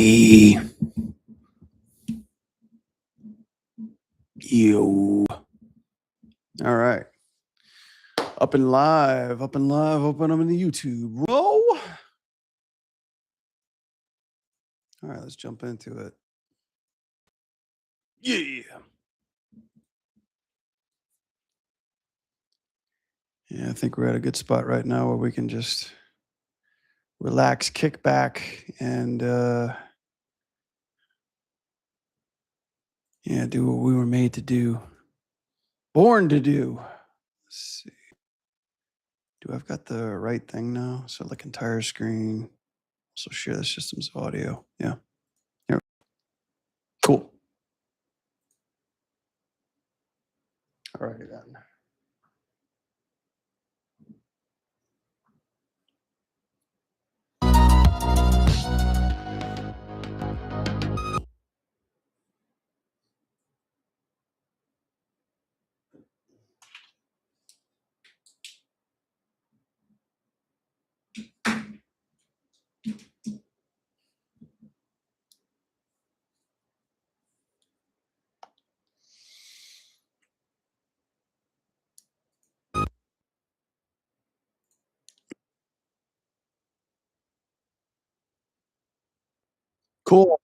Hey, yo. All right. Up and live, open them in the YouTube. Roll. All right, let's jump into it. Yeah. Yeah, I think we're at a good spot right now where we can just relax, kick back, and yeah, do what we were made to do. Born to do. Let's see. Do I've got the right thing now? So like entire screen. Also share the system's audio. Yeah. Here. Cool. All righty then. Cool.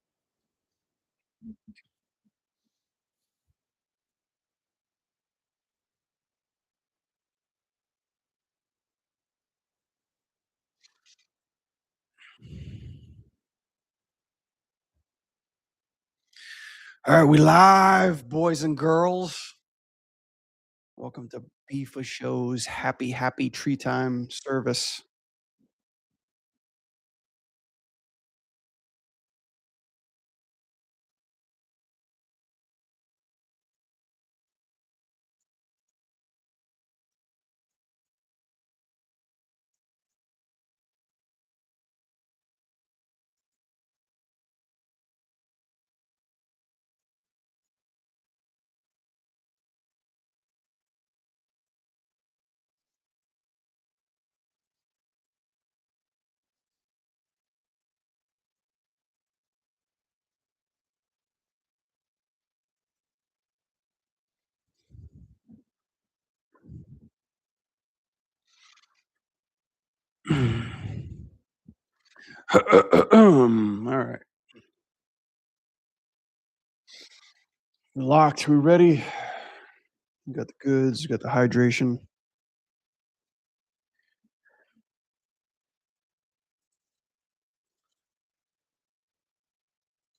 All right, we live, boys and girls. Welcome to Beefa Show's happy tree time service. All right, we locked. We ready? We got the goods. We got the hydration.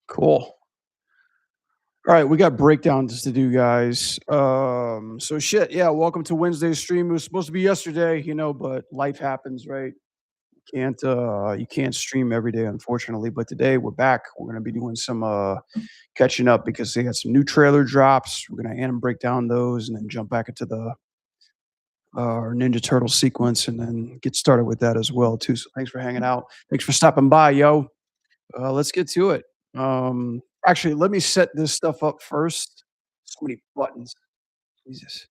Cool. All right, we got breakdowns to do, guys. So shit, yeah. Welcome to Wednesday's stream. It was supposed to be yesterday, but life happens, right? You can't stream every day, unfortunately. But today we're back. We're gonna be doing some catching up because they had some new trailer drops. We're gonna Anim break down those and then jump back into the our Ninja Turtle sequence and then get started with that as well too. So thanks for hanging out. Thanks for stopping by, yo. Let's get to it. Actually, let me set this stuff up first. So many buttons. Jesus.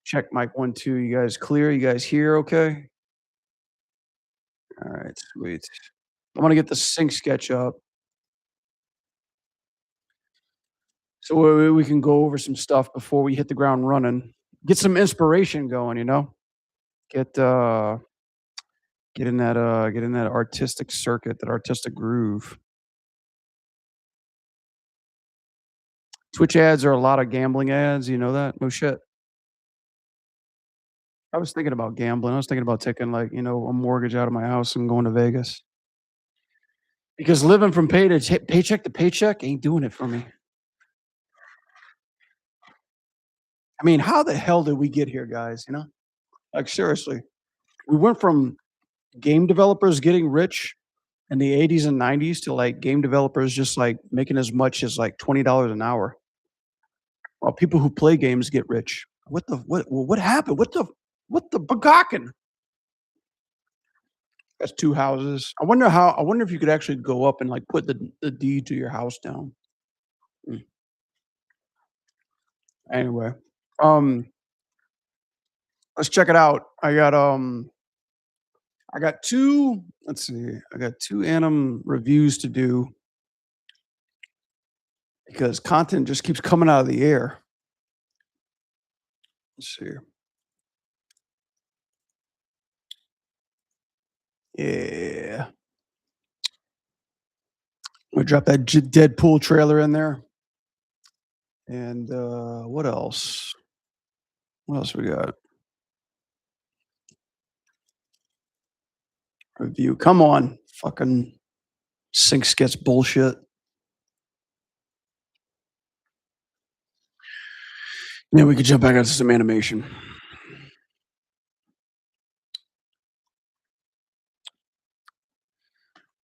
Check mic 1, 2. You guys clear? You guys here? Okay. All right, sweet. I'm gonna get the sync sketch up so we can go over some stuff before we hit the ground running. Get some inspiration going. Get get in that artistic circuit, that artistic groove. Twitch ads are a lot of gambling ads, you know that? No shit. I was thinking about gambling. I was thinking about taking like, a mortgage out of my house and going to Vegas. Because living from paycheck to paycheck ain't doing it for me. I mean, how the hell did we get here, guys? Like seriously. We went from game developers getting rich in the 80s and 90s to like game developers just like making as much as like $20 an hour. While people who play games get rich. What happened? What the begakken? That's 2 houses. I wonder if you could actually go up and like put the deed to your house down. Mm, Anyway, um, let's check it out. I got 2 let's see, I got 2 Anim reviews to do because content just keeps coming out of the air. Let's see here. Yeah. We drop that Deadpool trailer in there, and, what else? What else we got? Review. Come on, fucking sync skits bullshit. Then we could jump back into some animation.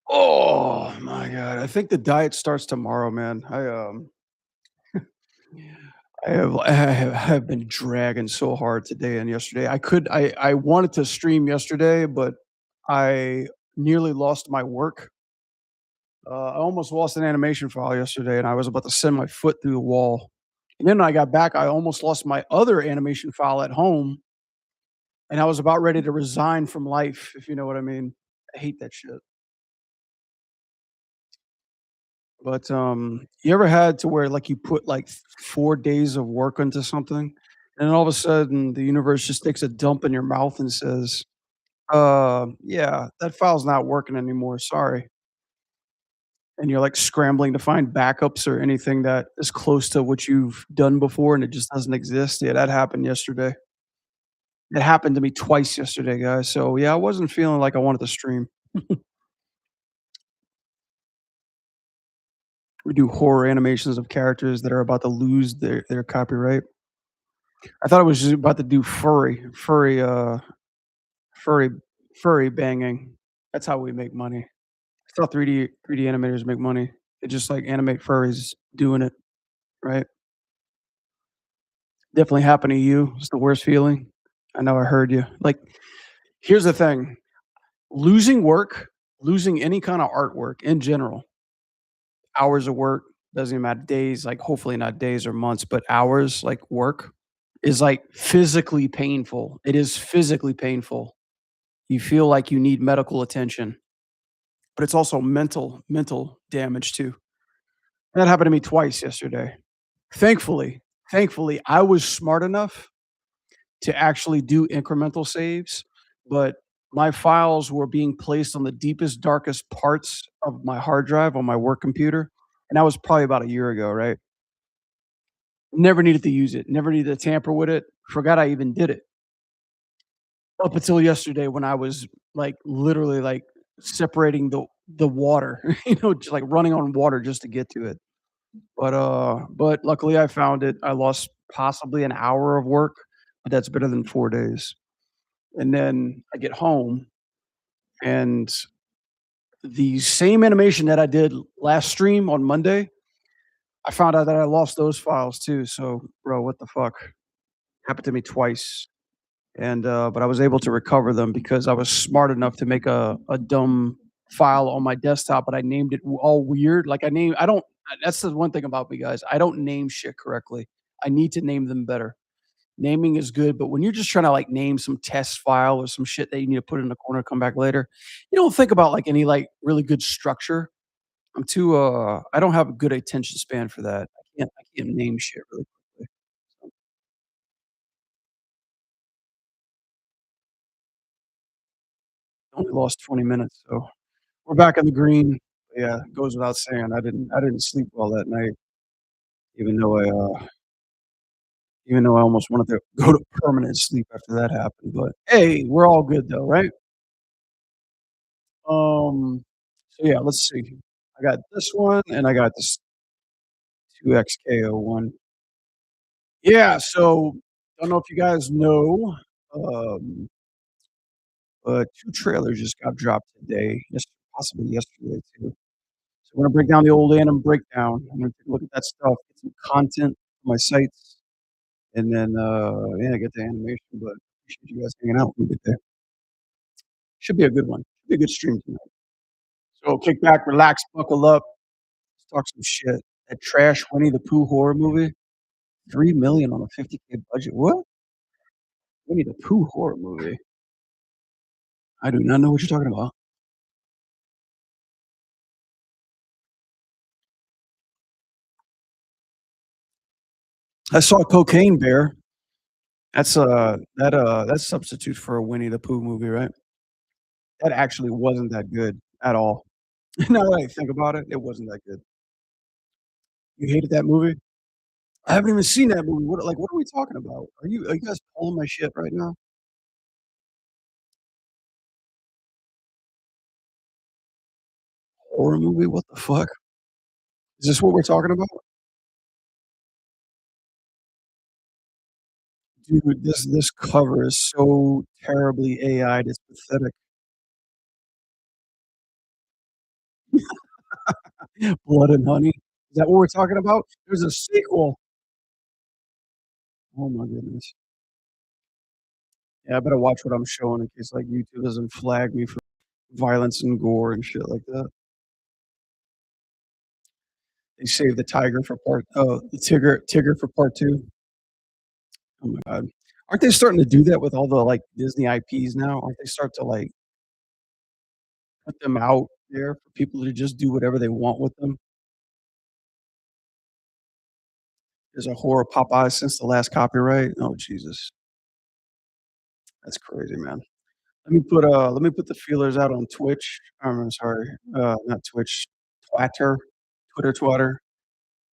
Oh my god! I think the diet starts tomorrow, man. I have been dragging so hard today and yesterday. I wanted to stream yesterday, but I nearly lost my work. I almost lost an animation file yesterday, and I was about to send my foot through the wall. And then when I got back, I almost lost my other animation file at home, and I was about ready to resign from life, if you know what I mean. I hate that shit. But, you ever had to where, like, you put, like, 4 days of work into something, and then all of a sudden, the universe just takes a dump in your mouth and says, yeah, that file's not working anymore, sorry." And you're, like, scrambling to find backups or anything that is close to what you've done before, and it just doesn't exist. Yeah, that happened yesterday. It happened to me twice yesterday, guys, so, yeah, I wasn't feeling like I wanted to stream. We do horror animations of characters that are about to lose their copyright. I thought it was just about to do furry furry banging. That's how we make money. That's how 3D animators make money. They just, like, animate furries doing it, right? Definitely happened to you. It's the worst feeling. I know I heard you. Like, here's the thing, losing work, losing any kinda artwork in general, hours of work, doesn't even matter days, like, hopefully not days or months, but hours, like, work is, like, physically painful. It is physically painful. You feel like you need medical attention, but it's also mental damage too. That happened to me twice yesterday. Thankfully thankfully, I was smart enough to actually do incremental saves, but my files were being placed on the deepest, darkest parts of my hard drive on my work computer, and that was probably about a year ago, right? Never needed to use it, never needed to tamper with it, forgot I even did it. Up until yesterday when I was, like, literally, like, separating the water, just, like, running on water just to get to it. But luckily I found it. I lost possibly an hour of work, but that's better than 4 days. And then I get home, and the same animation that I did last stream on Monday, I found out that I lost those files too, so, bro, what the fuck? Happened to me twice. And but I was able to recover them because I was smart enough to make a dumb file on my desktop, but I named it all weird. Like I don't. That's the one thing about me, guys. I don't name shit correctly. I need to name them better. Naming is good, but when you're just trying to like name some test file or some shit that you need to put in the corner, come back later, you don't think about like any like really good structure. I'm too. I don't have a good attention span for that. I can't name shit really quickly. So, I only lost 20 minutes, so. We're back in the green. Yeah, it goes without saying, I didn't sleep well that night, even though I almost wanted to go to permanent sleep after that happened, but, hey, we're all good though, right? So yeah, let's see. I got this one, and I got this 2XKO one. Yeah, so, don't know if you guys know, um, but 2 trailers just got dropped today, possibly yesterday too. So we're gonna break down the old Anim Breakdown. I'm gonna take a look at that stuff, get some content for my sites, and then, yeah, get the animation, but appreciate you guys hanging out when we get there. Should be a good one. Should be a good stream tonight. So kick back, relax, buckle up, let's talk some shit. That trash Winnie the Pooh horror movie, 3,000,000 on a 50K budget. What? Winnie the Pooh horror movie. I do not know what you're talking about. I saw Cocaine Bear. That's substitute for a Winnie the Pooh movie, right? That actually wasn't that good at all. Now that I think about it, it wasn't that good. You hated that movie? I haven't even seen that movie. What are we talking about? Are you guys pulling my shit right now? Horror movie? What the fuck? Is this what we're talking about? Dude, this cover is so terribly AI'd, it's pathetic. Blood and Honey? Is that what we're talking about? There's a sequel. Oh my goodness. Yeah, I better watch what I'm showing in case, like, YouTube doesn't flag me for violence and gore and shit like that. They saved the tiger for the Tigger for part 2. Oh my god. Aren't they starting to do that with all the, like, Disney IPs now? Aren't they start to, like, put them out there for people to just do whatever they want with them? There's a horror Popeye since the last copyright. Oh, Jesus. That's crazy, man. Let me put the feelers out on Twitch. I'm sorry, not Twitch, Twatter, Twitter,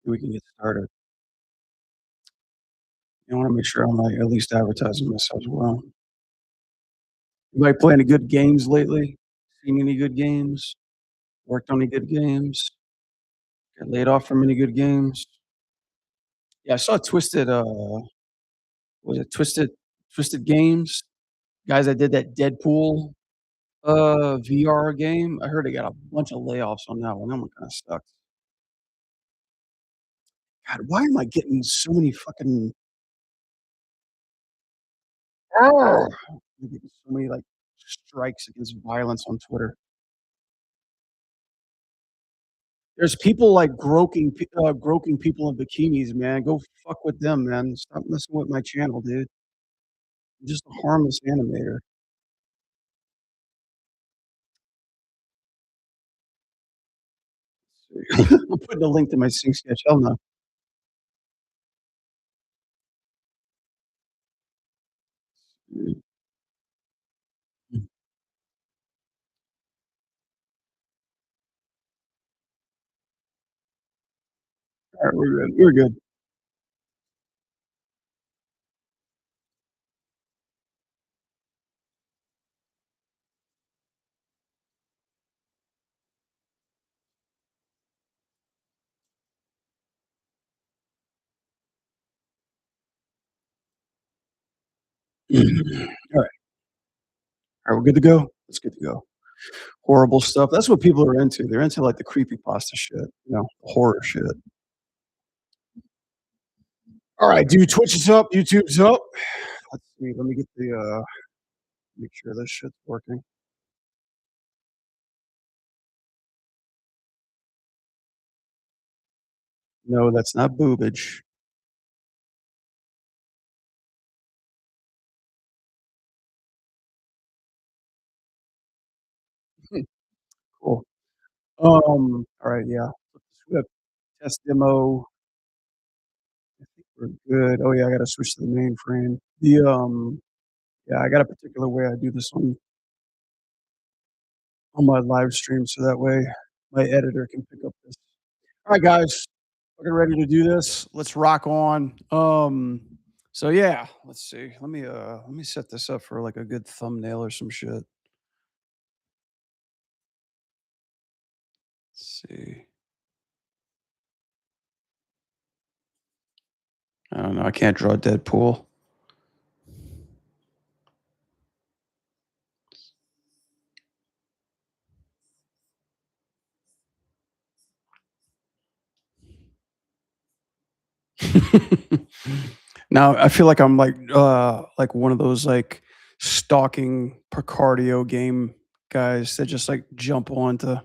we can get started. I wanna make sure I'm, like, at least advertising myself well. Anybody play any good games lately? Seen any good games? Worked on any good games? Got laid off from any good games? Yeah, I saw was it Twisted Games? Guys that did that Deadpool, VR game. I heard they got a bunch of layoffs on that one. That one kinda sucks. God, why am I getting so many fucking I'm getting so many, like, strikes against violence on Twitter. There's people, like, groking people in bikinis, man. Go fuck with them, man. Stop messing with my channel, dude. I'm just a harmless animator. I'm putting a link to my Sing sketch. Hell no. Mm, mm. Alright, we're good. We're good. Alright. Alright, we're good to go? Let's good to go. Horrible stuff. That's what people are into. They're into, like, the creepypasta shit, horror shit. Alright, dude, Twitch is up, YouTube's up. Let's see, let me get make sure this shit's working. No, that's not boobage. Hmm, cool. Alright, yeah. Swift test demo. I think we're good. Oh, yeah, I gotta switch to the mainframe. Yeah, I got a particular way I do this on my live stream, so that way my editor can pick up this. Alright, guys, we're ready to do this. Let's rock on. So yeah, let's see. Let me set this up for, like, a good thumbnail or some shit. Let's see. I don't know, I can't draw Deadpool. Now I feel like I'm like one of those, like, stalking Picardio game guys that just, like, jump on to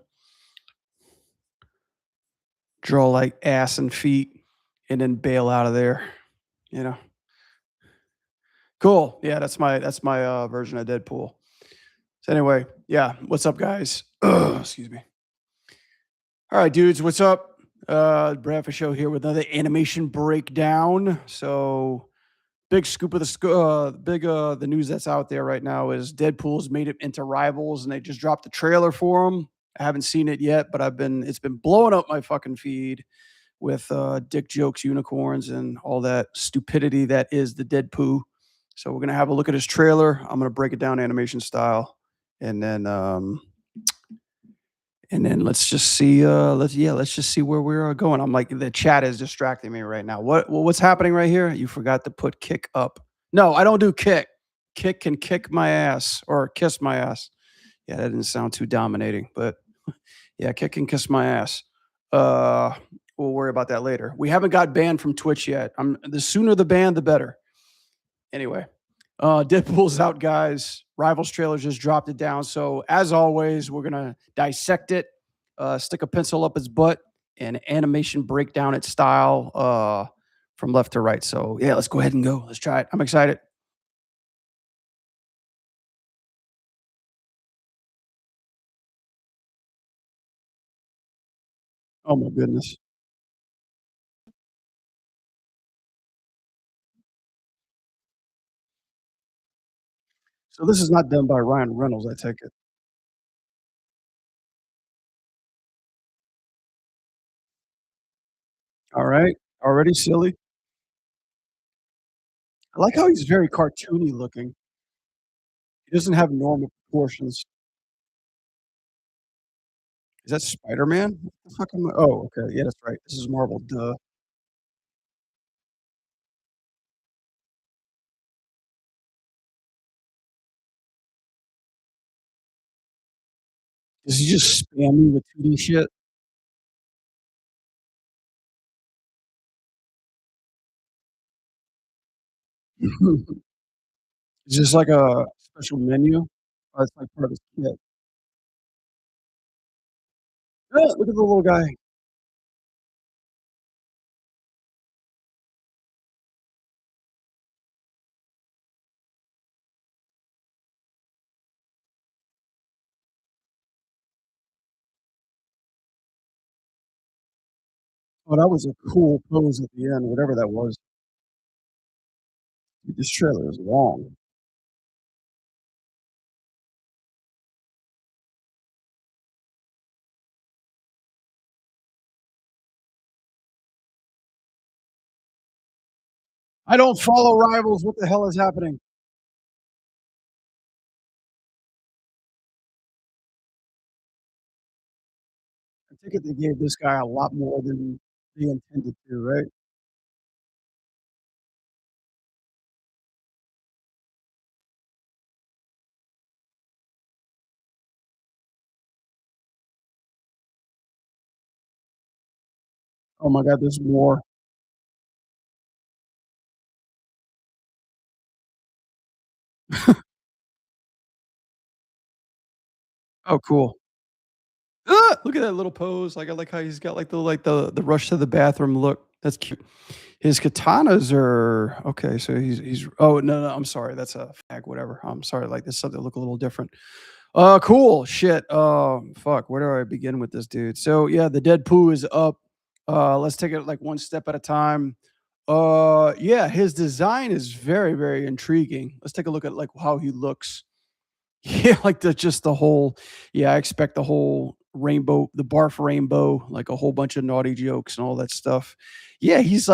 draw, like, ass and feet and then bail out of there, you know? Cool. Yeah, that's my version of Deadpool. So anyway, yeah, what's up, guys? Excuse me. All right, dudes, what's up? Bradford Show here with another animation breakdown. So big scoop of the news that's out there right now is Deadpool's made it into Rivals, and they just dropped the trailer for him. I haven't seen it yet, but it's been blowing up my fucking feed with dick jokes, unicorns, and all that stupidity that is the Deadpool. So we're gonna have a look at his trailer. I'm gonna break it down animation style, and then let's just see. Let's just see where we're going. I'm like the chat is distracting me right now. What's happening right here? You forgot to put kick up. No, I don't do kick. Kick can kick my ass or kiss my ass. Yeah, that didn't sound too dominating, but yeah, kick and kiss my ass. Uh, we'll worry about that later. We haven't got banned from Twitch yet. The sooner the ban, the better. Anyway, Deadpool's out, guys. Rivals trailer just dropped it down. So as always, we're gonna dissect it, stick a pencil up its butt, and animation breakdown its style from left to right. So yeah, let's go ahead and go. Let's try it. I'm excited. Oh my goodness. So this is not done by Ryan Reynolds, I take it. All right. Already silly. I like how he's very cartoony looking. He doesn't have normal proportions. Is that Spider-Man? What the fuck oh, okay. Yeah, that's right. This is Marvel. Duh. Does he just spam me with 2D shit? Is this like a special menu? Oh, it's like part of his kit. Ah, look at the little guy. Oh, that was a cool pose at the end, whatever that was. Dude, this trailer is long. I don't follow Rivals. What the hell is happening? I take it they gave this guy a lot more than they intended to, right? Oh my god, there's more. Oh, cool. Ah, look at that little pose. Like, I like how he's got, like the rush to the bathroom look. That's cute. His katanas are okay, so he's oh, no, I'm sorry, that's a fag, whatever. I'm sorry, like, this something look a little different. Cool, shit, fuck, where do I begin with this dude? So, yeah, the Deadpool is up. Let's take it, like, one step at a time. Yeah, his design is very, very intriguing. Let's take a look at, like, how he looks. Yeah, like the whole yeah, I expect the whole rainbow, the barf rainbow, like a whole bunch of naughty jokes and all that stuff. Yeah, he's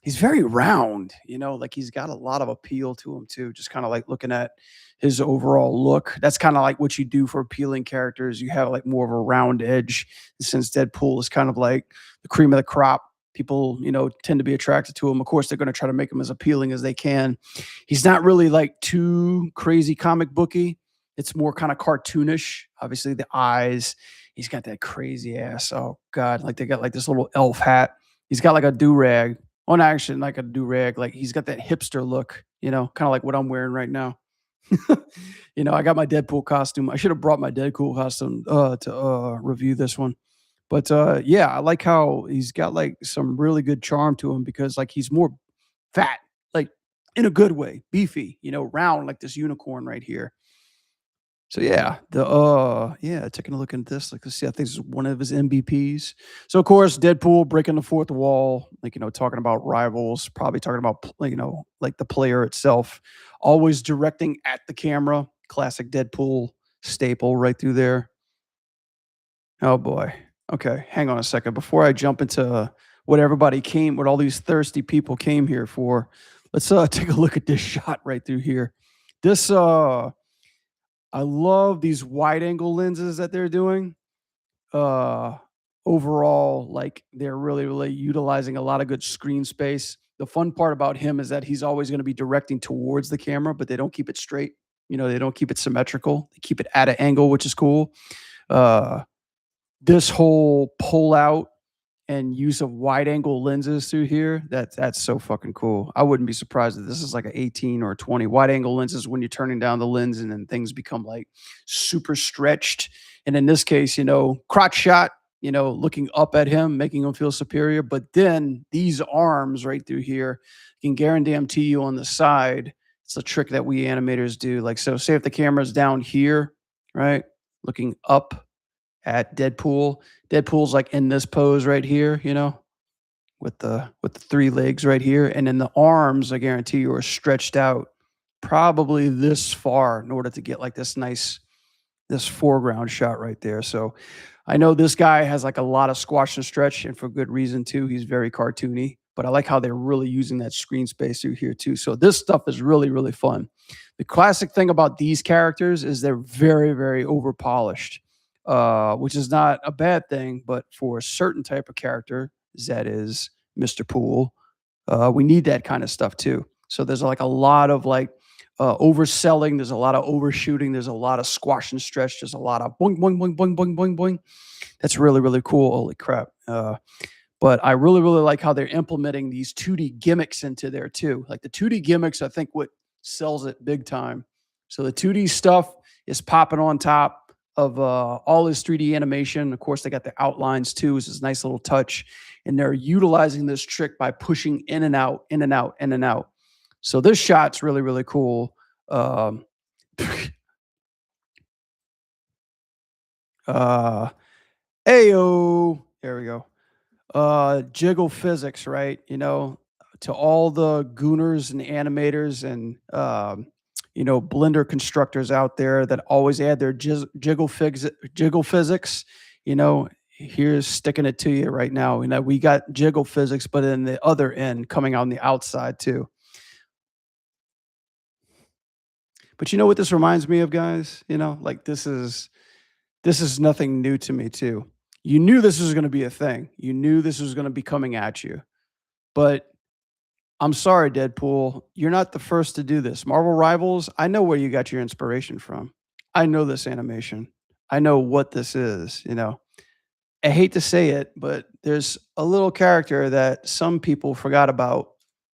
very round, like he's got a lot of appeal to him too. Just kind of like looking at his overall look. That's kind of like what you do for appealing characters. You have like more of a round edge. Since Deadpool is kind of like the cream of the crop, people, tend to be attracted to him. Of course, they're going to try to make him as appealing as they can. He's not really like too crazy comic booky. It's more kind of cartoonish. Obviously, the eyes. He's got that crazy ass. Oh God, like they got like this little elf hat. He's got like a do rag. On action, like a do rag. Like he's got that hipster look. Kind of like what I'm wearing right now. I got my Deadpool costume. I should have brought my Deadpool costume to review this one. But yeah, I like how he's got like some really good charm to him because like he's more fat, like in a good way, beefy, round like this unicorn right here. So yeah, yeah, taking a look at this, like, let's see, I think this is one of his MVPs. So of course, Deadpool breaking the fourth wall, like, talking about rivals, probably talking about like the player itself, always directing at the camera. Classic Deadpool staple right through there. Oh boy. Okay, hang on a second. Before I jump into what all these thirsty people came here for, let's take a look at this shot right through here. This I love these wide angle lenses that they're doing. Uh Overall, like they're really utilizing a lot of good screen space. The fun part about him is that he's always going to be directing towards the camera, but they don't keep it straight. They don't keep it symmetrical. They keep it at an angle, which is cool. Uh this whole pull out and use of wide angle lenses through here, that's so fucking cool. I wouldn't be surprised if this is like an 18 or a 20. Wide angle lenses when you're turning down the lens and then things become like super stretched. And in this case, crotch shot, looking up at him, making him feel superior. But then these arms right through here can guarantee you on the side. It's a trick that we animators do. Like, so say if the camera's down here, right? Looking up at Deadpool. Deadpool's like in this pose right here, with the three legs right here, and then the arms, I guarantee you, are stretched out probably this far in order to get like this foreground shot right there. So I know this guy has like a lot of squash and stretch, and for good reason too. He's very cartoony, but I like how they're really using that screen space through here too. So this stuff is really fun. The classic thing about these characters is they're very over polished, which is not a bad thing, but for a certain type of character, that is Mr. Poole, we need that kind of stuff too. So there's like a lot of like overselling. There's a lot of overshooting. There's a lot of squash and stretch. There's a lot of boing, boing, boing, boing, boing, boing, boing. That's really cool. Holy crap. But I really like how they're implementing these 2D gimmicks into there too. Like the 2D gimmicks, I think what sells it big time. So the 2D stuff is popping on top of all this 3D animation. Of course, they got the outlines too. It's this nice little touch. And they're utilizing this trick by pushing in and out, in and out, in and out. So this shot's really cool. Um, uh, Ayo. There we go. Jiggle physics, right? To all the gooners and animators and blender constructors out there that always add their jiggle physics, here's sticking it to you right now. We got jiggle physics, but in the other end coming on the outside too. But you know what this reminds me of, guys? Like this is nothing new to me too. You knew this was going to be a thing. You knew this was going to be coming at you. But I'm sorry, Deadpool, you're not the first to do this. Marvel Rivals, I know where you got your inspiration from. I know this animation. I know what this is. I hate to say it, but there's a little character that some people forgot about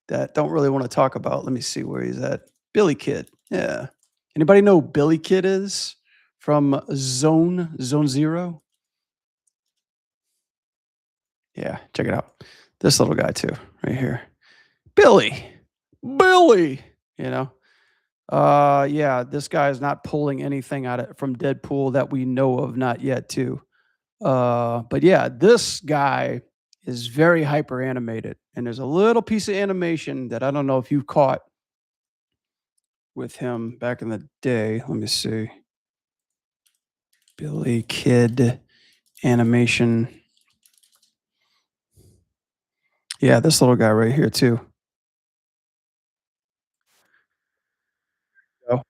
that don't really want to talk about. Let me see where he's at. Billy Kid. Yeah. Anybody know who Billy Kid is from Zone Zero? Yeah, check it out. This little guy too, right here. Billy. Billy, you know. Yeah, this guy is not pulling anything out of from Deadpool that we know of, not yet too. But yeah, this guy is very hyper animated, and there's a little piece of animation that I don't know if you caught with him back in the day. Let me see. Billy Kid animation. Yeah, this little guy right here too. Oh,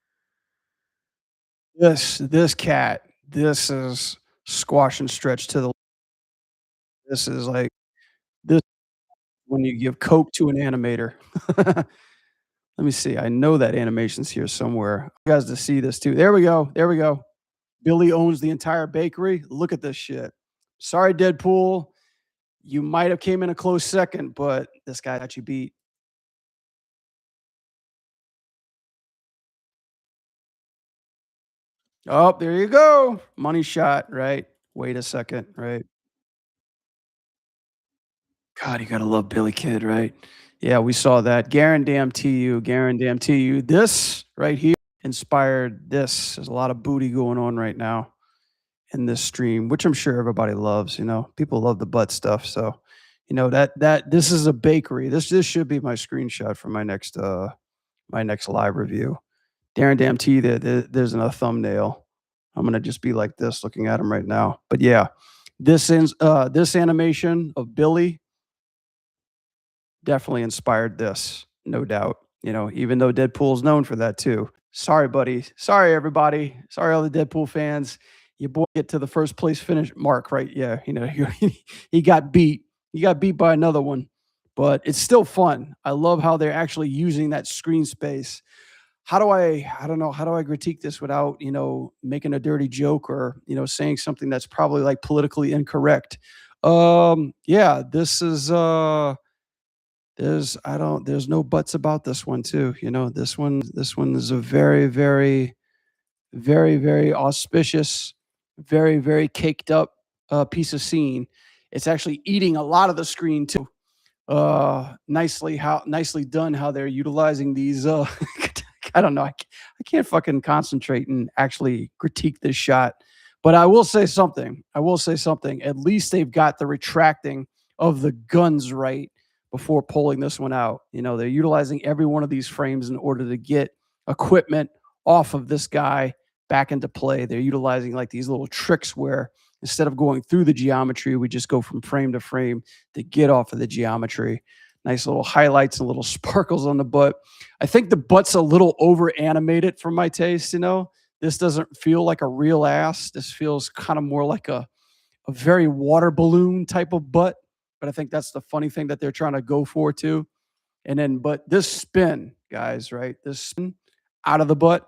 this cat, this is squash and stretch to the this is like this when you give coke to an animator. Let me see. I know that animation's here somewhere. You guys to see this too. There we go. There we go. Billy owns the entire bakery. Look at this shit. Sorry, Deadpool. You might have came in a close second, but this guy got you beat. Oh, there you go. Money shot, right? Wait a second, right? God, you gotta love Billy Kid, right? Yeah, we saw that. Guarantee you, guarantee you. This right here. inspired this. There's a lot of booty going on right now in this stream, which I'm sure everybody loves. People love the butt stuff. So, that this is a bakery. This should be my screenshot for my next live review. Darren Damn T, there's a thumbnail. I'm gonna just be like this, looking at him right now. But yeah, this animation of Billy definitely inspired this, no doubt. Even though Deadpool's known for that too. Sorry, buddy. Sorry, everybody. Sorry, all the Deadpool fans. Your boy get to the first place finish mark, right? Yeah, he got beat. He got beat by another one, but it's still fun. I love how they're actually using that screen space. I don't know, how do I critique this without, making a dirty joke or, saying something that's probably like politically incorrect? Yeah, this is there's no buts about this one too. This one is a very, very, very, very auspicious, very, very caked up piece of scene. It's actually eating a lot of the screen too. Nicely done how they're utilizing these I don't know. I can't fucking concentrate and actually critique this shot. But I will say something. At least they've got the retracting of the guns right before pulling this one out. They're utilizing every one of these frames in order to get equipment off of this guy back into play. They're utilizing like these little tricks where instead of going through the geometry, we just go from frame to frame to get off of the geometry. Nice little highlights and little sparkles on the butt. I think the butt's a little over animated for my taste. This doesn't feel like a real ass. This feels kind of more like a very water balloon type of butt. But I think that's the funny thing that they're trying to go for too. But this spin, guys, right? This spin out of the butt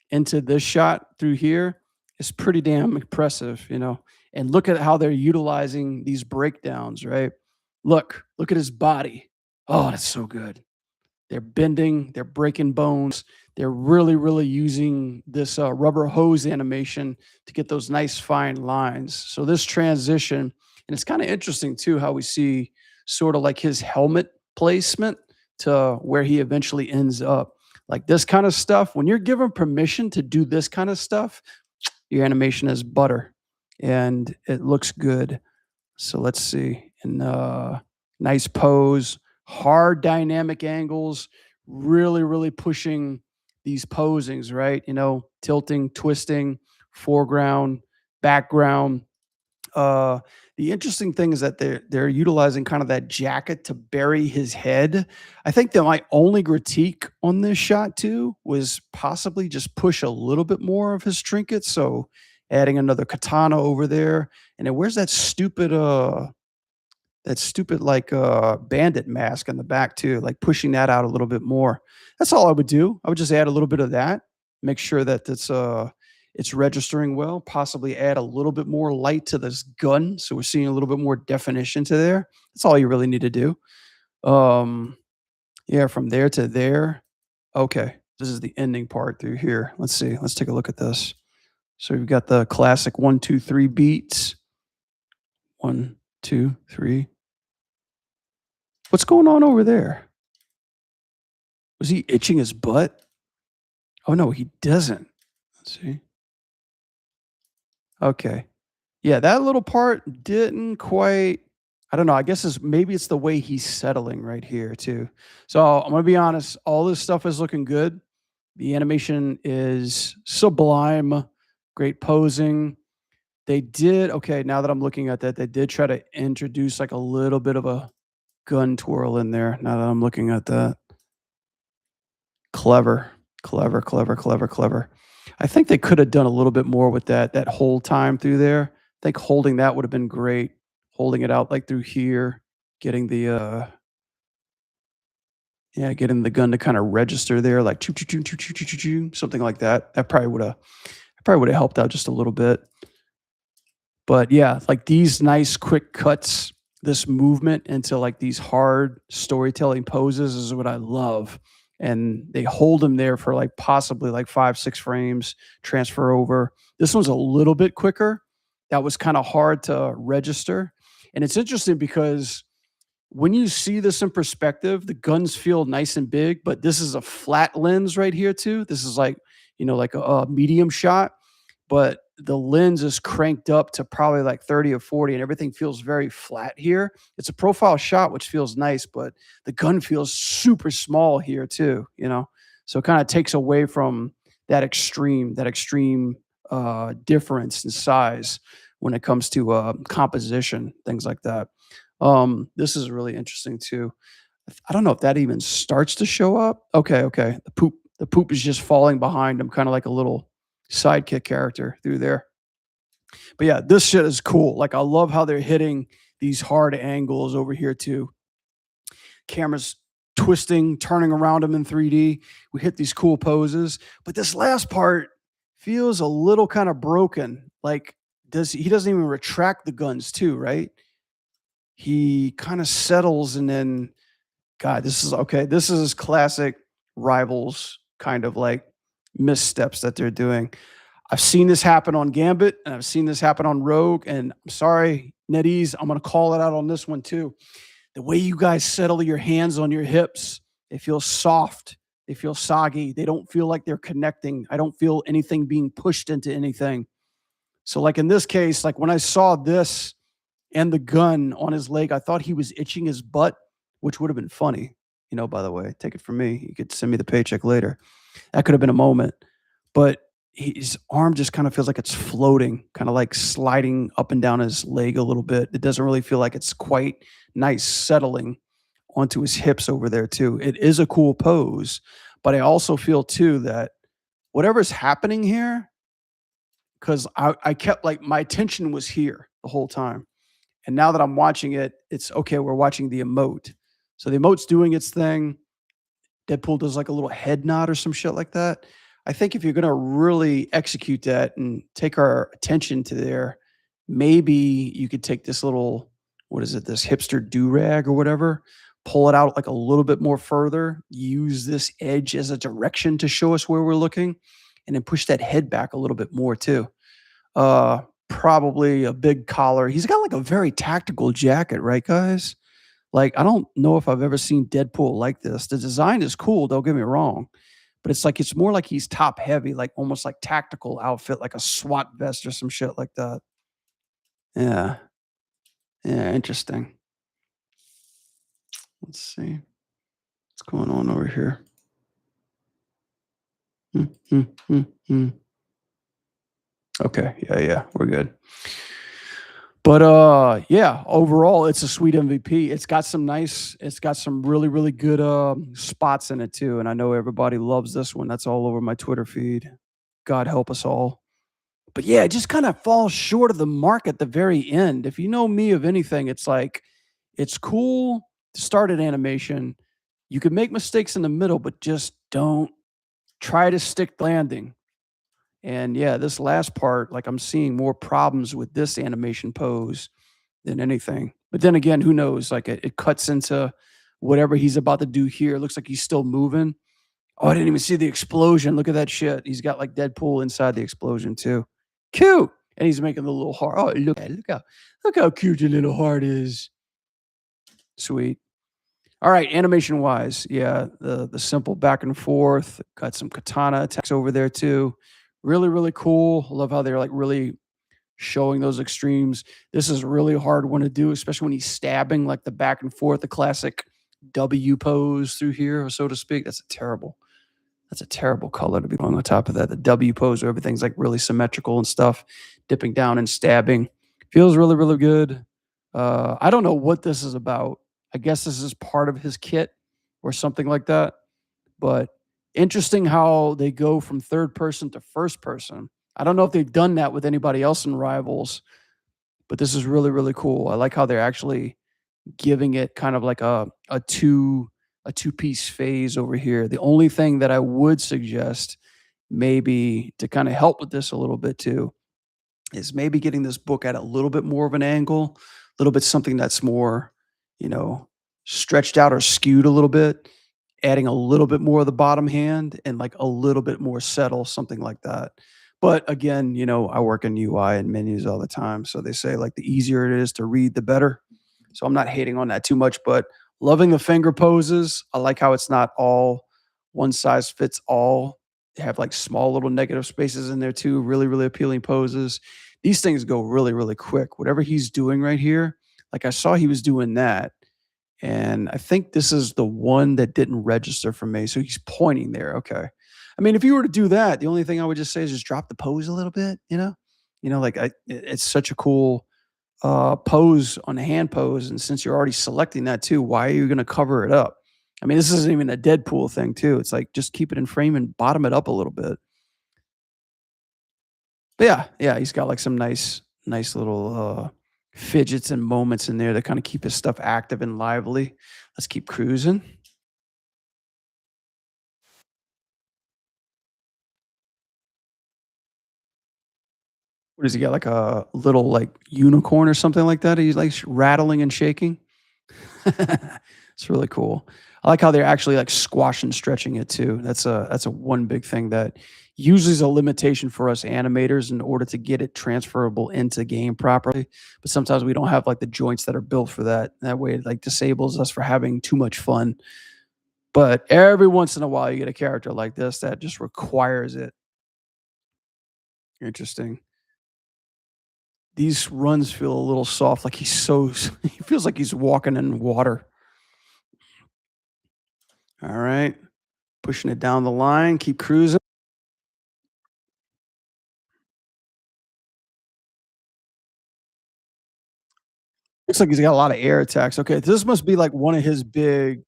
into this shot through here is pretty damn impressive. And look at how they're utilizing these breakdowns, right? Look at his body. Oh, that's so good. They're bending, they're breaking bones. They're really, really using this rubber hose animation to get those nice fine lines. So this transition, and it's kind of interesting too, how we see sort of like his helmet placement to where he eventually ends up. Like this kind of stuff, when you're given permission to do this kind of stuff, your animation is butter and it looks good. So let's see. And nice pose, hard dynamic angles, really, really pushing these posings, right? Tilting, twisting, foreground, background. The interesting thing is that they're utilizing kind of that jacket to bury his head. I think that my only critique on this shot too was possibly just push a little bit more of his trinkets. So adding another katana over there. And then where's that stupid like bandit mask on the back too, like pushing that out a little bit more. That's all I would do. I would just add a little bit of that, make sure that it's registering well, possibly add a little bit more light to this gun so we're seeing a little bit more definition to there. That's all you really need to do. Yeah, from there to there. Okay, this is the ending part through here. Let's see. Let's take a look at this. So we've got the classic 1, 2, 3 beats. 1, 2, 3. What's going on over there? Was he itching his butt? Oh, no, he doesn't. Let's see. Okay. Yeah, that little part didn't quite, I don't know. I guess maybe it's the way he's settling right here too. So I'm gonna be honest, all this stuff is looking good. The animation is sublime, great posing. Okay, now that I'm looking at that, they did try to introduce like a little bit of a gun twirl in there. Now that I'm looking at that. Clever, clever, clever, clever, clever. I think they could have done a little bit more with that whole time through there. I think holding that would have been great. Holding it out like through here, getting the getting the gun to kind of register there, like choo choo choo choo choo choo choo choo, something like that. That probably would have helped out just a little bit. But yeah, like these nice quick cuts, this movement into like these hard storytelling poses is what I love. And they hold them there for like possibly like 5, 6 frames, transfer over. This one's a little bit quicker. That was kind of hard to register. And it's interesting because when you see this in perspective, the guns feel nice and big, but this is a flat lens right here too. This is like, like a medium shot, but the lens is cranked up to probably like 30 or 40 and everything feels very flat here. It's a profile shot, which feels nice, but the gun feels super small here too. So it kind of takes away from that extreme difference in size when it comes to composition, things like that. This is really interesting too. I don't know if that even starts to show up. Okay, okay. The poop is just falling behind him, kind of like a little sidekick character through there. But yeah, this shit is cool. Like I love how they're hitting these hard angles over here too. Cameras twisting, turning around him in 3D. We hit these cool poses. But this last part feels a little kind of broken. Like does he doesn't even retract the guns too, right? He kind of settles and then God, this is okay. This is classic rivals kind of like missteps that they're doing. I've seen this happen on Gambit and I've seen this happen on Rogue. And I'm sorry, NetEase, I'm going to call it out on this one too. The way you guys settle your hands on your hips, they feel soft. They feel soggy. They don't feel like they're connecting. I don't feel anything being pushed into anything. So, like in this case, like when I saw this and the gun on his leg, I thought he was itching his butt, which would have been funny. By the way, take it from me. You could send me the paycheck later. That could have been a moment. But his arm just kind of feels like it's floating, kind of like sliding up and down his leg a little bit. It doesn't really feel like it's quite nice settling onto his hips over there, too. It is a cool pose. But I also feel, too, that whatever's happening here, because I kept like my attention was here the whole time. And now that I'm watching it, it's okay. We're watching the emote. So the emote's doing its thing. Deadpool does like a little head nod or some shit like that. I think if you're going to really execute that and take our attention to there, maybe you could take this little, what is it, this hipster do rag or whatever, pull it out like a little bit more further, use this edge as a direction to show us where we're looking, and then push that head back a little bit more too. Probably a big collar. He's got like a very tactical jacket, right, guys? Like, I don't know if I've ever seen Deadpool like this. The design is cool, don't get me wrong, but it's more like he's top heavy, like almost like tactical outfit, like a SWAT vest or some shit like that. Yeah. Yeah, interesting. Let's see what's going on over here. Hmm, hmm, hmm, hmm. Okay, yeah, we're good. But yeah, overall it's a sweet MVP. It's got some really, really good spots in it too. And I know everybody loves this one. That's all over my Twitter feed. God help us all. But yeah, it just kind of falls short of the mark at the very end. If you know me of anything, it's like it's cool to start an animation. You can make mistakes in the middle, but just don't try to stick landing. And yeah, this last part, like I'm seeing more problems with this animation pose than anything. But then again, who knows? Like it cuts into whatever he's about to do here. It looks like he's still moving. Oh, I didn't even see the explosion. Look at that shit. He's got like Deadpool inside the explosion too. Cute. And he's making the little heart. Oh, look how cute your little heart is. Sweet. All right, animation wise, yeah, the simple back and forth. Got some katana attacks over there too. Really, really cool. Love how they're like really showing those extremes. This is a really hard one to do, especially when he's stabbing like the back and forth, the classic W pose through here, so to speak. That's a terrible color to be going on top of that. The W pose where everything's like really symmetrical and stuff, dipping down and stabbing. Feels really, really good. I don't know what this is about. I guess this is part of his kit or something like that. But interesting how they go from third person to first person. I don't know if they've done that with anybody else in Rivals, but this is really, really cool. I like how they're actually giving it kind of like a two-piece phase over here. The only thing that I would suggest maybe to kind of help with this a little bit too is maybe getting this book at a little bit more of an angle, a little bit something that's more, you know, stretched out or skewed a little bit, adding a little bit more of the bottom hand and like a little bit more settle, something like that. But again, I work in UI and menus all the time. So they say like the easier it is to read, the better. So I'm not hating on that too much, but loving the finger poses. I like how it's not all one size fits all. have like small little negative spaces in there too, really, really appealing poses. These things go really, really quick. Whatever he's doing right here, like I saw he was doing that. And I think this is the one that didn't register for me. So he's pointing there. Okay. I mean, if you were to do that, the only thing I would just say is just drop the pose a little bit, you know? Like it's such a cool pose on the hand pose. And since you're already selecting that too, why are you going to cover it up? I mean, this isn't even a Deadpool thing too. It's like just keep it in frame and bottom it up a little bit. But yeah, yeah, he's got like some nice little fidgets and moments in there that kind of keep his stuff active and lively. Let's keep cruising. What does he got? Like a little like unicorn or something like that? He's like rattling and shaking. It's really cool. I like how they're actually like squashing, stretching it too. That's a one big thing that usually is a limitation for us animators in order to get it transferable into game properly. But sometimes we don't have like the joints that are built for that. That way it like disables us for having too much fun. But every once in a while you get a character like this that just requires it. Interesting. These runs feel a little soft, like he's so he feels like he's walking in water. All right, pushing it down the line, keep cruising. Looks like he's got a lot of air attacks. Okay, this must be like one of his big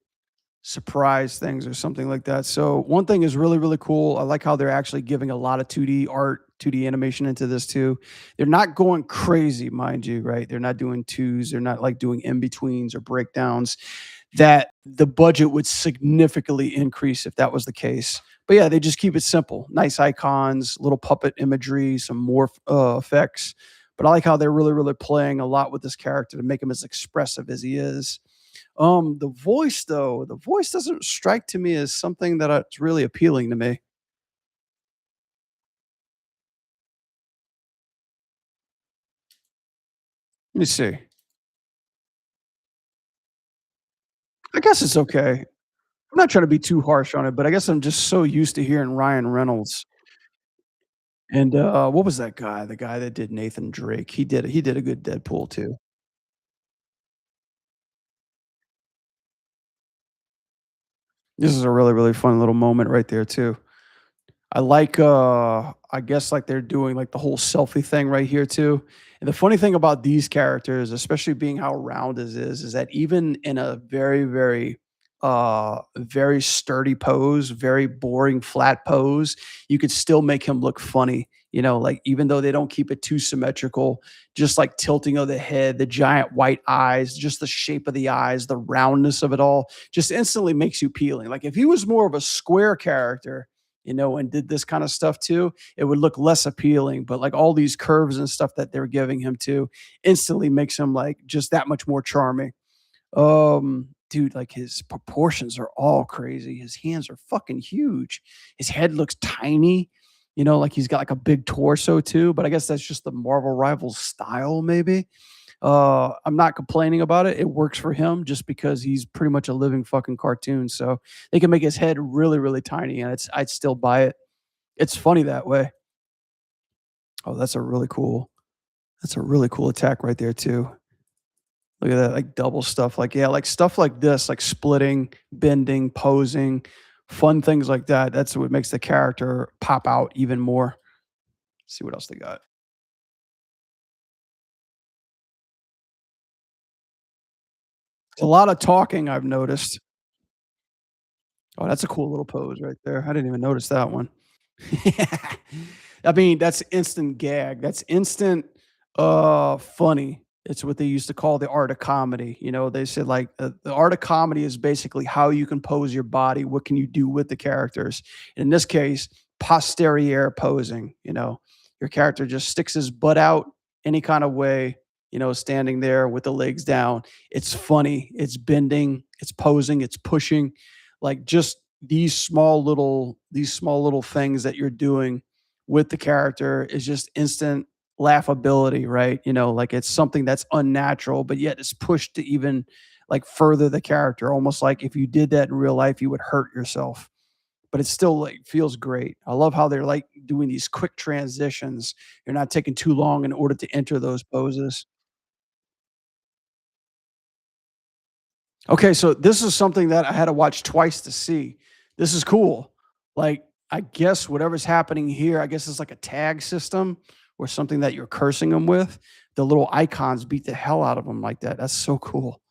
surprise things or something like that. So one thing is really, really cool. I like how they're actually giving a lot of 2D art, 2D animation into this too. They're not going crazy, mind you, right? They're not doing twos. They're not like doing in betweens or breakdowns. That the budget would significantly increase if that was the case. But yeah, they just keep it simple. Nice icons, little puppet imagery, some morph effects. But I like how they're really, really playing a lot with this character to make him as expressive as he is. The voice though, the voice doesn't strike to me as something that it's really appealing to me. Let me see. I guess it's okay. I'm not trying to be too harsh on it, but I guess I'm just so used to hearing Ryan Reynolds. And what was that guy? The guy that did Nathan Drake. He did a good Deadpool too. This is a really, really fun little moment right there too. I like, I guess, like, they're doing, like, the whole selfie thing right here too, and the funny thing about these characters, especially being how round his is that even in a very, very, very sturdy pose, very boring flat pose, you could still make him look funny, like, even though they don't keep it too symmetrical, just, like, tilting of the head, the giant white eyes, just the shape of the eyes, the roundness of it all, just instantly makes you peeling. Like, if he was more of a square character, and did this kind of stuff too, it would look less appealing. But like all these curves and stuff that they're giving him too instantly makes him like just that much more charming. Dude, like his proportions are all crazy. His hands are fucking huge. His head looks tiny, like he's got like a big torso too. But I guess that's just the Marvel Rivals style, maybe. I'm not complaining about it. It works for him just because he's pretty much a living fucking cartoon. So they can make his head really, really tiny, and I'd still buy it. It's funny that way. Oh, that's a really cool attack right there too. Look at that, like double stuff. Like, yeah, like stuff like this, like splitting, bending, posing, fun things like that. That's what makes the character pop out even more. See what else they got. A lot of talking I've noticed. Oh, that's a cool little pose right there. I didn't even notice that one. I mean, that's instant gag. That's instant funny. It's what they used to call the art of comedy. They said like the art of comedy is basically how you can pose your body, what can you do with the characters. In this case, posterior posing, your character just sticks his butt out any kind of way, standing there with the legs down. It's funny, it's bending, it's posing, it's pushing, like just these small little things that you're doing with the character is just instant laughability, right? Like it's something that's unnatural, but yet it's pushed to even like further the character, almost like if you did that in real life, you would hurt yourself. but it still like feels great. I love how they're like doing these quick transitions. You're not taking too long in order to enter those poses. Okay, so this is something that I had to watch twice to see. This is cool. Like, I guess whatever's happening here, I guess it's like a tag system or something that you're cursing them with. The little icons beat the hell out of them like that. That's so cool.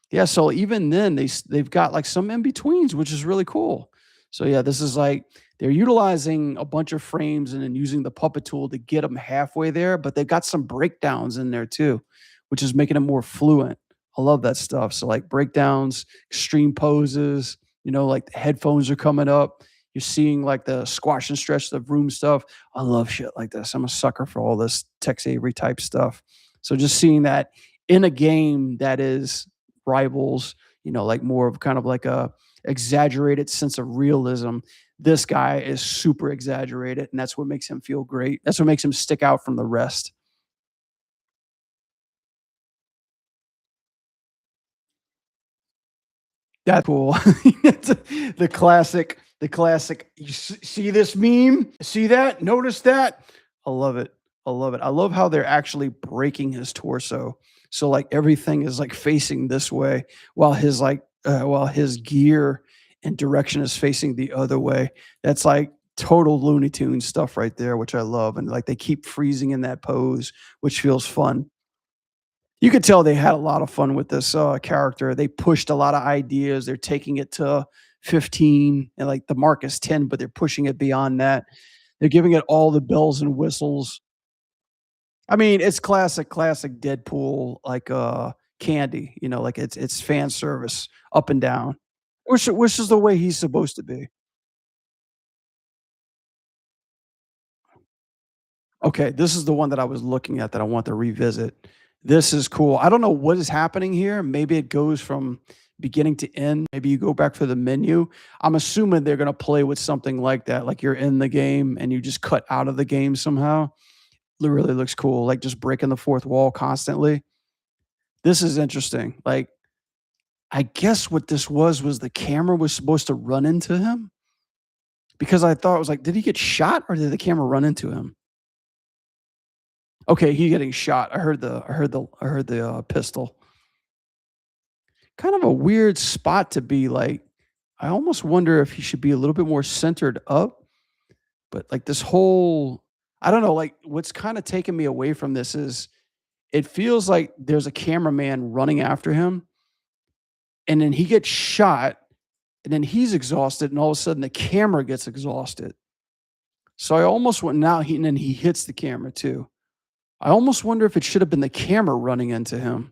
Yeah, so even then they've got like some in betweens, which is really cool. So yeah, this is like they're utilizing a bunch of frames and then using the puppet tool to get them halfway there, but they've got some breakdowns in there too, which is making it more fluent. I love that stuff. So like breakdowns, extreme poses, like the headphones are coming up. You're seeing like the squash and stretch the room stuff. I love shit like this. I'm a sucker for all this Tex Avery type stuff. So just seeing that in a game that is rivals, like more of kind of like a exaggerated sense of realism. This guy is super exaggerated, and that's what makes him feel great. That's what makes him stick out from the rest. That's cool. The classic. You see this meme? See that? Notice that? I love it. I love it. I love how they're actually breaking his torso. So like everything is like facing this way while his gear and direction is facing the other way. That's like total Looney Tunes stuff right there, which I love. And like they keep freezing in that pose, which feels fun. You could tell they had a lot of fun with this, character. They pushed a lot of ideas. They're taking it to 15, and, like, the mark is 10, but they're pushing it beyond that. They're giving it all the bells and whistles. I mean, it's classic Deadpool, like, candy, like, it's fan service up and down, which is the way he's supposed to be. Okay, this is the one that I was looking at that I want to revisit. This is cool. I don't know what is happening here. Maybe it goes from beginning to end. Maybe you go back to the menu. I'm assuming they're going to play with something like that, like you're in the game and you just cut out of the game somehow. It really looks cool, like just breaking the fourth wall constantly. This is interesting. Like, I guess what this was the camera was supposed to run into him because I thought it was like, did he get shot or did the camera run into him? Okay, he getting shot. I heard the pistol. Kind of a weird spot to be, like, I almost wonder if he should be a little bit more centered up, but, like, this whole I don't know, like, what's kinda taking me away from this is it feels like there's a cameraman running after him, and then he gets shot, and then he's exhausted, and all of a sudden the camera gets exhausted. So I almost want now he and then he hits the camera too. I almost wonder if it should have been the camera running into him.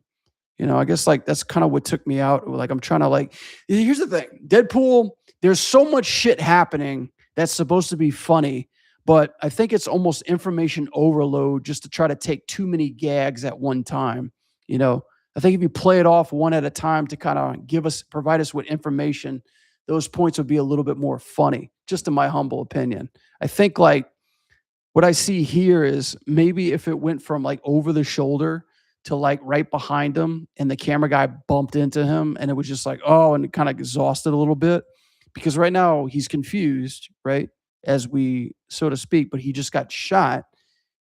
I guess like that's kind of what took me out. Like I'm trying to like here's the thing. Deadpool, there's so much shit happening that's supposed to be funny, but I think it's almost information overload just to try to take too many gags at one time. You know, I think if you play it off one at a time to kind of provide us with information, those points would be a little bit more funny, just in my humble opinion. I think like what I see here is maybe if it went from like over the shoulder to like right behind him and the camera guy bumped into him and it was just like, oh, and it kind of exhausted a little bit because right now he's confused, right? As we so to speak, but he just got shot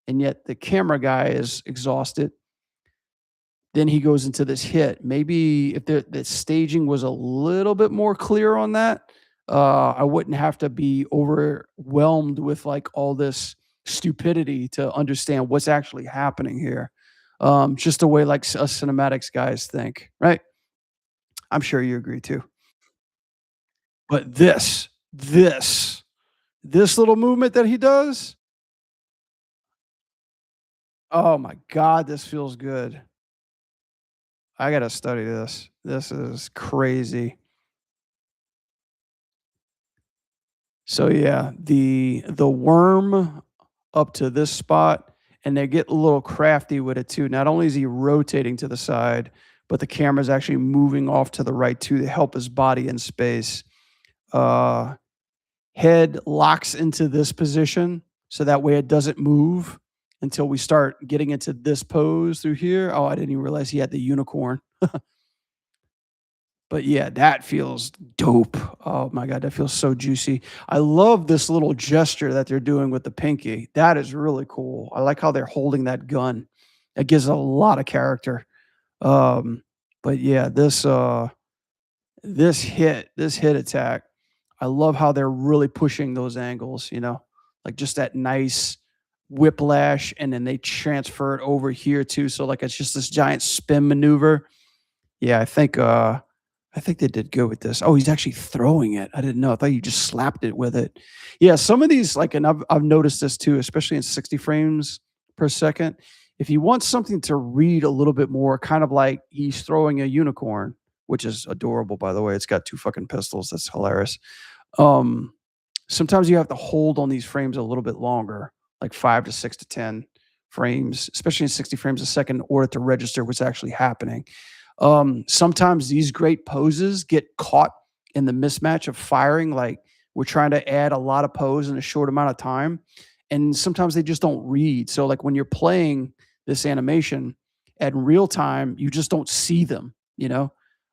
and yet the camera guy is exhausted. Then he goes into this hit. Maybe if the staging was a little bit more clear on that, I wouldn't have to be overwhelmed with like all this stupidity to understand what's actually happening here. Just the way like us cinematics guys think, right? I'm sure you agree too. But this little movement that he does, oh my God, this feels good. I gotta study this. This is crazy. So yeah, the worm up to this spot, and they get a little crafty with it too. Not only is he rotating to the side, but the camera's actually moving off to the right too to help his body in space. Uh, Head locks into this position so that way it doesn't move until we start getting into this pose through here. Oh, I didn't even realize he had the unicorn. But yeah, that feels dope. Oh my god, that feels so juicy. I love this little gesture that they're doing with the pinky. That is really cool. I like how they're holding that gun. It gives a lot of character. Um, but yeah, this hit attack, I love how they're really pushing those angles, like just that nice whiplash, and then they transfer it over here too. So like it's just this giant spin maneuver. Yeah, I think they did good with this. Oh, he's actually throwing it. I didn't know. I thought you just slapped it with it. Yeah, some of these, like, and I've noticed this too, especially in 60 frames per second. If you want something to read a little bit more, kind of like he's throwing a unicorn, which is adorable, by the way. It's got two fucking pistols. That's hilarious. Um, Sometimes you have to hold on these frames a little bit longer, like 5 to 6 to 10 frames, especially in 60 frames a second, in order to register what's actually happening. Sometimes these great poses get caught in the mismatch of firing. Like we're trying to add a lot of pose in a short amount of time. And sometimes they just don't read. So, like when you're playing this animation at real time, you just don't see them,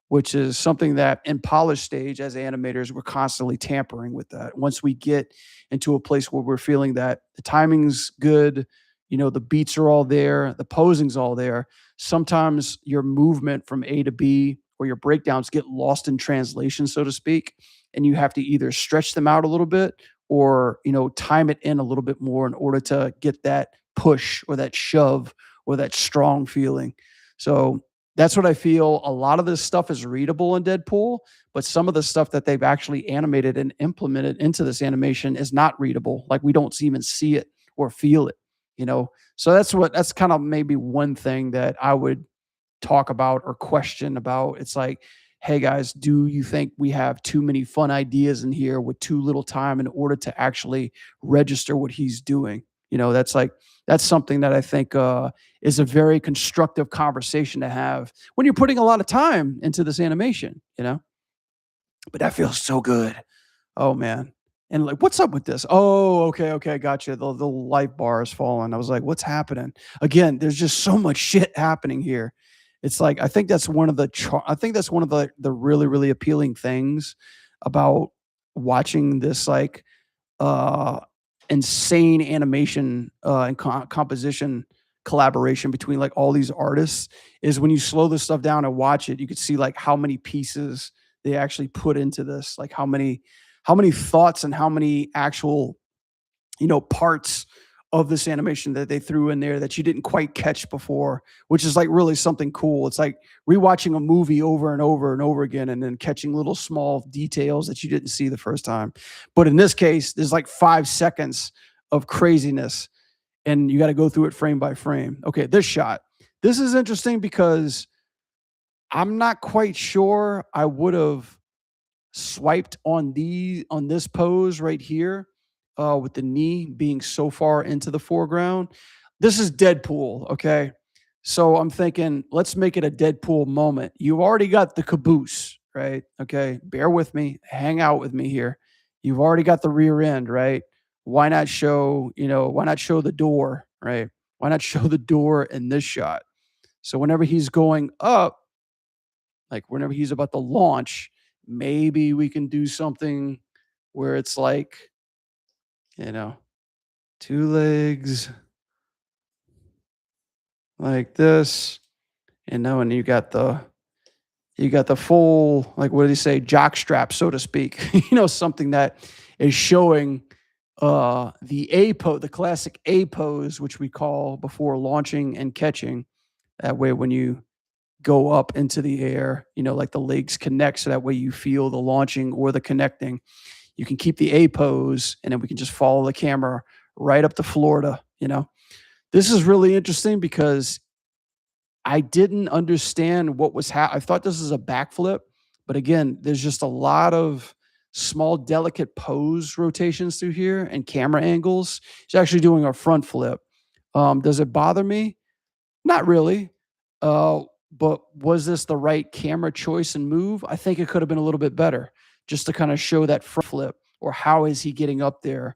which is something that in polished stage as animators, we're constantly tampering with that. Once we get into a place where we're feeling that the timing's good, the beats are all there, the posing's all there, sometimes your movement from A to B or your breakdowns get lost in translation, so to speak, and you have to either stretch them out a little bit or time it in a little bit more in order to get that push or that shove or that strong feeling. So that's what I feel. A lot of this stuff is readable in Deadpool, but some of the stuff that they've actually animated and implemented into this animation is not readable. Like we don't even see it or feel it, you know. So that's kind of maybe one thing that I would talk about or question about. It's like, hey guys, do you think we have too many fun ideas in here with too little time in order to actually register what he's doing? That's something that I think is a very constructive conversation to have when you're putting a lot of time into this animation. But that feels so good. Oh man. And like, what's up with this? Oh, okay, okay, gotcha. The life bar is falling. I was like, what's happening? Again, there's just so much shit happening here. It's like I think that's one of I think that's one of the really really appealing things about watching this like uh insane animation and composition collaboration between like all these artists is when you slow this stuff down and watch it, you could see like how many pieces they actually put into this, like how many thoughts and how many actual parts of this animation that they threw in there that you didn't quite catch before, which is like really something cool. It's like rewatching a movie over and over and over again and then catching little small details that you didn't see the first time. But in this case, there's like 5 seconds of craziness and you got to go through it frame by frame. Okay, this shot. This is interesting because I'm not quite sure I would have swiped on this pose right here, with the knee being so far into the foreground. This is Deadpool, okay? So I'm thinking, let's make it a Deadpool moment. You've already got the caboose, right? Okay, bear with me, hang out with me here. You've already got the rear end, right? Why not show the door, right? Why not show the door in this shot? So whenever he's going up, like whenever he's about to launch, maybe we can do something where it's like, you know, two legs like this. And now and you got the full, like what do you say, jock strap, so to speak. Something that is showing the A pose, the classic A pose, which we call before launching and catching. That way when you go up into the air, like the legs connect so that way you feel the launching or the connecting. You can keep the A pose and then we can just follow the camera right up to Florida. This is really interesting because I didn't understand what was I thought this is a backflip, but again, there's just a lot of small delicate pose rotations through here and camera angles. He's actually doing a front flip. Does it bother me? Not really. Uh, but was this the right camera choice and move? I think it could have been a little bit better just to kind of show that front flip or how is he getting up there.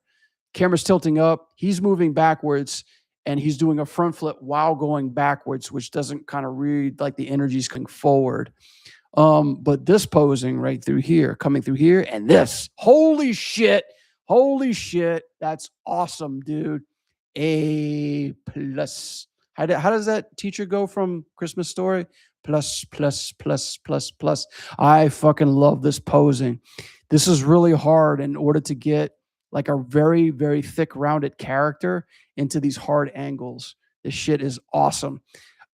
Camera's tilting up, he's moving backwards and he's doing a front flip while going backwards, which doesn't kind of read like the energy's coming forward. But this posing right through here, coming through here, and this, holy shit, that's awesome, dude. A plus. How does that teacher go from Christmas Story? Plus, plus, plus, plus, plus. I fucking love this posing. This is really hard in order to get like a very, very thick, rounded character into these hard angles. This shit is awesome.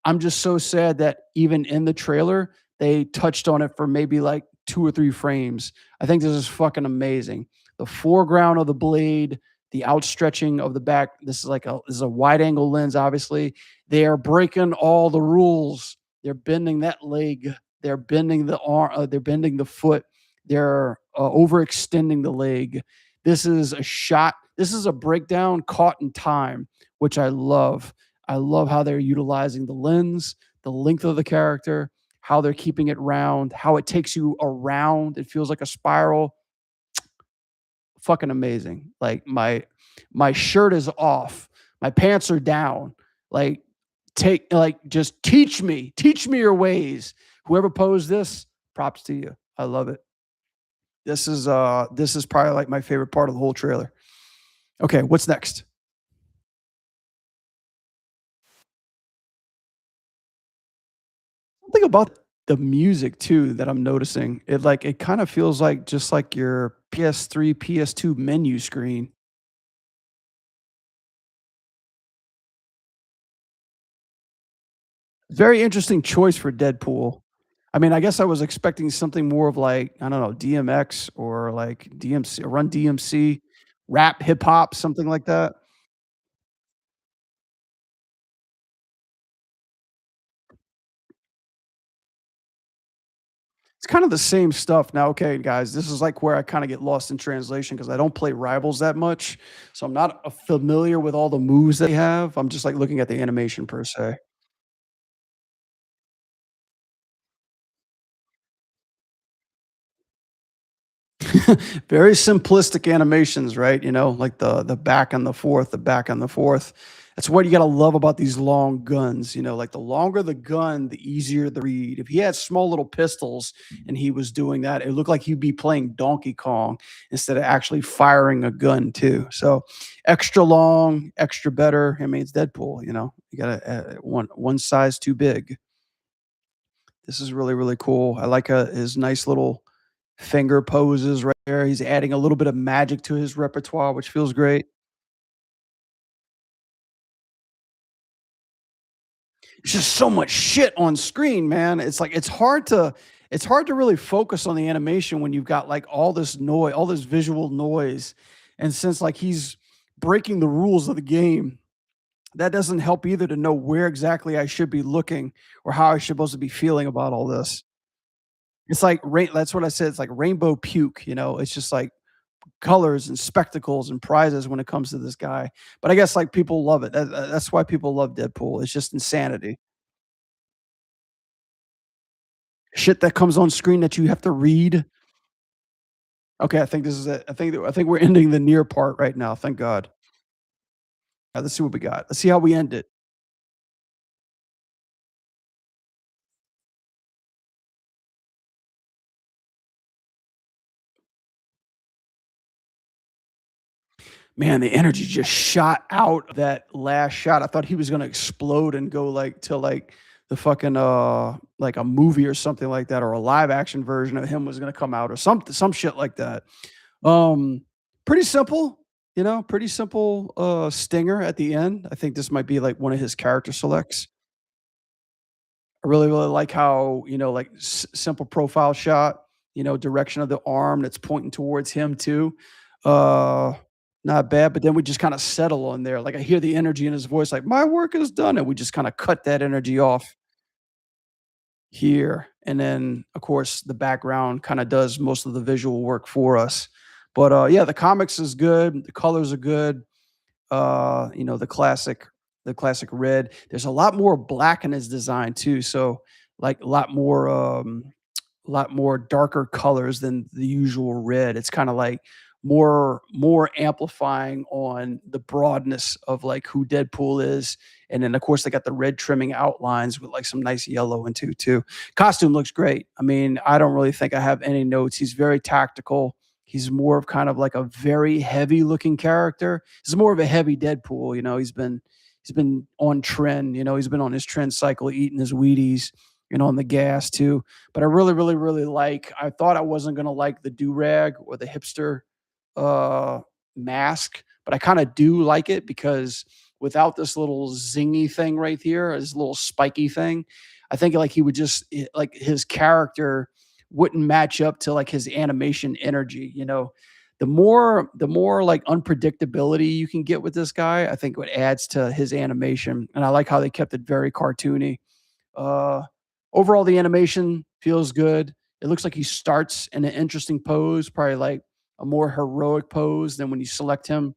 I'm just so sad that even in the trailer, they touched on it for maybe like 2 or 3 frames. I think this is fucking amazing. The foreground of the blade, the outstretching of the back. This is a wide angle lens, obviously. They are breaking all the rules. They're bending that leg. They're bending the arm. They're bending the foot. They're overextending the leg. This is a shot. This is a breakdown caught in time, which I love. I love how they're utilizing the lens, the length of the character, how they're keeping it round, how it takes you around. It feels like a spiral. Fucking amazing. Like my shirt is off. My pants are down. Like just teach me your ways. Whoever posed this, props to you. I love it. This is probably like my favorite part of the whole trailer. Okay, what's next? Something about the music too that I'm noticing. It kind of feels like just like your PS3, PS2 menu screen. Very interesting choice for Deadpool. I mean, I guess I was expecting something more of like, I don't know, DMX or like DMC, Run DMC, rap, hip hop, something like that. It's kind of the same stuff. Now, okay, guys, this is like where I kind of get lost in translation because I don't play Rivals that much. So I'm not familiar with all the moves they have. I'm just like looking at the animation per se. Very simplistic animations, right? You know, like the back and the forth, the back and the forth. That's what you gotta love about these long guns. You know, like the longer the gun, the easier the read. If he had small little pistols and he was doing that, it looked like he'd be playing Donkey Kong instead of actually firing a gun too. So extra long, extra better. I mean, it's Deadpool. You know, you gotta one size too big. This is really, really cool. I like, his nice little finger poses right there. He's adding a little bit of magic to his repertoire, which feels great. It's just so much shit on screen, man. It's hard to really focus on the animation when you've got, like, all this noise, all this visual noise, and since, like, he's breaking the rules of the game, that doesn't help either to know where exactly I should be looking or how I should supposed to be feeling about all this. It's like rain that's what I said, it's like rainbow puke, you know? It's just like colors and spectacles and prizes when it comes to this guy. But I guess like people love it. That's why people love Deadpool. It's just insanity. Shit that comes on screen that you have to read. Okay, I think this is it. I think we're ending the near part right now. Thank God. Let's see what we got. Let's see how we end it. Man, the energy just shot out of that last shot. I thought he was gonna explode and go like to like the fucking like a movie or something like that, or a live action version of him was gonna come out or some shit like that. Um, Pretty simple, you know, pretty simple, stinger at the end. I think this might be, like, one of his character selects. I really, really like how, you know, like, simple profile shot, you know, direction of the arm that's pointing towards him too. Uh, Not bad, but then we just kinda settle on there. Like, I hear the energy in his voice, like, "My work is done," and we just kinda cut that energy off here, and then, of course, the background kinda does most of the visual work for us. But, yeah, the comics is good, the colors are good, you know, the classic red. There's a lot more black in his design too, so, like, a lot more darker colors than the usual red. It's kinda like more amplifying on the broadness of like who Deadpool is. And then of course they got the red trimming outlines with like some nice yellow into too. Costume looks great. I mean, I don't really think I have any notes. He's very tactical. He's more of kind of like a very heavy looking character. He's more of a heavy Deadpool. He's been on trend. He's been on his trend cycle, eating his Wheaties, on the gas too. But I really, really, really like. I thought I wasn't gonna like the do rag or the hipster uh, mask, but I kind of do like it because without this little zingy thing right here, this little spiky thing, I think like he would just like his character wouldn't match up to like his animation energy. The more like unpredictability you can get with this guy, I think what adds to his animation. And I like how they kept it very cartoony. uh, Overall, the animation feels good. It looks like he starts in an interesting pose, probably like a more heroic pose than when you select him.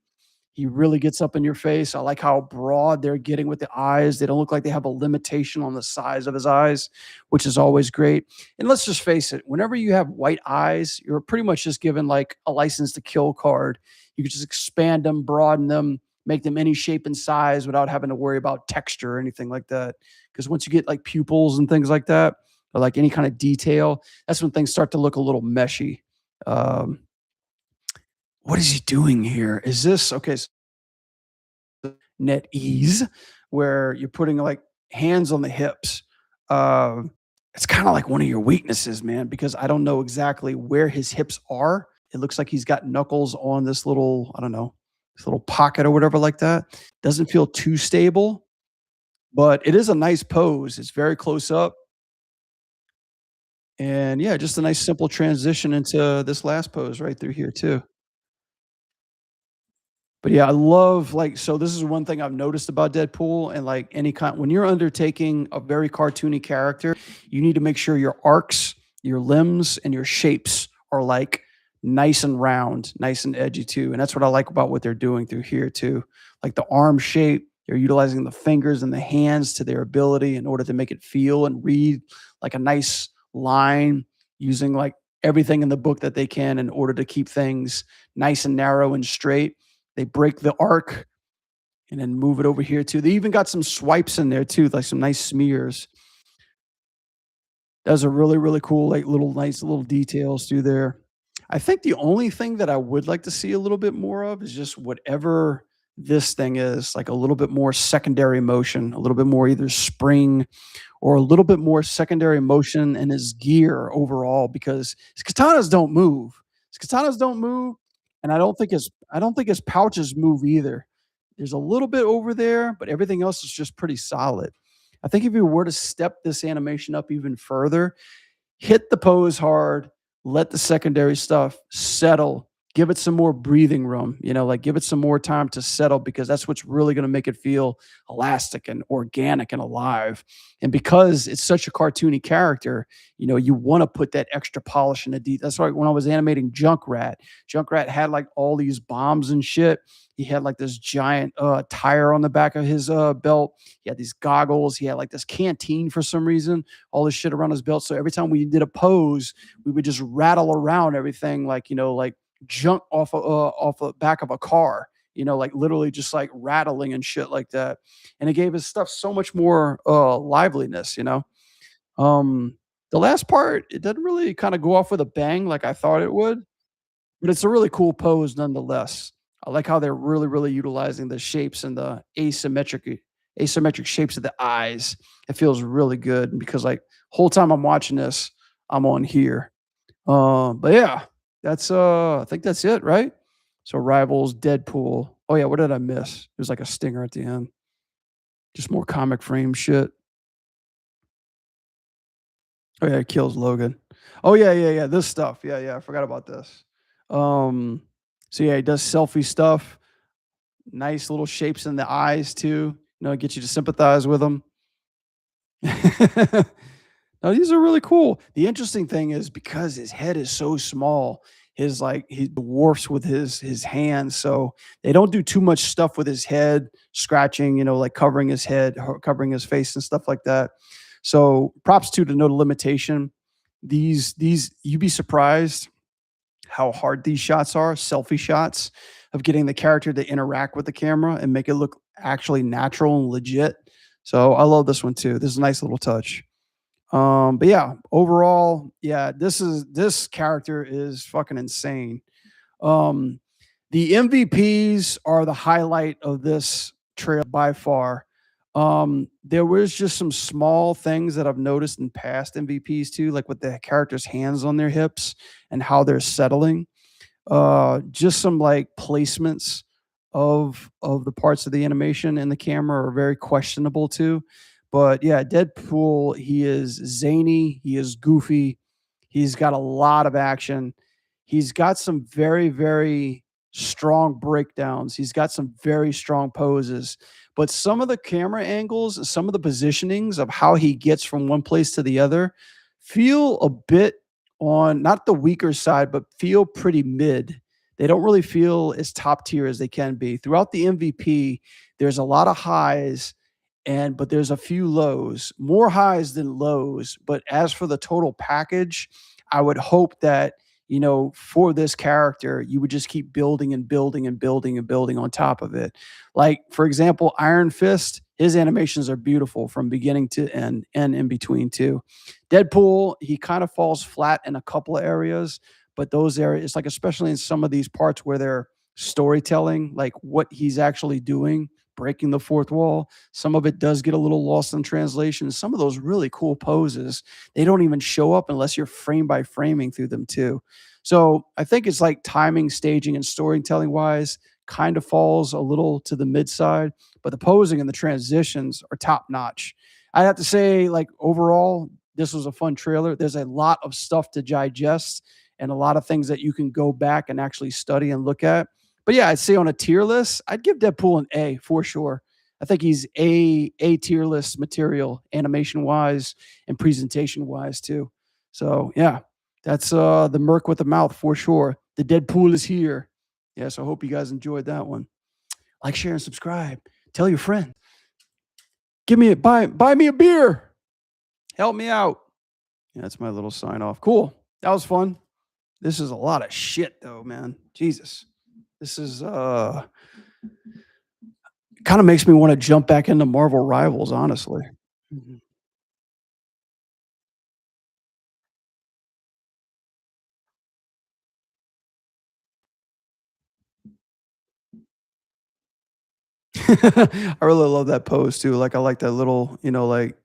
He really gets up in your face. I like how broad they're getting with the eyes. They don't look like they have a limitation on the size of his eyes, which is always great. And let's just face it, whenever you have white eyes, you're pretty much just given like a license to kill card. You can just expand them, broaden them, make them any shape and size without having to worry about texture or anything like that. Because once you get like pupils and things like that, or like any kind of detail, that's when things start to look a little meshy. Um, what is he doing here? Is this okay? Net ease, where you're putting like hands on the hips. Um, it's kind of like one of your weaknesses, man, because I don't know exactly where his hips are. It looks like he's got knuckles on this little, I don't know, this little pocket or whatever like that. Doesn't feel too stable, but it is a nice pose. It's very close up. And yeah, just a nice simple transition into this last pose right through here, too. But yeah, I love like so this is one thing I've noticed about Deadpool and like any kind when you're undertaking a very cartoony character, you need to make sure your arcs, your limbs, and your shapes are like nice and round, nice and edgy too. And that's what I like about what they're doing through here too. Like the arm shape, they're utilizing the fingers and the hands to their ability in order to make it feel and read like a nice line, using like everything in the book that they can in order to keep things nice and narrow and straight. They break the arc and then move it over here too. They even got some swipes in there too, like some nice smears. Those are really, really cool, like little nice little details through there. I think the only thing that I would like to see a little bit more of is just whatever this thing is, like a little bit more secondary motion, a little bit more either spring or a little bit more secondary motion in his gear overall because his katanas don't move. His katanas don't move, and I don't think his pouches move either. There's a little bit over there, but everything else is just pretty solid. I think if you were to step this animation up even further, hit the pose hard, let the secondary stuff settle, give it some more breathing room, like give it some more time to settle because that's what's really going to make it feel elastic and organic and alive. And because it's such a cartoony character, you want to put that extra polish in the detail. That's why when I was animating Junkrat had like all these bombs and shit. He had like this giant tire on the back of his belt. He had these goggles. He had like this canteen for some reason, all this shit around his belt. So every time we did a pose, we would just rattle around everything like, like junk off the back of a car, like literally just like rattling and shit like that. And it gave his stuff so much more liveliness. Um, the last part, it doesn't really kind of go off with a bang like I thought it would, but it's a really cool pose nonetheless. I like how they're really, really utilizing the shapes and the asymmetric shapes of the eyes. It feels really good because like whole time I'm watching this, I'm on here. But yeah, that's I think that's it, right? So Rivals, Deadpool. Oh yeah, what did I miss? There's like a stinger at the end. Just more comic frame shit. Oh yeah, it kills Logan. Oh yeah, yeah, yeah. This stuff. Yeah, yeah. I forgot about this. Um, so yeah, he does selfie stuff. Nice little shapes in the eyes too. Get you to sympathize with him. No, these are really cool. The interesting thing is because his head is so small, his like he dwarfs with his hands, so they don't do too much stuff with his head, scratching, like covering his head, covering his face and stuff like that. So props to know the limitation. These you'd be surprised how hard these shots are, selfie shots of getting the character to interact with the camera and make it look actually natural and legit. So I love this one too. This is a nice little touch. But yeah, overall, yeah, this character is fucking insane. Um, the MVPs are the highlight of this trail by far. There was just some small things that I've noticed in past MVPs too, like with the characters' hands on their hips and how they're settling. Just some like placements of the parts of the animation and the camera are very questionable too. But yeah, Deadpool, he is zany, he is goofy, he's got a lot of action. He's got some very, very strong breakdowns. He's got some very strong poses. But some of the camera angles, some of the positionings of how he gets from one place to the other feel a bit on not the weaker side, but feel pretty mid. They don't really feel as top tier as they can be. Throughout the MVP, there's a lot of highs but there's a few lows, more highs than lows. But as for the total package, I would hope that, for this character, you would just keep building and building and building and building on top of it. Like, for example, Iron Fist, his animations are beautiful from beginning to end and in between too. Deadpool, he kind of falls flat in a couple of areas, but those areas, like especially in some of these parts where they're storytelling, like what he's actually doing, breaking the fourth wall. Some of it does get a little lost in translation. Some of those really cool poses, they don't even show up unless you're frame by framing through them too. So I think it's like timing, staging, and storytelling wise kind of falls a little to the mid side, but the posing and the transitions are top notch. I have to say, like overall, this was a fun trailer. There's a lot of stuff to digest and a lot of things that you can go back and actually study and look at. But yeah, I'd say on a tier list, I'd give Deadpool an A for sure. I think he's a tier list material, animation wise and presentation wise too. So yeah, that's the Merc with the mouth for sure. The Deadpool is here. Yes, I hope you guys enjoyed that one. Like, share, and subscribe. Tell your friend. Give me a buy me a beer. Help me out. Yeah, that's my little sign off. Cool. That was fun. This is a lot of shit though, man. Jesus. This is kind of makes me want to jump back into Marvel Rivals, honestly. Mhm. I really love that pose too. Like I like that little, like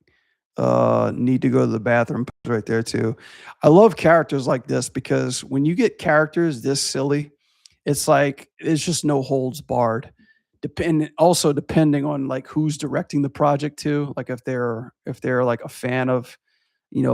need to go to the bathroom pose right there too. I love characters like this because when you get characters this silly, it's like it's just no holds barred. Also depending on like who's directing the project too. Like if they're like a fan of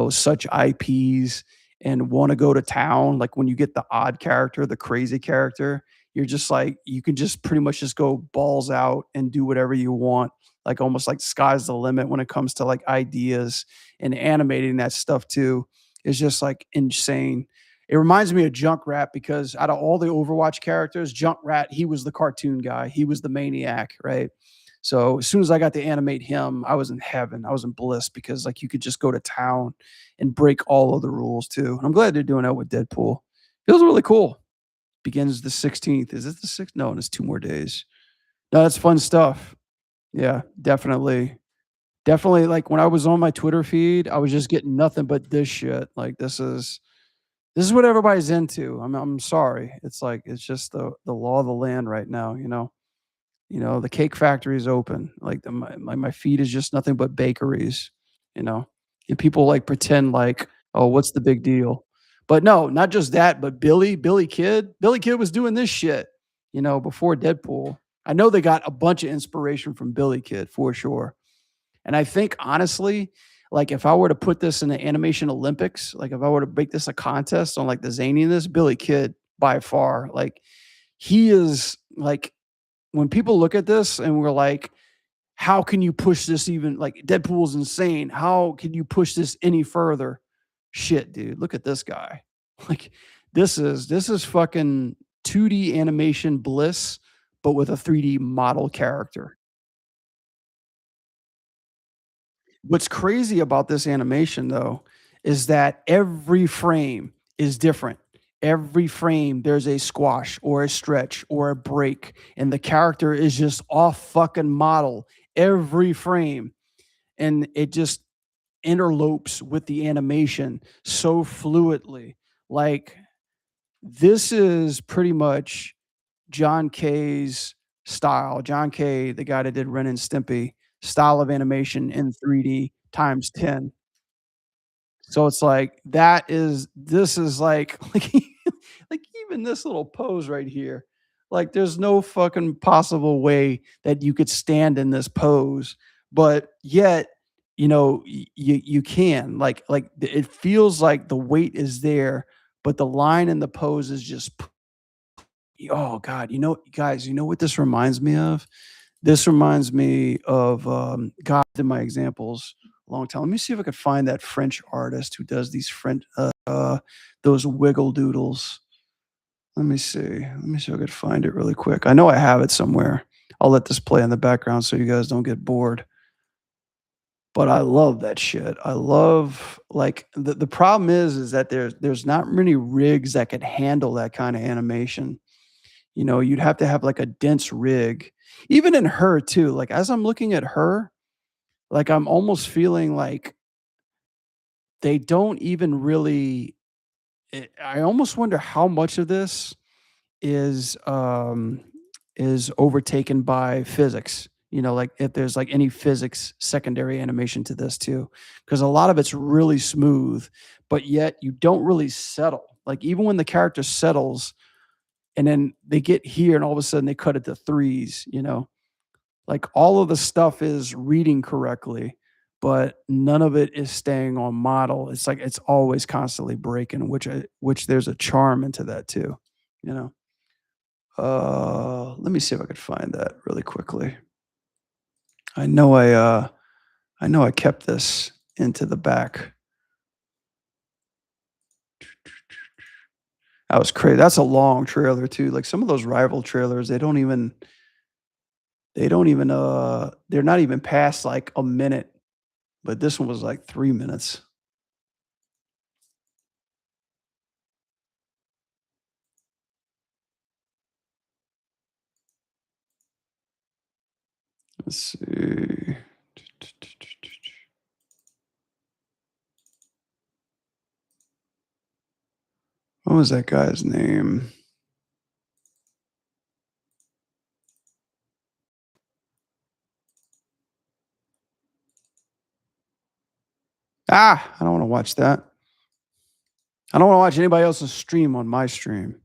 such IPs and want to go to town. Like when you get the odd character, the crazy character, you're just like, you can just pretty much just go balls out and do whatever you want. Like almost like sky's the limit when it comes to like ideas and animating that stuff too. Is just like insane. It reminds me of Junkrat because out of all the Overwatch characters, Junkrat, he was the cartoon guy. He was the maniac, right? So as soon as I got to animate him, I was in heaven. I was in bliss because like you could just go to town and break all of the rules too. And I'm glad they're doing that with Deadpool. Feels really cool. Begins the 16th. Is it the 6th? No, and it's 2 more days. No, that's fun stuff. Yeah, definitely. Definitely like when I was on my Twitter feed, I was just getting nothing but this shit. Like this is what everybody's into. I'm sorry. It's like it's just the law of the land right now. The cake factory is open. Like my feed is just nothing but bakeries, you know. And people like pretend like, oh, what's the big deal? But no, not just that, but Billy Kid was doing this shit, before Deadpool. I know they got a bunch of inspiration from Billy Kid for sure. And I think honestly, like if I were to put this in the animation Olympics, like if I were to make this a contest on like the zaniness, Billy Kid by far, like he is like when people look at this and we're like, how can you push this even like Deadpool's insane. How can you push this any further? Shit, dude. Look at this guy. Like this is fucking 2D animation bliss, but with a 3D model character. What's crazy about this animation though is that every frame is different. every frame there's a squash or a stretch or a break, and the character is just off fucking model every frame, and it just interlopes with the animation so fluidly. Like, this is pretty much John K's style. John K, the guy that did Ren and Stimpy, style of animation in 3D times 10. So it's like that is this is like like even this little pose right here, like there's no fucking possible way that you could stand in this pose, but yet, you can it feels like the weight is there, but the line in the pose is just oh god, guys, you know what this reminds me of? This reminds me of, God, in my examples a long time. Let me see if I could find that French artist who does these those wiggle doodles. Let me see. Let me see if I could find it really quick. I know I have it somewhere. I'll let this play in the background so you guys don't get bored. But I love that shit. I love like the problem is that there's not many rigs that could handle that kind of animation. You'd have to have like a dense rig. Even in her too, like as I'm looking at her, like I'm almost feeling like they don't even really I almost wonder how much of this is um is overtaken by physics. Like if there's like any physics secondary animation to this too. Because a lot of it's really smooth, but yet you don't really settle. Like even when the character settles, and then they get here and all of a sudden they cut it to threes. Like all of the stuff is reading correctly, but none of it is staying on model. It's like it's always constantly breaking, which there's a charm into that too, you know. Let me see if I could find that really quickly. I know I kept this into the back. That was crazy. That's a long trailer too. Like some of those rival trailers, they're not even past like a minute, but this one was like 3 minutes. Let's see. What was that guy's name? I don't wanna watch that. I don't wanna watch anybody else's stream on my stream.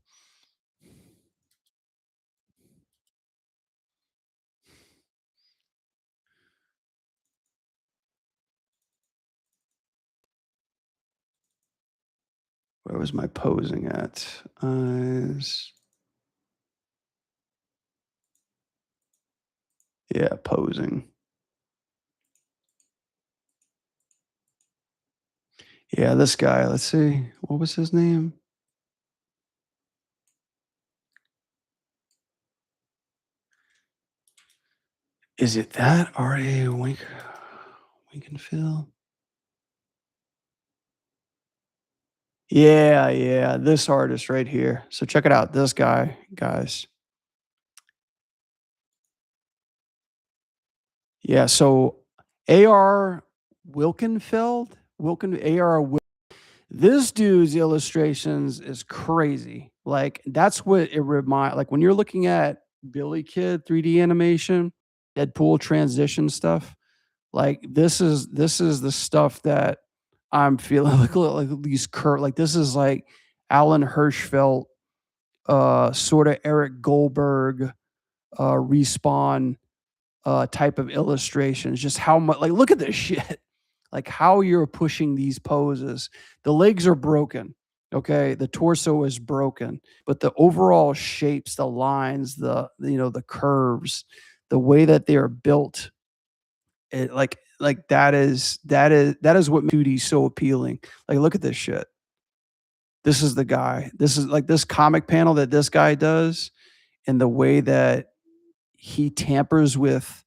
Where was my posing at? Eyes. Yeah, posing. Yeah, this guy, let's see. What was his name? Is it that R.A. Winkenfield? Yeah, yeah, this artist right here. So check it out, this guy, guys. Yeah, so A.R. Wilkenfeld? A.R. This dude's illustrations is crazy. Like that's what it remind like when you're looking at Billy Kid 3D animation, Deadpool transition stuff, like this is the stuff that I'm feeling like these like this is like Alan Hirschfeld, sort of Eric Goldberg, respawn type of illustrations. Just how much like look at this shit. Like how you're pushing these poses. The legs are broken. Okay, the torso is broken, but the overall shapes, the lines, the curves, the way that they are built, it like that is what 2D so appealing. Like look at this shit. This is the guy. This is like this comic panel that this guy does, and the way that he tampers with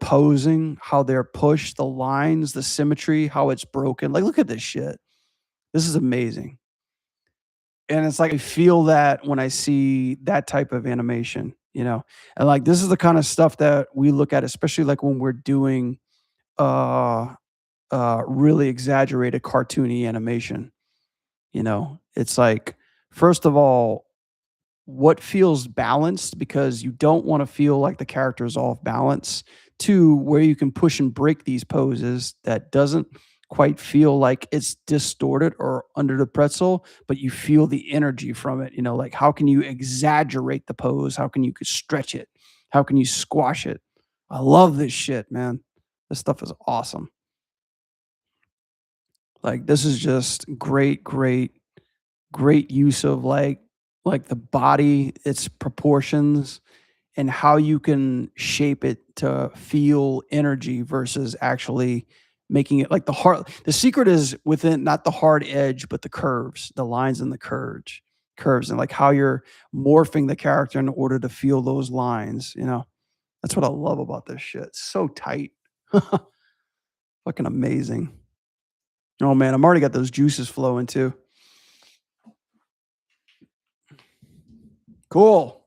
posing, how they're pushed, the lines, the symmetry, how it's broken. Like, look at this shit. This is amazing. And it's like I feel that when I see that type of animation, you know? And, like, this is the kinda stuff that we look at, especially, like, when we're doing, uh, really exaggerated cartoony animation, you know? It's like, first of all, what feels balanced because you don't wanna feel like the character is off balance. 2, where you can push and break these poses that doesn't quite feel like it's distorted or under the pretzel, but you feel the energy from it, you know, like, how can you exaggerate the pose? How can you stretch it? How can you squash it? I love this shit, man. This stuff is awesome. Like, this is just great, great, great use of, like, the body, its proportions, and how you can shape it to feel energy versus actually making it like the secret is within not the hard edge, but the curves, the lines and the curves, and like how you're morphing the character in order to feel those lines, you know? That's what I love about this shit. It's so tight. Fucking amazing. Oh man, I'm already got those juices flowing too. Cool.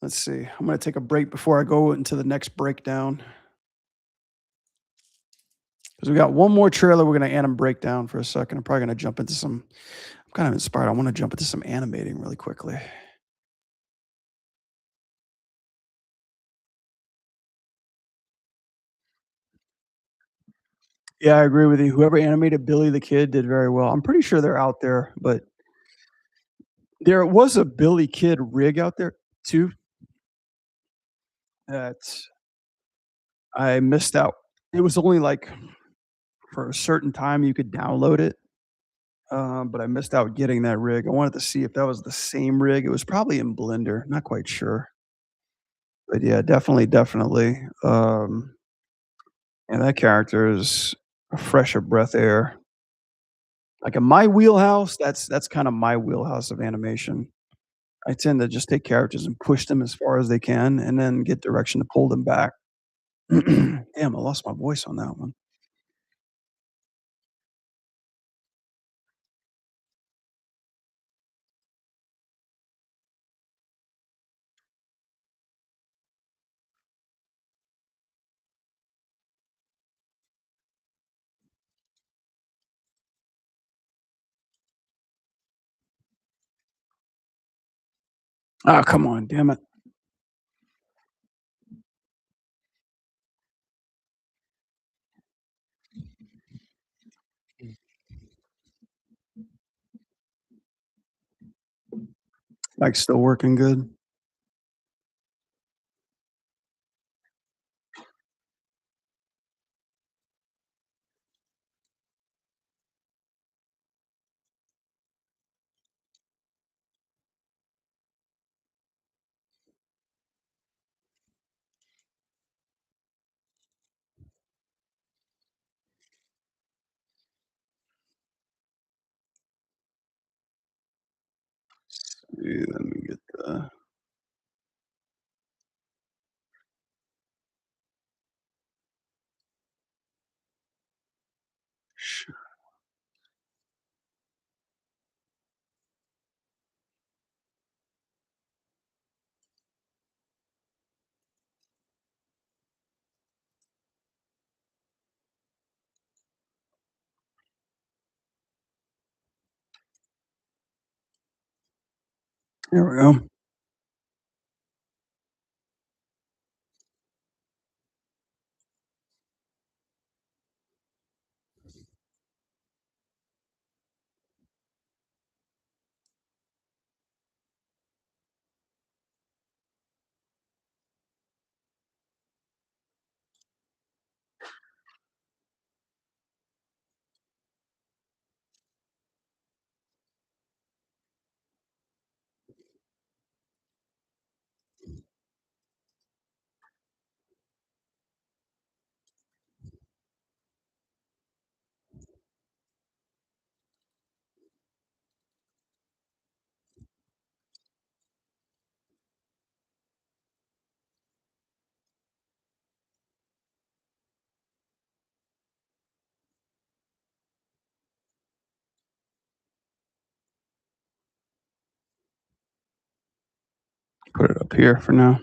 Let's see. I'm gonna take a break before I go into the next breakdown. Because we got one more trailer we're gonna Anim Breakdown for a second. I'm probably gonna jump into some I'm kind of inspired. I wanna jump into some animating really quickly. Yeah, I agree with you. Whoever animated Billy the Kid did very well. I'm pretty sure they're out there, but there was a Billy Kid rig out there too that I missed out. It was only like for a certain time you could download it, but I missed out getting that rig. I wanted to see if that was the same rig. It was probably in Blender, not quite sure. But yeah, definitely, definitely. And that character is a fresh of breath air. Like in my wheelhouse, that's kind of my wheelhouse of animation. I tend to just take characters and push them as far as they can and then get direction to pull them back. Damn, I lost my voice on that one. Ah, come on, damn it. Mike's still working good. Let me get the there we go. up here for now.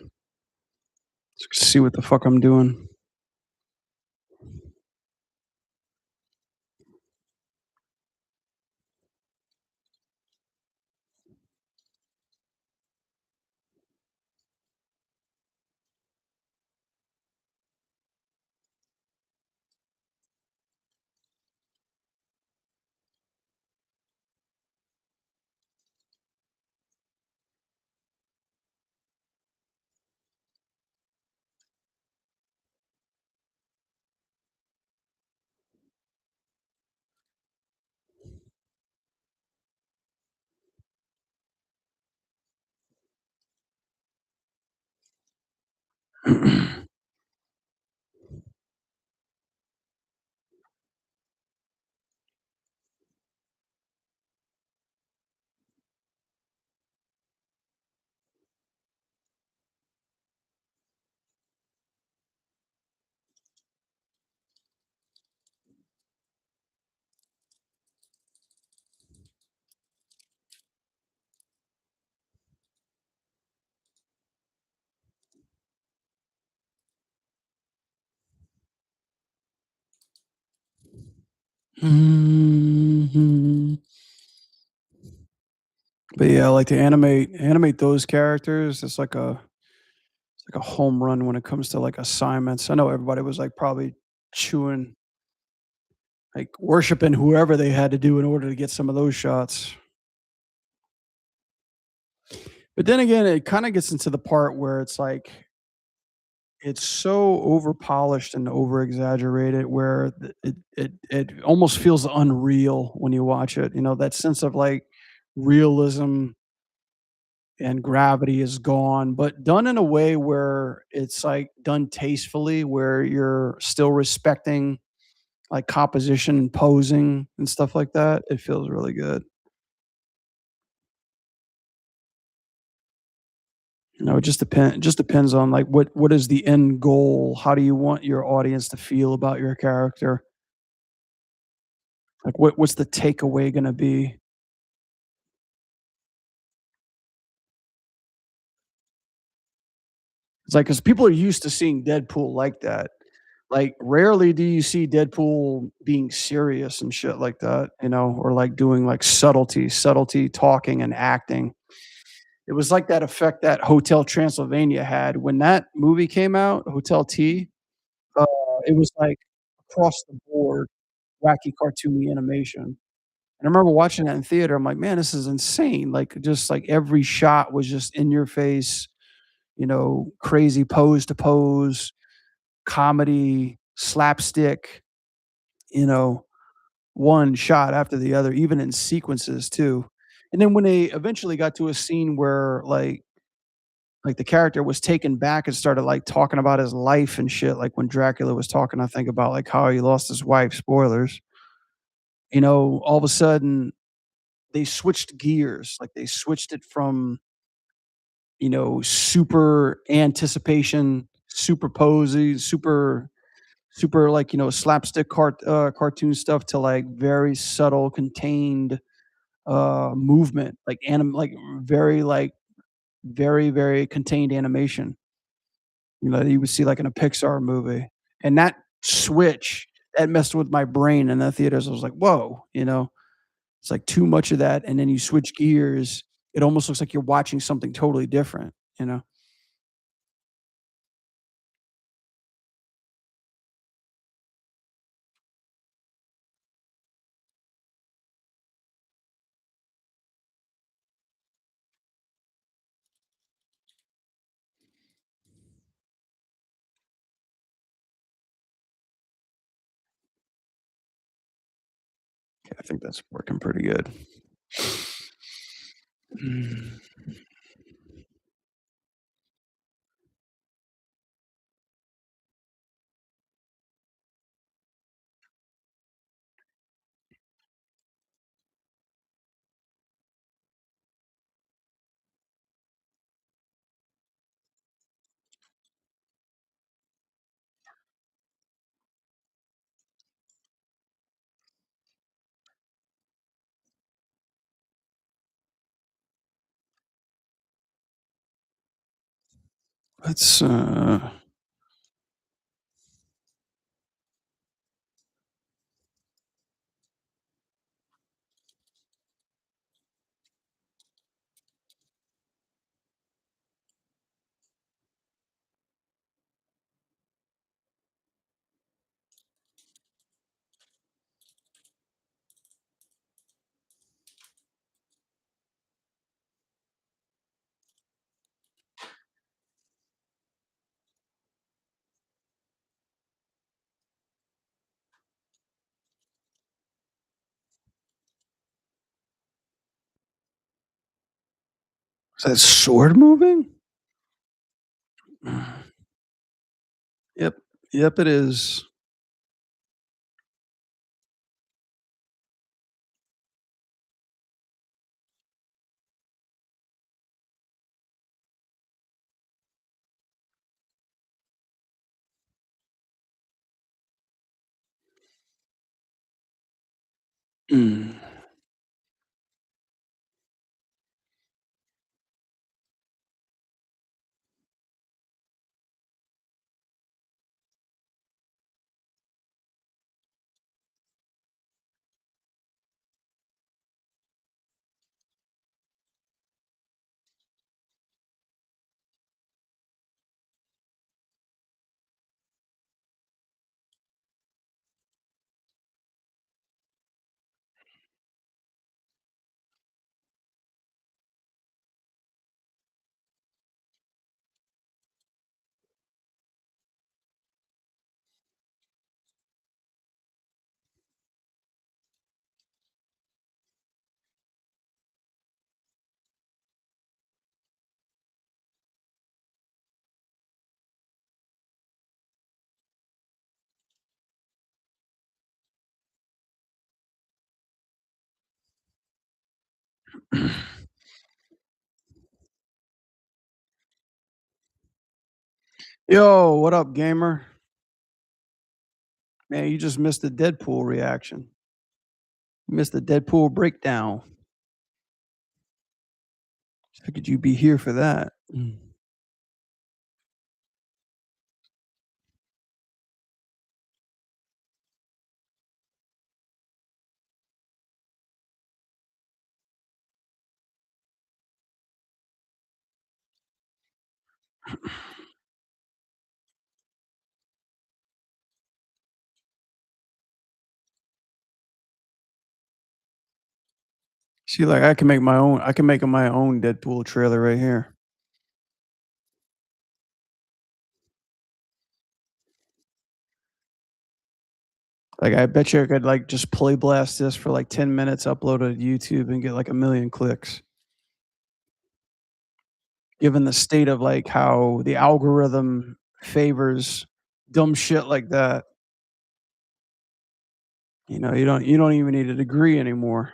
Let's see what the fuck I'm doing. Mhm. But yeah, like to animate those characters, it's like a home run when it comes to like assignments. I know everybody was like probably chewing, like worshiping whoever they had to do in order to get some of those shots. But then again, it kind of gets into the part where it's like it's so over polished and over exaggerated where it almost feels unreal when you watch it. You know, that sense of like realism and gravity is gone, but done in a way where it's like done tastefully, where you're still respecting like composition and posing and stuff like that. It feels really good. You know, it just depends on like what is the end goal? How do you want your audience to feel about your character? Like what's the takeaway going to be? It's like cuz people are used to seeing Deadpool like that. Like rarely do you see Deadpool being serious and shit like that, you know, or like doing like subtlety talking and acting. It was like that effect that Hotel Transylvania had when that movie came out, Hotel T. Uh, it was like across the board wacky cartoony animation. And I remember watching that in theater. I'm like, man, this is insane. Like just like every shot was just in your face, you know, crazy pose to pose, comedy, slapstick, you know, one shot after the other, even in sequences too. And then when they eventually got to a scene where like the character was taken back and started like talking about his life and shit, like when Dracula was talking, I think about like how he lost his wife, spoilers. You know, all of a sudden they switched gears. Like they switched it from, you know, super anticipation, super posy, super like, you know, slapstick cartoon stuff to like very subtle, contained movement, like very very contained animation, you know, that you would see like in a Pixar movie. And that switch, that messed with my brain in the theaters. I was like, whoa, you know, it's like too much of that. And then you switch gears, it almost looks like you're watching something totally different, you know? I think that's working pretty good. Mm. Let's is that sword moving? Yep. Yep, it is. Mm. Yo, what up, gamer? Man, you just missed the Deadpool reaction. You missed the Deadpool breakdown. Figured you'd be here for that. Mm. See, like I can make my own Deadpool trailer right here. Like I bet you I could like just play blast this for like 10 minutes, upload it to YouTube and get like a million clicks. Given the state of like how the algorithm favors dumb shit like that. You don't even need a degree anymore.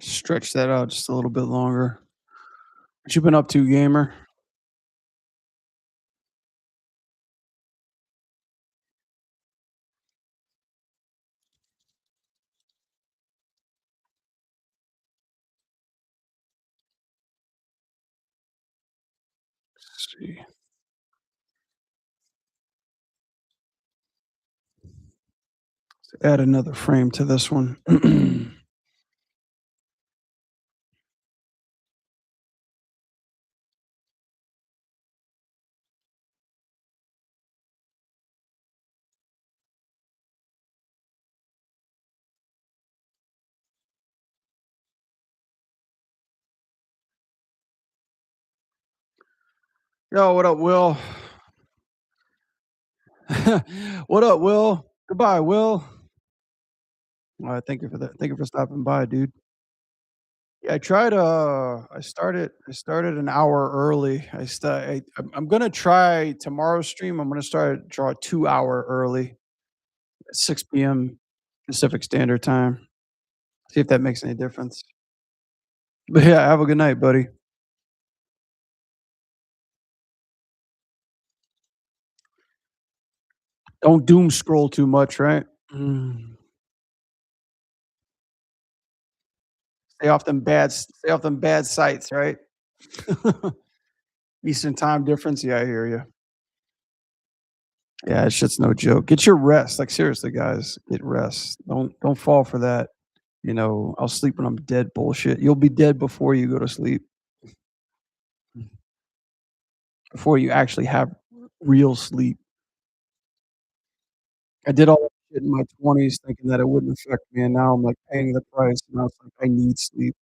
Stretch that out just a little bit longer. What you been up to, gamer? Let's see. Let's add another frame to this one. Yo, what up, Will? What up, Will? Goodbye, Will. Alright, thank you for that. Thank you for stopping by, dude. Yeah, I tried, I started an hour early. I'm gonna try tomorrow's stream, I'm gonna draw 2 hour early at 6 p.m. Pacific Standard Time. See if that makes any difference. But yeah, have a good night, buddy. Don't doom scroll too much, right? Mm. Stay off them bad sites, right? Eastern time difference. Yeah, I hear you. Yeah, that shit's no joke. Get your rest. Like seriously, guys, get rest. Don't fall for that. I'll sleep when I'm dead bullshit. You'll be dead before you go to sleep, before you actually have real sleep. I did all that shit in my 20s thinking that it wouldn't affect me, and now I'm like paying the price. Now it's like I need sleep.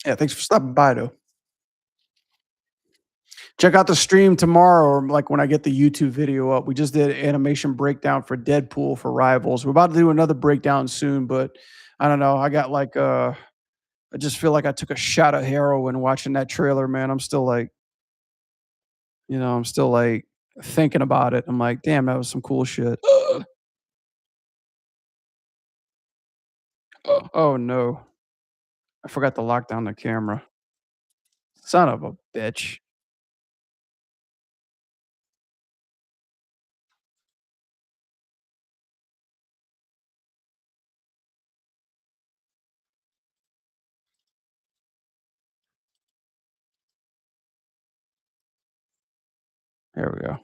Yeah, thanks for stopping by though. Check out the stream tomorrow, or like when I get the YouTube video up. We just did animation breakdown for Deadpool for Rivals. We're about to do another breakdown soon, but I don't know. I just feel like I took a shot of heroin watching that trailer, man. I'm still like thinking about it. I'm like, damn, that was some cool shit. Oh no. I forgot to lock down the camera. Son of a bitch. There we go.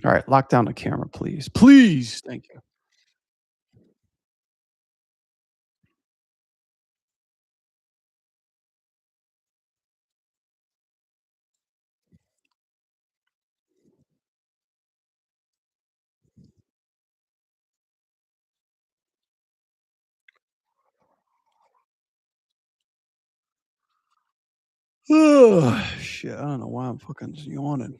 All right, lock down the camera, please. Please. Thank you. Shit. I don't know why I'm fucking yawning.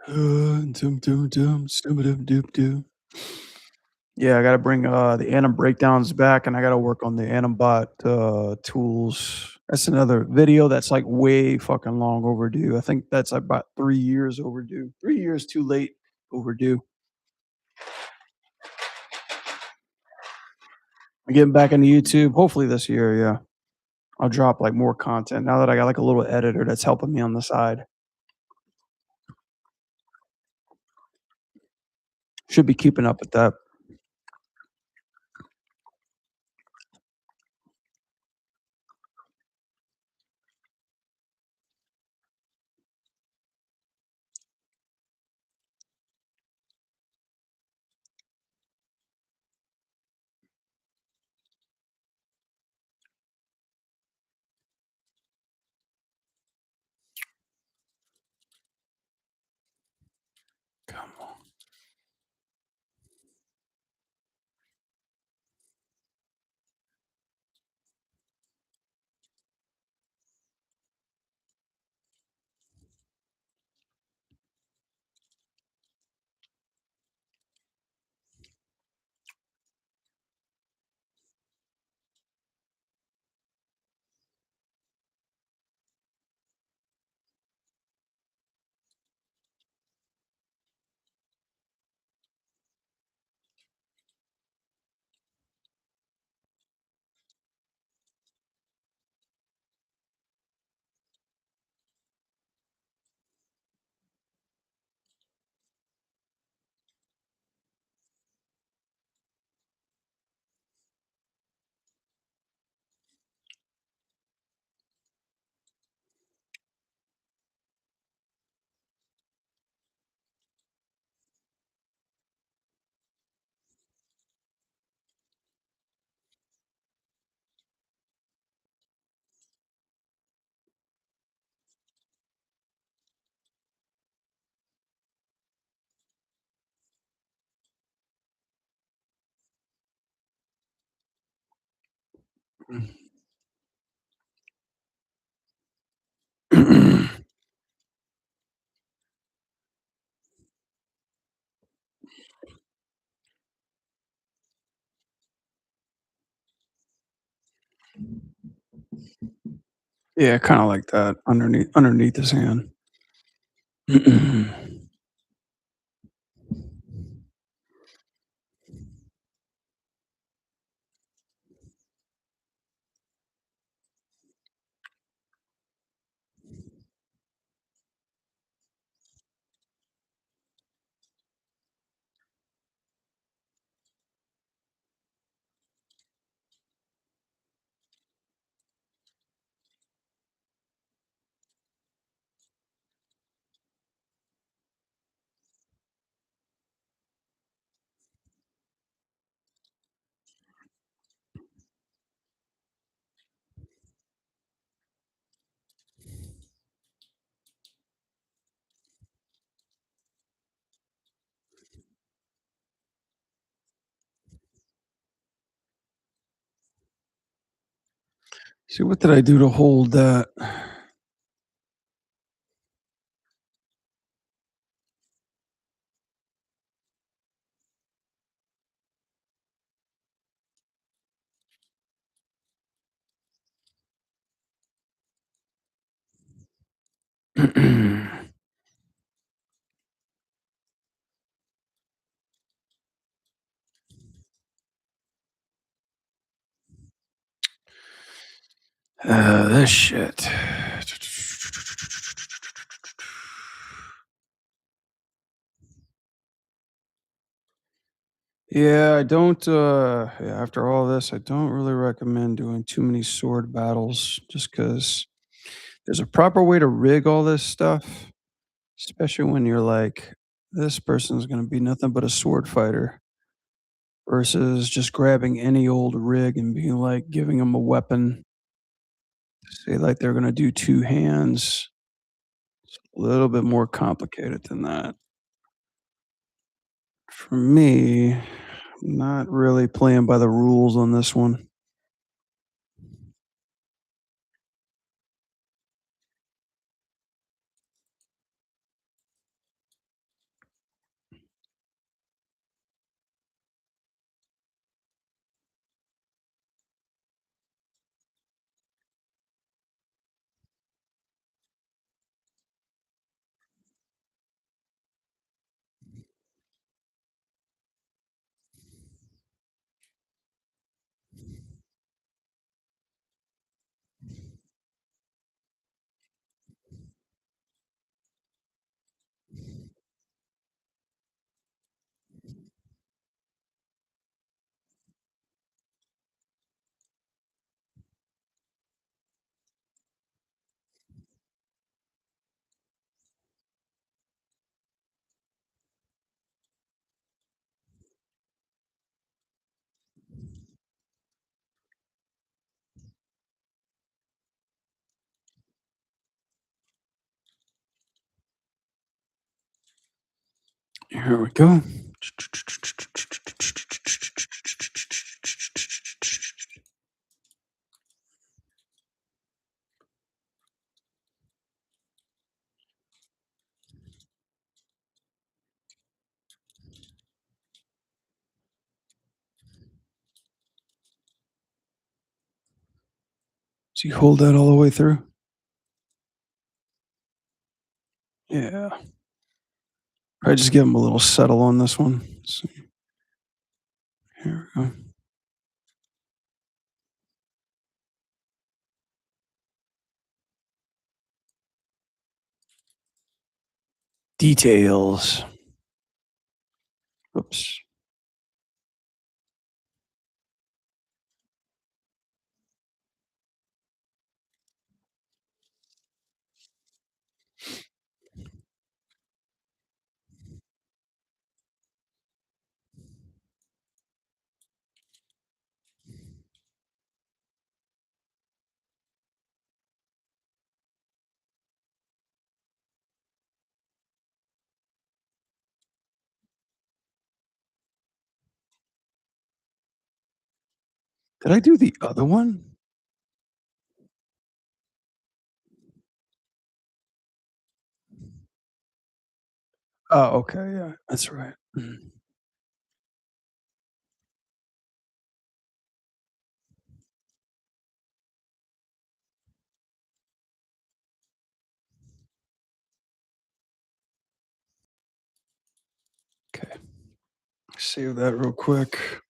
Dum, dum, dum, dum, dum, dum, dum. Yeah, I gotta bring the Anim Breakdowns back, and I gotta work on the Animbot tools. That's another video that's like way fucking long overdue. I think that's about 3 years overdue. 3 years too late overdue. I'm getting back into YouTube. Hopefully this year, yeah. I'll drop like more content now that I got like a little editor that's helping me on the side. Should be keeping up with that. Come on. Yeah, kinda like that underneath his hand. See, what did I do to hold that? This shit. Yeah, I don't, yeah, after all this, I don't really recommend doing too many sword battles just because there's a proper way to rig all this stuff, especially when you're like, "This person's gonna be nothing but a sword fighter," versus just grabbing any old rig and being like giving them a weapon, say, like, they're gonna do 2 hands. A little bit more complicated than that. For me, I'm not really playing by the rules on this one. Here we go. So you hold that all the way through? Yeah. I just give them a little settle on this one. So here we go. Details. Oops. Did I do the other one? Oh, okay, yeah, that's right. Mhm. Okay, save that real quick.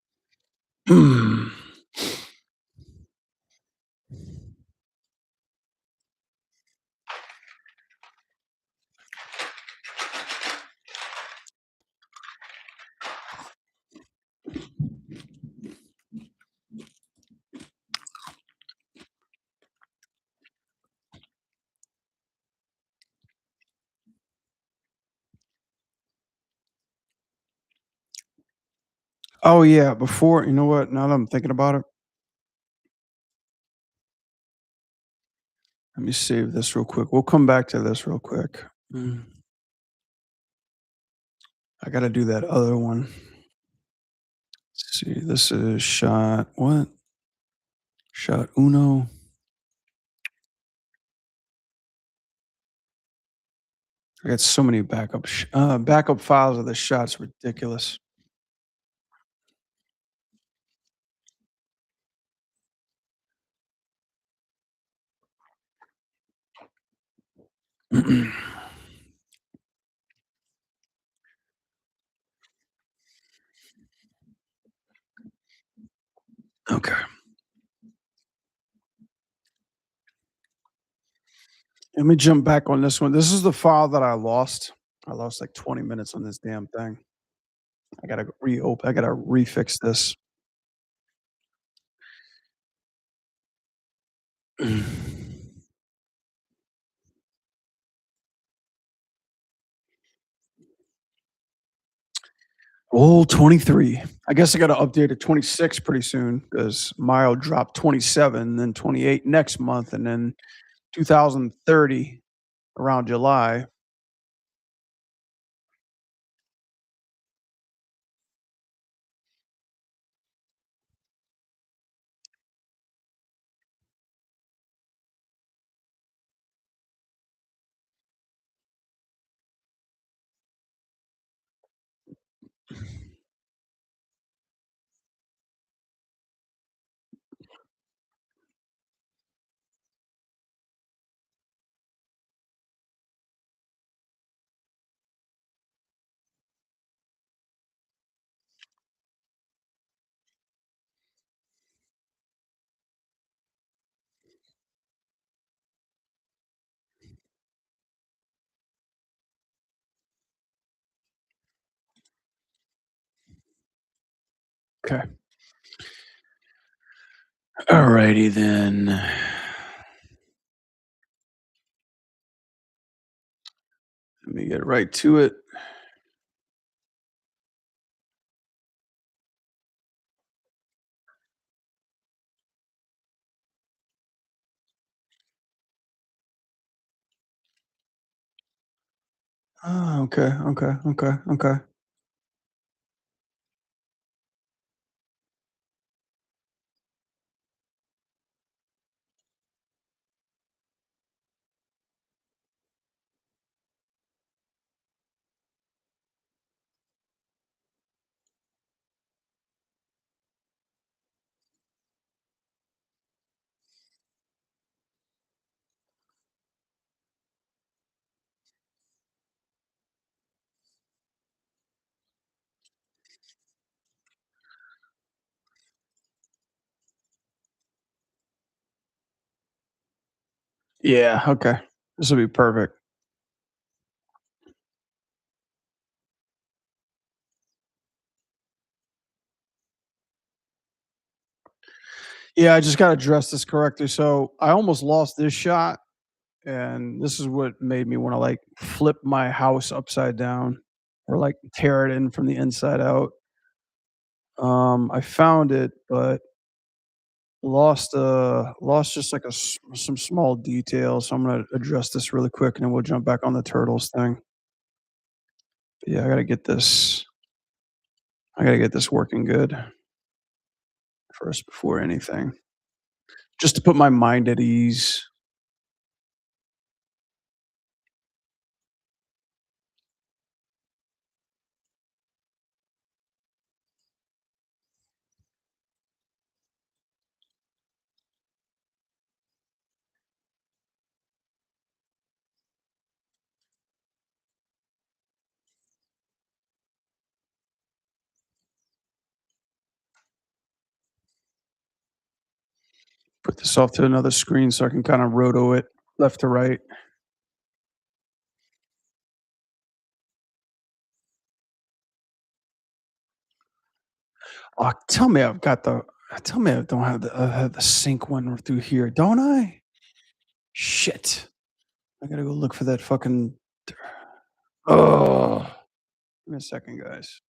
Oh, yeah, before you know what? Now that I'm thinking about it, let me save this real quick. We'll come back to this real quick. Mm, I gotta do that other one. Let's see, this is shot what? Shot uno. I got so many backup files of this shot, it's ridiculous. Okay. Let me jump back on this one. This is the file that I lost. I lost like 20 minutes on this damn thing. I gotta refix this. Oh, 23. I guess I gotta update to 26 pretty soon because Mile dropped 27, then 28 next month, and then 2030 around July. Okay. Alrighty then. Let me get right to it. Ah, okay, okay, okay, okay. Yeah, okay. This will be perfect. Yeah, I just gotta address this correctly. So I almost lost this shot, and this is what made me wanna, like, flip my house upside down or, like, tear it in from the inside out. I found it, but lost just, like, some small details, so I'm gonna address this really quick, and then we'll jump back on the turtles thing. But yeah, I gotta get this working good first before anything, just to put my mind at ease. flip this off to another screen so I can kind of roto it left to right. Oh, tell me I've got the. Tell me I don't have the sync one through here, don't I? Shit! I gotta go look for that fucking. Oh, give me a second, guys.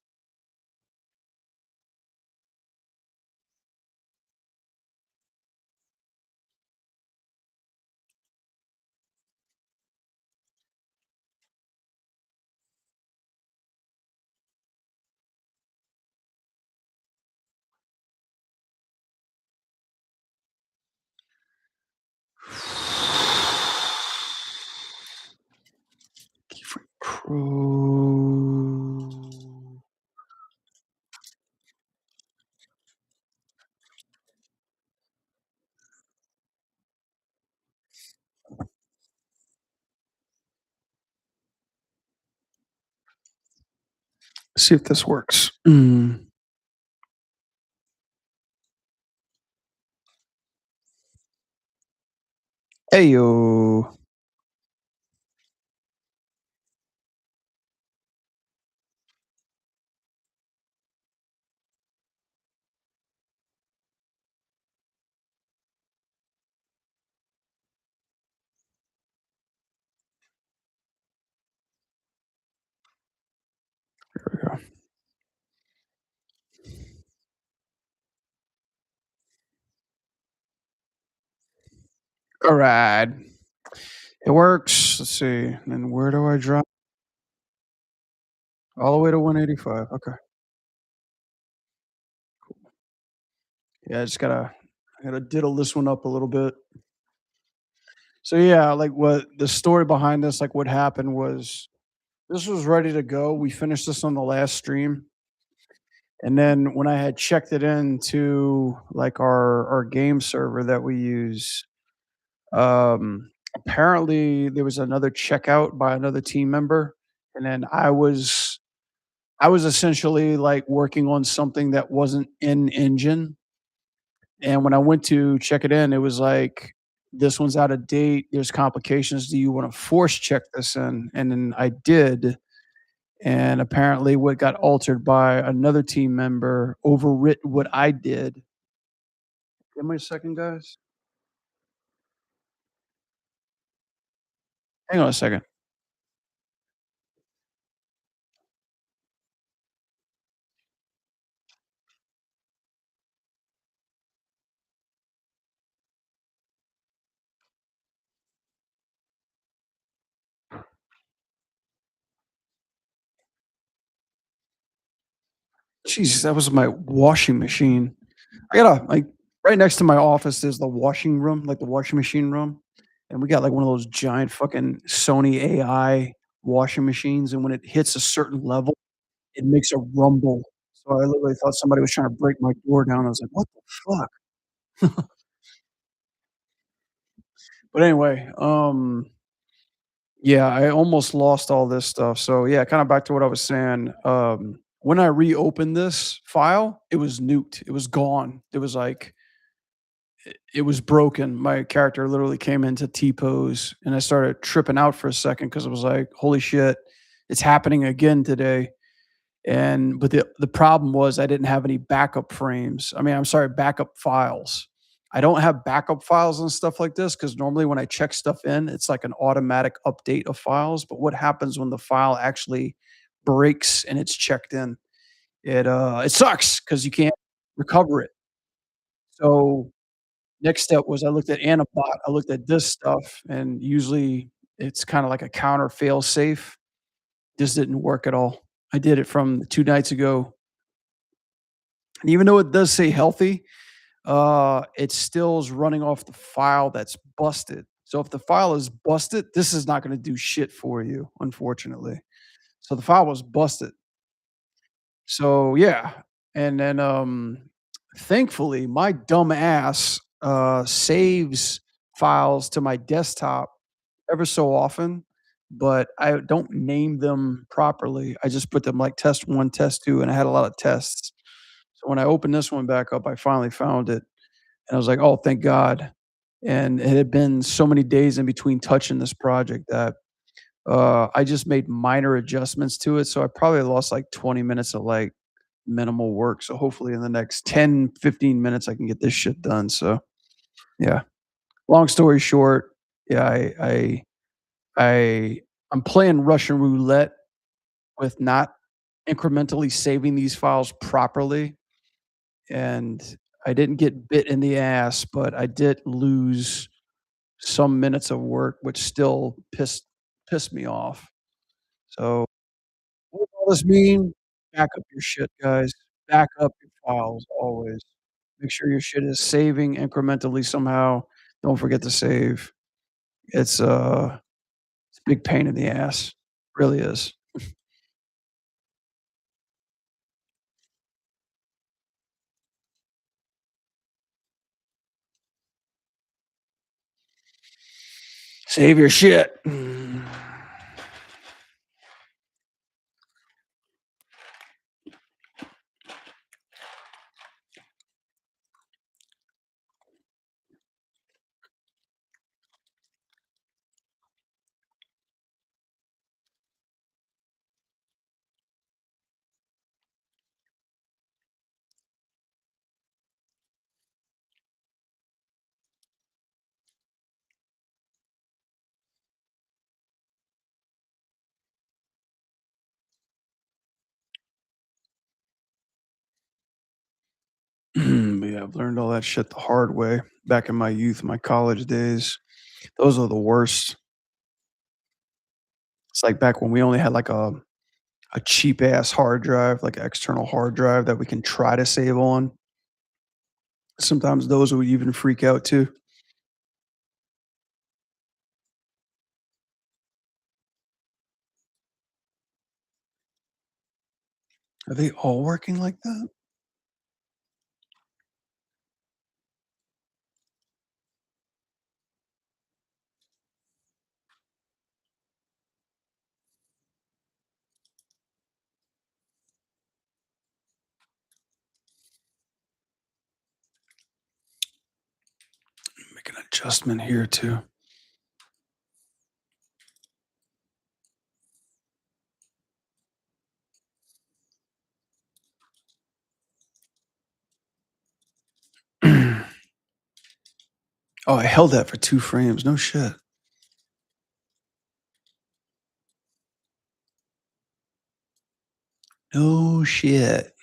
Keyframe Pro. See if this works. Hey yo. There we go. All right. It works. Let's see. And then where do I drop? All the way to 185. Okay. Yeah, I gotta diddle this one up a little bit. So yeah, like what the story behind this, like what happened was this was ready to go. We finished this on the last stream. And then when I had checked it into like our game server that we use, apparently there was another checkout by another team member. And then I was essentially like working on something that wasn't in engine. And when I went to check it in, it was like, this one's out of date. There's complications. Do you want to force check this in? And then I did. And apparently, what got altered by another team member overwrit what I did. Give me a second, guys. Hang on a second. Jesus, that was my washing machine. I got a like right next to my office is the washing room, like the washing machine room. And we got like one of those giant fucking Sony AI washing machines. And when it hits a certain level, it makes a rumble. So I literally thought somebody was trying to break my door down. I was like, "What the fuck?" But anyway, yeah, I almost lost all this stuff. So yeah, kinda back to what I was saying. When I reopened this file, it was nuked. It was gone. It was like it was broken. My character literally came into T-pose, and I started tripping out for a second because it was like, "Holy shit, it's happening again today." And but the problem was I didn't have any backup frames. I mean, I'm sorry, backup files. I don't have backup files and stuff like this because normally when I check stuff in, it's like an automatic update of files. But what happens when the file actually breaks and it's checked in? It sucks because you can't recover it. So next step was I looked at Anabot, I looked at this stuff, and usually it's kind of like a counter fail safe. This didn't work at all. I did it from 2 nights ago. And even though it does say healthy, it still is running off the file that's busted. So if the file is busted, this is not gonna do shit for you, unfortunately. So the file was busted. So, yeah, and then, thankfully, my dumb ass, saves files to my desktop ever so often, but I don't name them properly. I just put them like test 1, test 2, and I had a lot of tests. So when I opened this one back up, I finally found it, and I was like, "Oh, thank God." and it had been so many days in between touching this project that, I just made minor adjustments to it, so I probably lost, like, 20 minutes of, like, minimal work, so hopefully in the next 10, 15 minutes, I can get this shit done, so, yeah. Long story short, yeah, I I'm playing Russian roulette with not incrementally saving these files properly, and I didn't get bit in the ass, but I did lose some minutes of work, which still pissed me off. So, what does all this mean? Back up your shit, guys. Back up your files always. Make sure your shit is saving incrementally somehow. Don't forget to save. It's a big pain in the ass. Really is. Save your shit. But yeah, I've learned all that shit the hard way back in my youth, my college days. Those are the worst. It's like back when we only had like a cheap ass hard drive, like an external hard drive that we can try to save on. Sometimes those would even freak out too. Are they all working like that? Make an adjustment here too. Oh, I held that for 2 frames. No shit. No shit.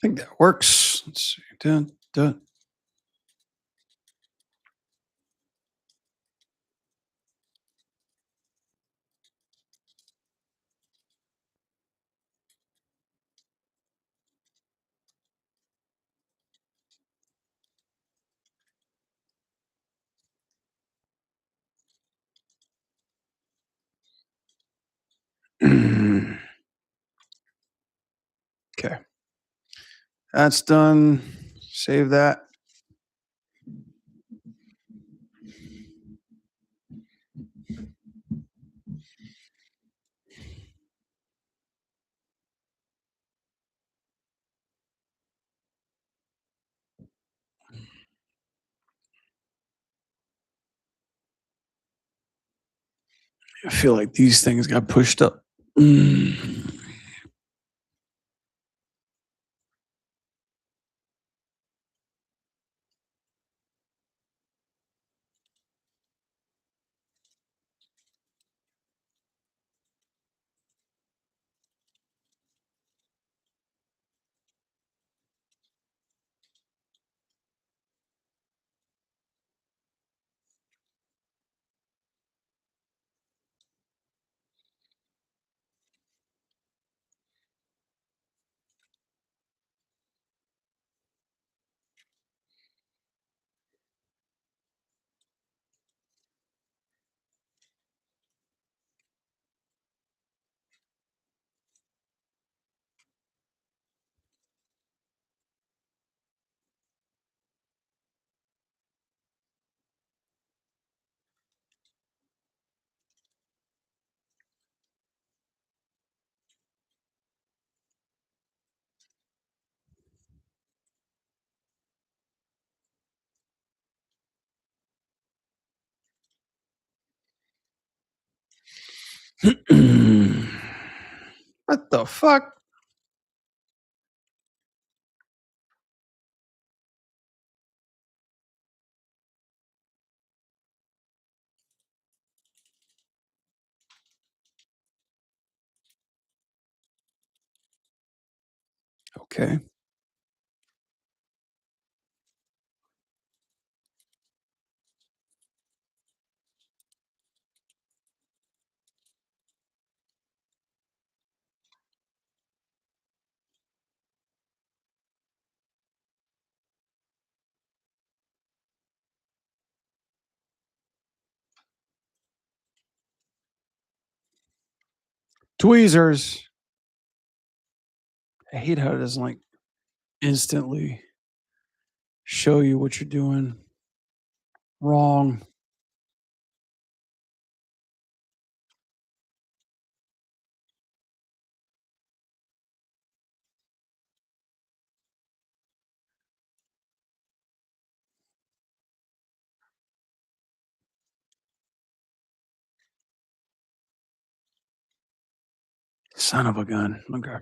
think that works. Let's see. Dun, dun. Okay. That's done. Save that. I feel like these things got pushed up. Mm. What the fuck? Okay. Tweezers. I hate how it doesn't like instantly show you what you're doing wrong. Son of a gun. Okay.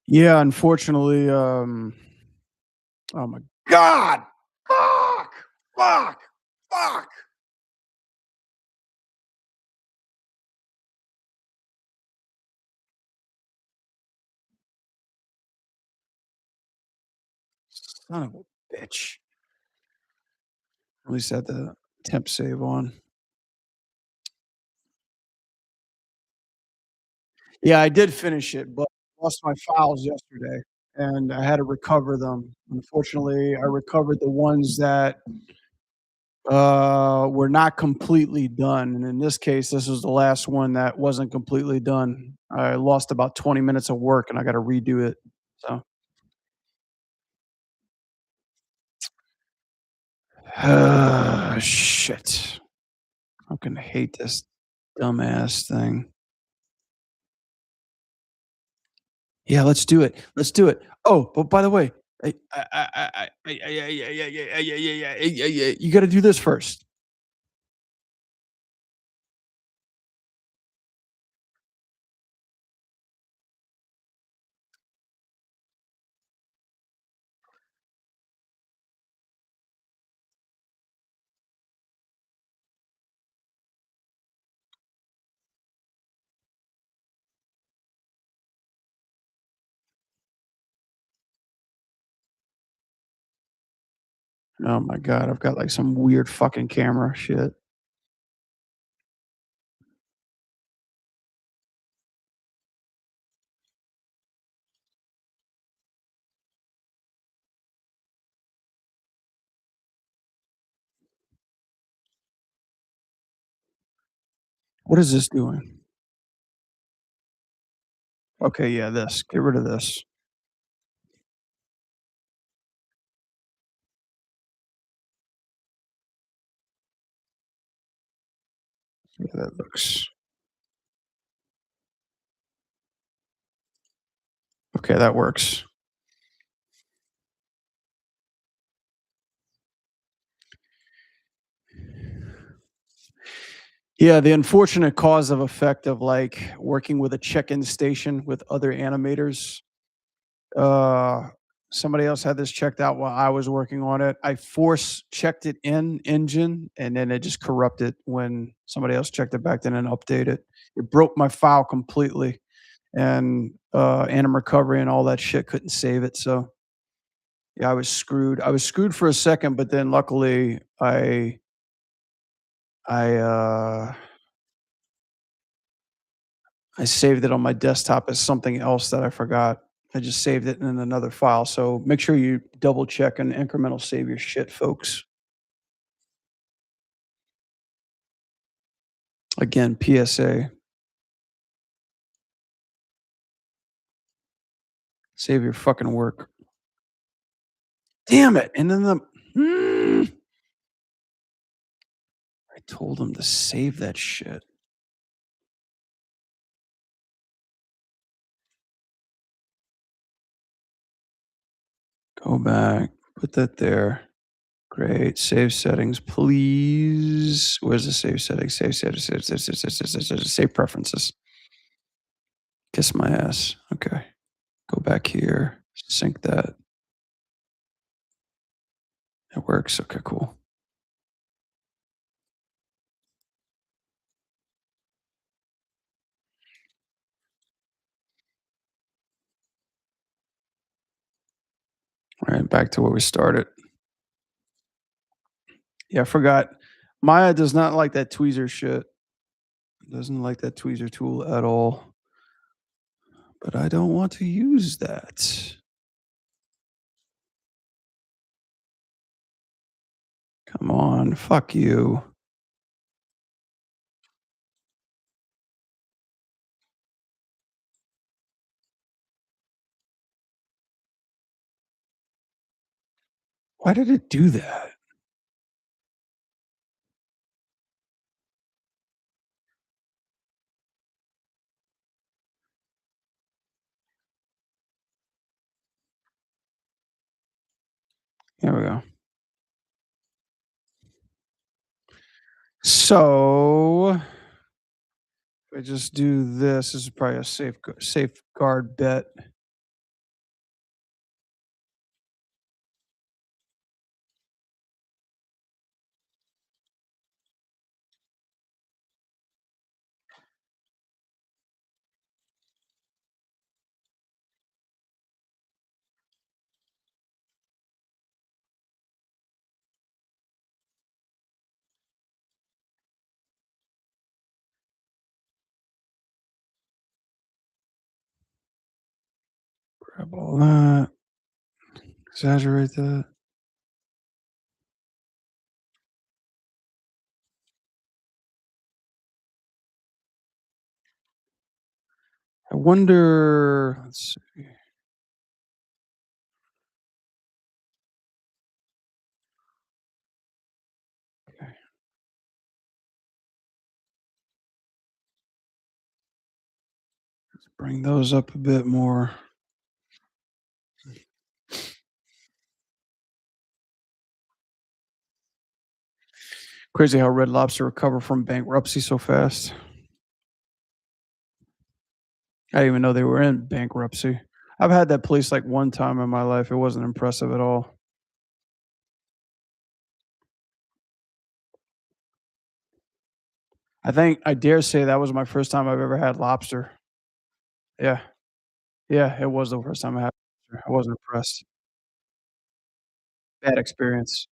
Yeah, unfortunately, oh my god! Fuck! Fuck! Fuck! Son of a bitch. At least I had the temp save on. Yeah, I did finish it, but I lost my files yesterday. and I had to recover them. Unfortunately, I recovered the ones that were not completely done, and in this case, this was the last one that wasn't completely done. I lost about 20 minutes of work, and I gotta redo it, so shit. I'm gonna hate this dumbass thing. Yeah, let's do it. Let's do it. Oh, but by the way, you gotta do this first. Oh my god, I've got, like, some weird fucking camera shit. What is this doing? Okay, yeah, this. Get rid of this. Yeah, that looks okay, that works. Yeah, the unfortunate cause of effect of, like, working with a check-in station with other animators, uh, somebody else had this checked out while I was working on it. I force checked it in engine, and then it just corrupted when somebody else checked it back then and update it. It broke my file completely, and, Anim Recovery and all that shit couldn't save it, so, yeah, I was screwed. I was screwed for a second, but then luckily, I, uh I saved it on my desktop as something else that I forgot. I just saved it in another file, so make sure you double check and incremental save your shit, folks. Again, PSA, save your fucking work. Damn it, and then I told him to save that shit. Go back, put that there. Great, save settings, please. Where's the save settings? Save settings, save preferences. Kiss my ass. Okay, go back here, sync that. It works. Okay, cool. All right, back to where we started. Yeah, I forgot. Maya does not like that tweezer shit. Doesn't like that tweezer tool at all. But I don't want to use that. Come on, fuck you. Why did it do that? Here we go. So if I just do this, this is probably a safeguard bet. Grab all that, exaggerate that. I wonder, let's see, okay, let's bring those up a bit more. Crazy how Red Lobster recovered from bankruptcy so fast. I didn't even know they were in bankruptcy. I've had that place like one time in my life. It wasn't impressive at all. I think I dare say that was my first time I've ever had lobster. Yeah. Yeah, it was the first time I had lobster. I wasn't impressed. Bad experience.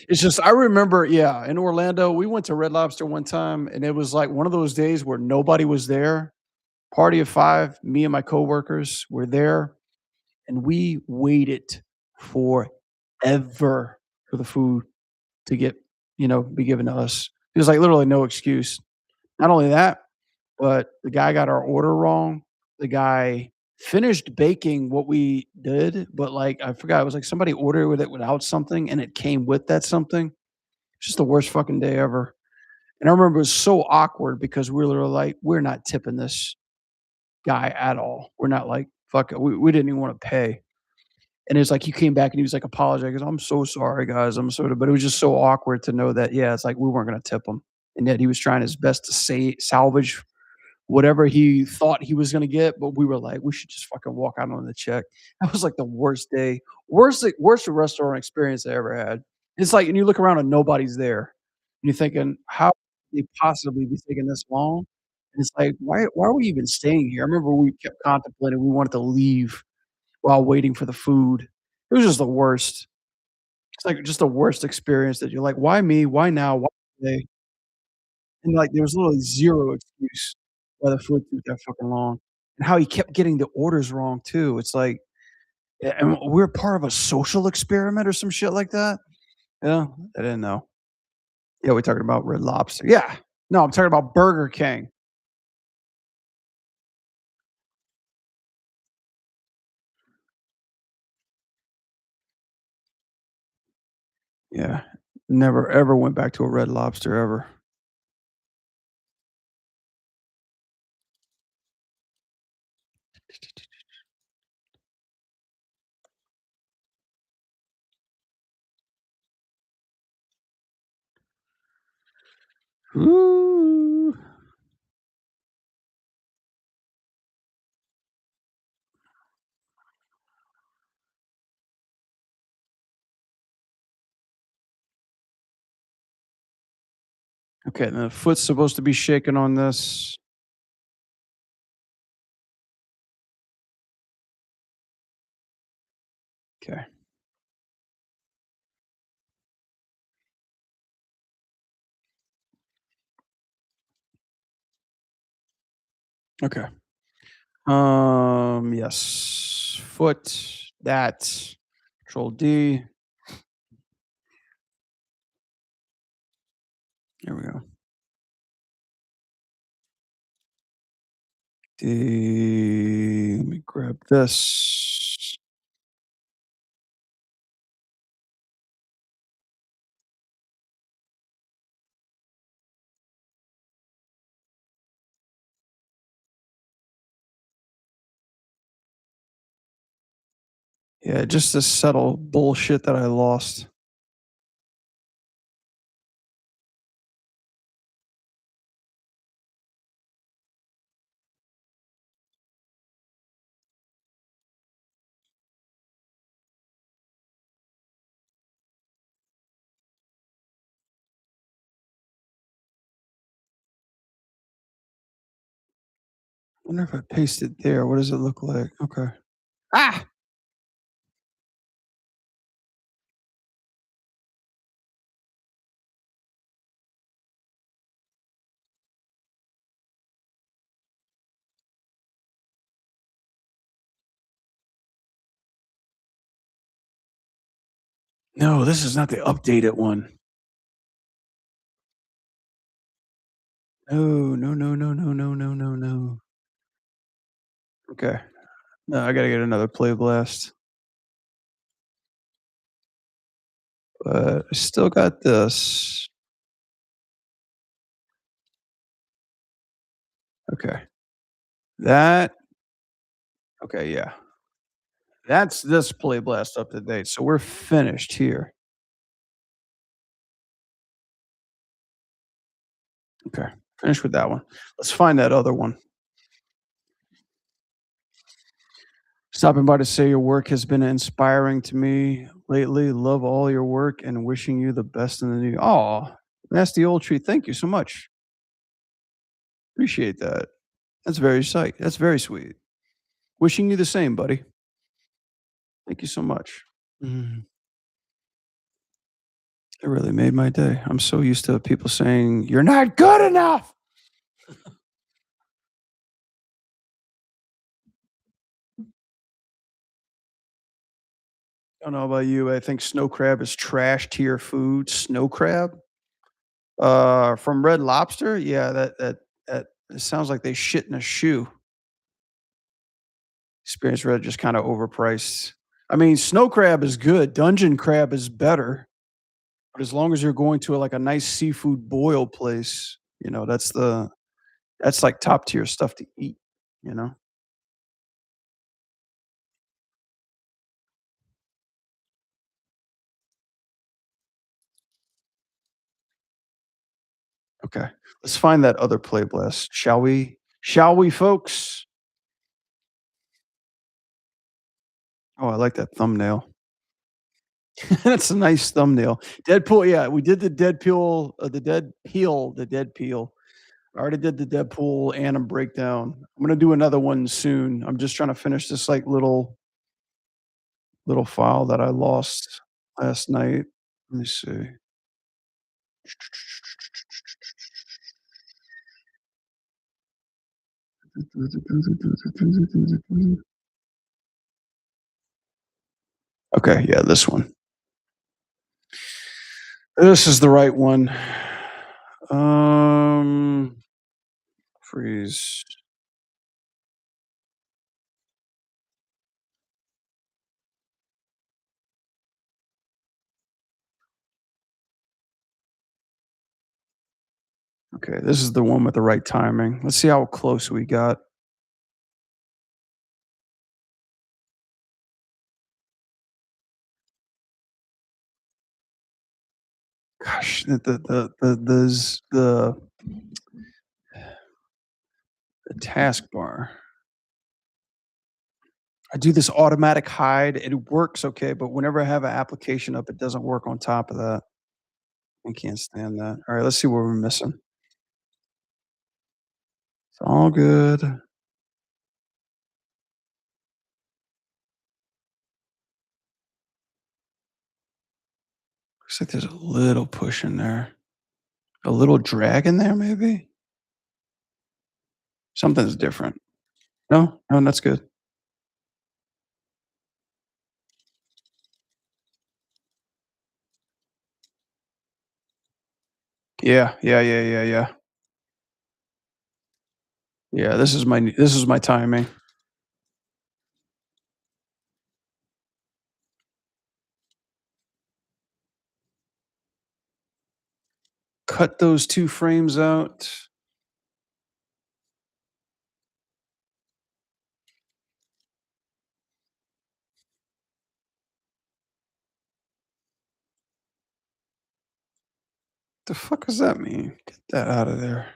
It's just I remember, yeah, in Orlando, we went to Red Lobster one time, and it was like one of those days where nobody was there. Party of 5, me and my coworkers were there, and we waited forever for the food to get, be given to us. There's, like, literally no excuse. Not only that, but the guy got our order wrong. The guy finished baking what we did, but, like, I forgot, it was like somebody ordered with it without something, and it came with that something. It's just the worst fucking day ever. And I remember it was so awkward because we were like, "We're not tipping this guy at all. We're not like, fuck it." We didn't even wanna pay. And it's like he came back and he was like apologizing. He goes, "I'm so sorry, guys. I'm sort of," but it was just so awkward to know that, yeah, it's like we weren't gonna tip him. And yet he was trying his best to say salvage whatever he thought he was gonna get, but we were like, "We should just fucking walk out on the check." That was like the worst day, worst restaurant experience I ever had. It's like, and you look around and nobody's there. And you're thinking, "How could they possibly be taking this long?" And it's like, why are we even staying here? I remember we kept contemplating, we wanted to leave while waiting for the food. It was just the worst. It's like just the worst experience that you're like, "Why me? Why now? Why today?" And, like, there was literally 0 excuse why the food took that fucking long, and how he kept getting the orders wrong too. It's like, and we're part of a social experiment or some shit like that? Yeah, I didn't know. Yeah, we're talking about Red Lobster. Yeah. No, I'm talking about Burger King. Yeah. Never ever went back to a Red Lobster ever. Ooh. Okay, the foot's supposed to be shaking on this. Okay. Okay. Yes. Foot, that, Control D. There we go. D. Let me grab this. Yeah, just to settle bullshit that I lost. Wonder if I paste it there, what does it look like? Okay. Ah! No, this is not the updated one. No, no, no, no, no, no, no, no, no. Okay. No, I gotta get another play blast. But I still got this. Okay. That okay, yeah. That's this play blast up to date. So we're finished here. Okay. Finished with that one. Let's find that other one. Stopping by to say your work has been inspiring to me lately. Love all your work and wishing you the best in the new. Oh, that's the old tree. Thank you so much. Appreciate that. That's very sweet. That's very sweet. Wishing you the same, buddy. Thank you so much. Mhm. It really made my day. I'm so used to people saying, "You're not good enough." I don't know about you. I think snow crab is trash tier food. Snow crab? From Red Lobster? Yeah, that it sounds like they shit in a shoe. Experience Red just kinda overpriced. I mean, snow crab is good, dungeon crab is better, but as long as you're going to, like, a nice seafood boil place, that's, like, top tier stuff to eat, you know? Okay. Let's find that other play blast, shall we? Shall we, folks? Oh, I like that thumbnail. That's a nice thumbnail. Deadpool, yeah, we did the Deadpool, the dead peel. I already did the Deadpool Anim Breakdown. I'm gonna do another one soon. I'm just trying to finish this, like, little file that I lost last night. Let me see. Okay, yeah, this one. This is the right one. Um, freeze. Okay, this is the one with the right timing. Let's see how close we got. Gosh, the taskbar. I do this automatic hide. It works okay, but whenever I have an application up, it doesn't work on top of that. I can't stand that. All right, let's see what we're missing. It's all good. Looks like there's a little push in there. A little drag in there, maybe? Something's different. No? No, that's good. Yeah, yeah, yeah, yeah, yeah. Yeah, this is my timing. Cut those 2 frames out. The fuck does that mean? Get that out of there.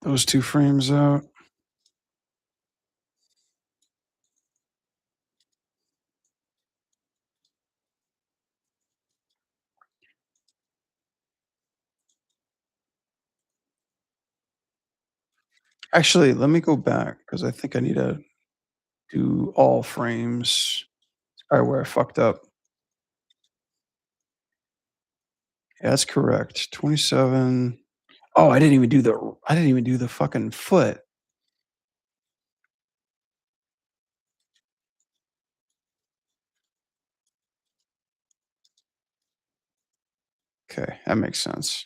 Those 2 frames out. Actually, let me go back because I think I need to do all frames. All right, where I fucked up. Yeah, that's correct. 27. Oh, I didn't even do the fucking foot. Okay, that makes sense.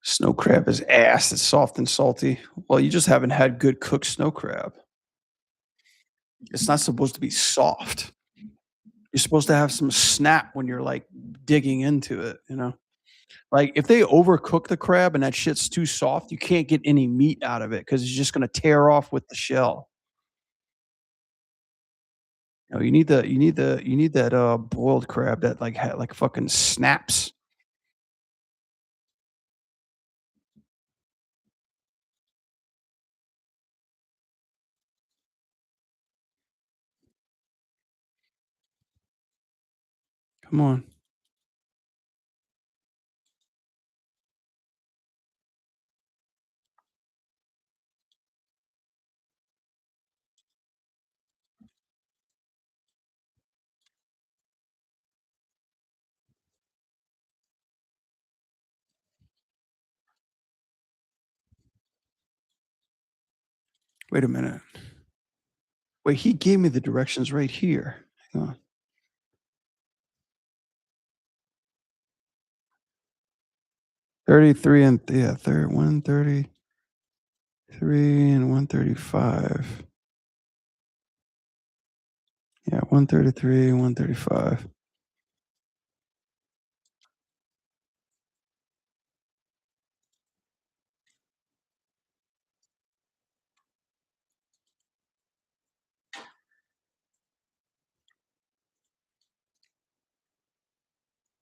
Snow crab is ass. It's soft and salty. Well, you just haven't had good cooked snow crab. It's not supposed to be soft. You're supposed to have some snap when you're like digging into it, you know? Like if they overcook the crab and that shit's too soft, you can't get any meat out of it because it's just gonna tear off with the shell. You need that boiled crab that like fucking snaps. Come on. Wait a minute. Wait, he gave me the directions right here. Hang on. 33 and yeah, 133 and 135. Yeah, 133 and 135.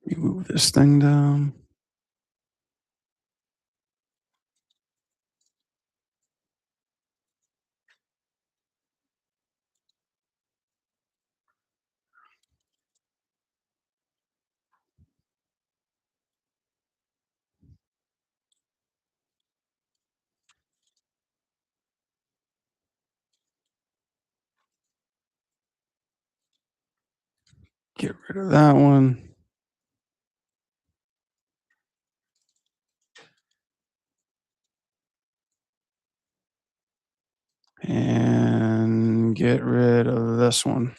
Let me move this thing down. Get rid of that one. And get rid of this one.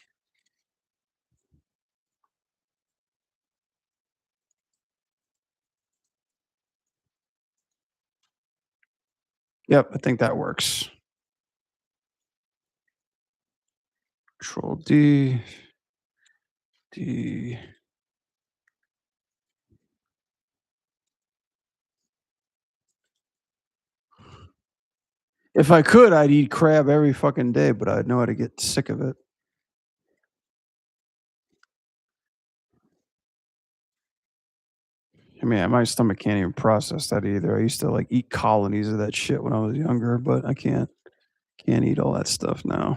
Yep, I think that works. Control D, D. If I could, I'd eat crab every fucking day, but I'd know how to get sick of it. I mean, my stomach can't even process that either. I used to like eat colonies of that shit when I was younger, but I can't eat all that stuff now.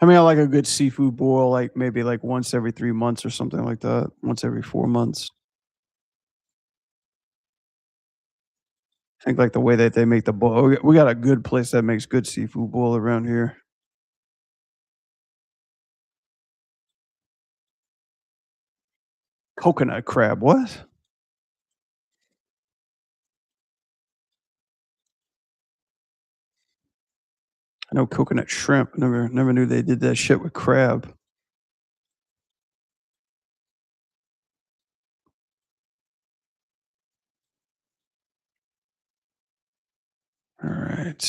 I mean, I like a good seafood boil, like maybe like once every 3 months or something like that. Once every 4 months. I think like the way that they make the boil. We got a good place that makes good seafood boil around here. Coconut crab. What? I know coconut shrimp. Never knew they did that shit with crab. All right.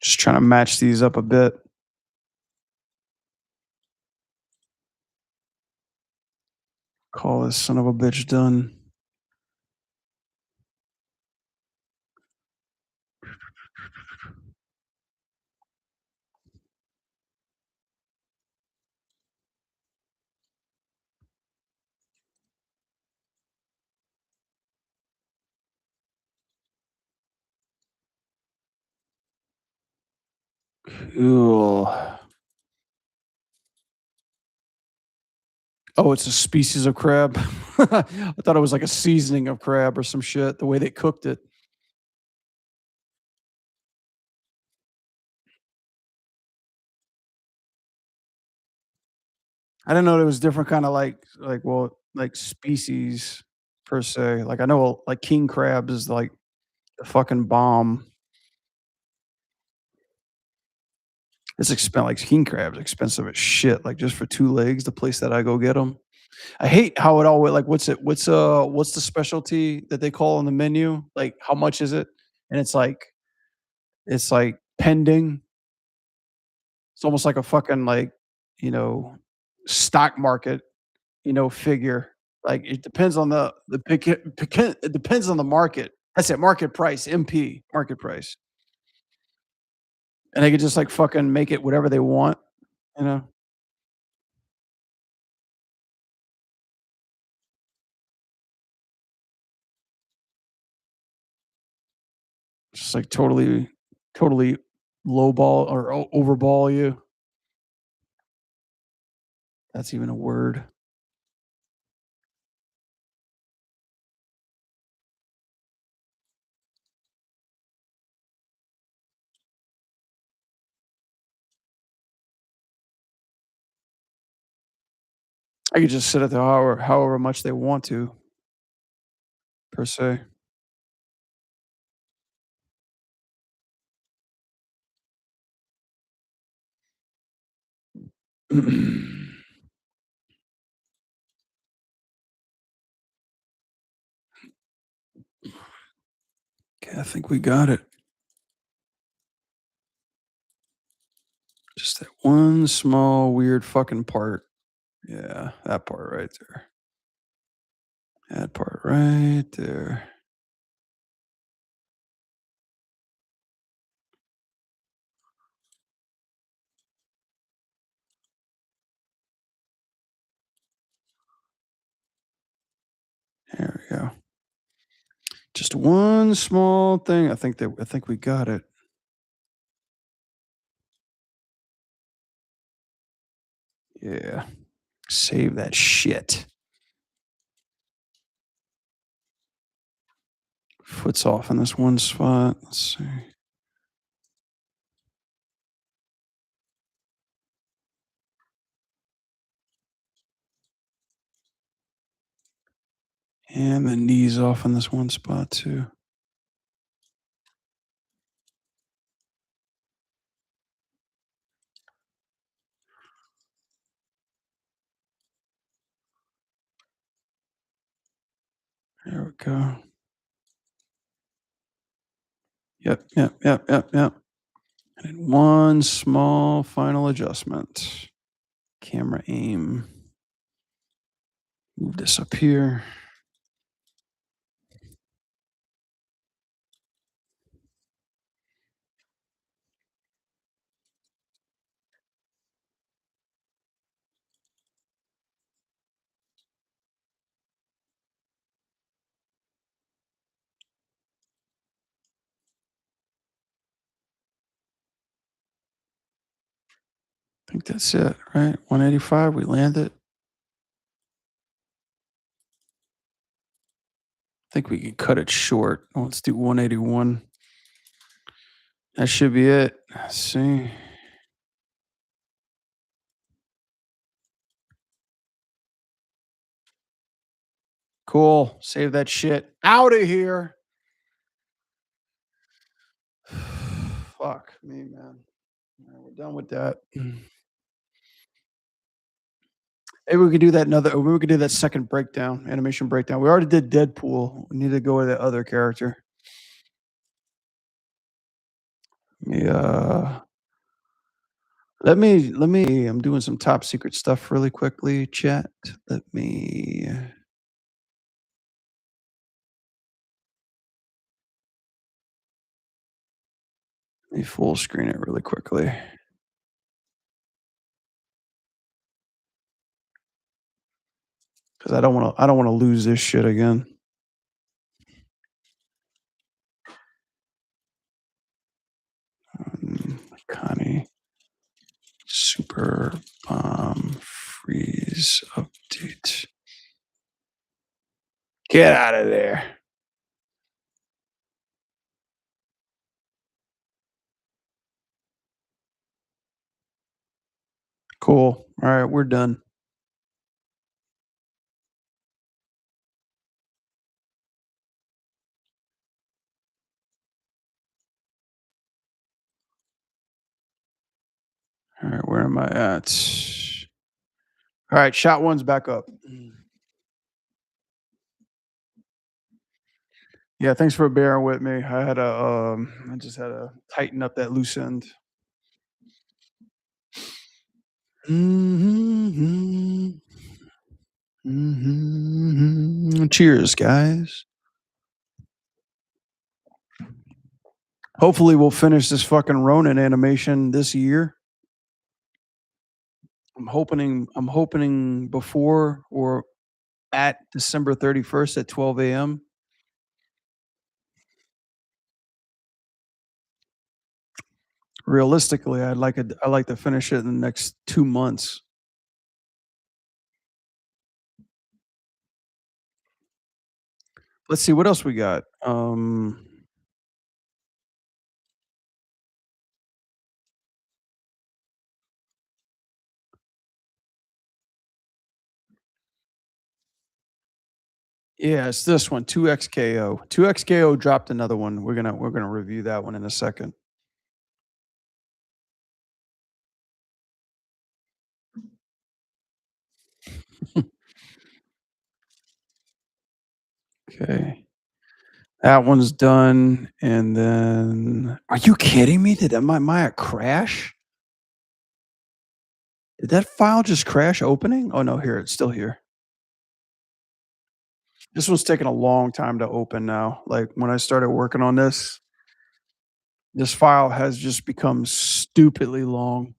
Just trying to match these up a bit. Call this son of a bitch done. Cool. Oh, it's a species of crab? I thought it was like a seasoning of crab or some shit, the way they cooked it. I didn't know there was different kinda well, like species per se. Like, I know, like, king crabs is, like, the fucking bomb. It's like, king crab's expensive as shit, like, just for 2 legs, the place that I go get them. I hate how it all like, what's the specialty that they call on the menu? Like, how much is it? And it's like pending. It's almost like a fucking, like, you know, stock market, figure. Like, it depends on it depends on the market. That's it, market price, MP, market price. And they could just, like, fucking make it whatever they want, you know? Just, like, totally lowball or overball you. That's even a word. I could just sit at the however much they want to, per se. Okay, I think we got it. Just that one small weird fucking part. Yeah, that part right there. That part right there. There we go. Just one small thing. I think we got it. Yeah. Save that shit. Foot's off in this one spot. Let's see. And the knee's off in this one spot too. There we go. Yep, yep, yep, yep, yep. And then one small final adjustment. Camera aim. Move this up here. I think that's it, right? 185, we land it. I think we can cut it short. Let's do 181. That should be it. Let's see. Cool. Save that shit. Out of here. Fuck me, man. All right, we're done with that. Maybe we could do that another. Maybe we could do that second breakdown, animation breakdown. We already did Deadpool. We need to go with the other character. Yeah. Let me. I'm doing some top secret stuff really quickly. Chat. Let me full screen it really quickly because I don't want to. I don't want to lose this shit again. Connie. Super Bomb Freeze update. Get out of there. Cool. All right, we're done. All right, where am I at? All right, shot one's back up. Yeah, thanks for bearing with me. I just had to tighten up that loose end. Mhm, cheers, guys. Hopefully, we'll finish this fucking Ronin animation this year. I'm hoping before or at December 31st at 12 a.m. Realistically, I like to finish it in the next 2 months. Let's see what else we got. Yeah, it's this one, 2XKO. 2XKO dropped another one. We're gonna review that one in a second. Okay. That one's done. And then are you kidding me? Did my Maya crash? Did that file just crash opening? Oh no, here, it's still here. This one's taking a long time to open now. Like when I started working on this file has just become stupidly long.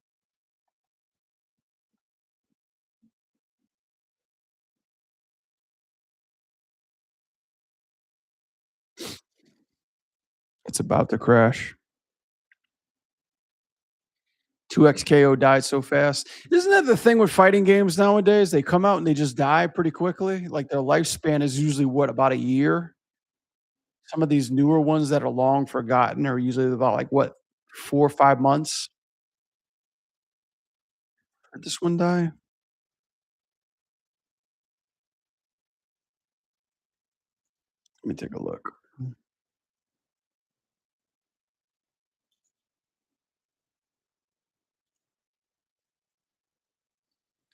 It's about to crash. 2XKO died so fast. Isn't that the thing with fighting games nowadays? They come out and they just die pretty quickly. Like their lifespan is usually what, about a year? Some of these newer ones that are long forgotten are usually about like what, 4 or 5 months? Did this one die? Let me take a look.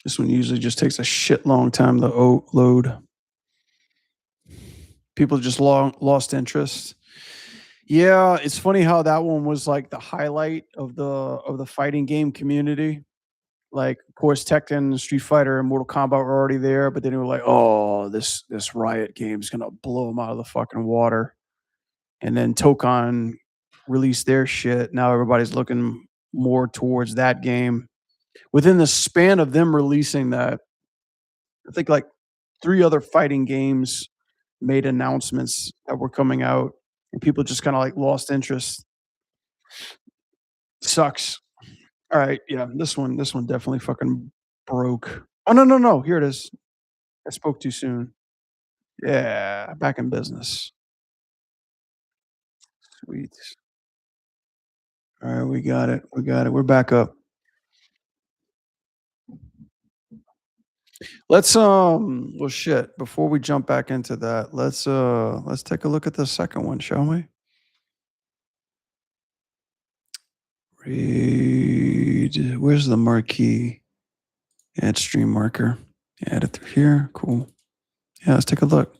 This one usually just takes a shit long time to load. People just lost interest. Yeah, it's funny how that one was like the highlight of the fighting game community. Like, of course, Tekken, Street Fighter, and Mortal Kombat were already there, but then they were like, "Oh, this Riot game is gonna blow them out of the fucking water." And then Tokon released their shit. Now everybody's looking more towards that game. Within the span of them releasing that, I think like 3 other fighting games made announcements that were coming out, and people just kinda, like, lost interest. Sucks. Alright, yeah, this one definitely fucking broke. Oh, no, no, no, here it is. I spoke too soon. Yeah, back in business. Sweet. Alright, we got it, we're back up. Well, shit, before we jump back into that, let's take a look at the second one, shall we? Read where's the marquee? Add stream marker. Add it through here, cool. Yeah, let's take a look.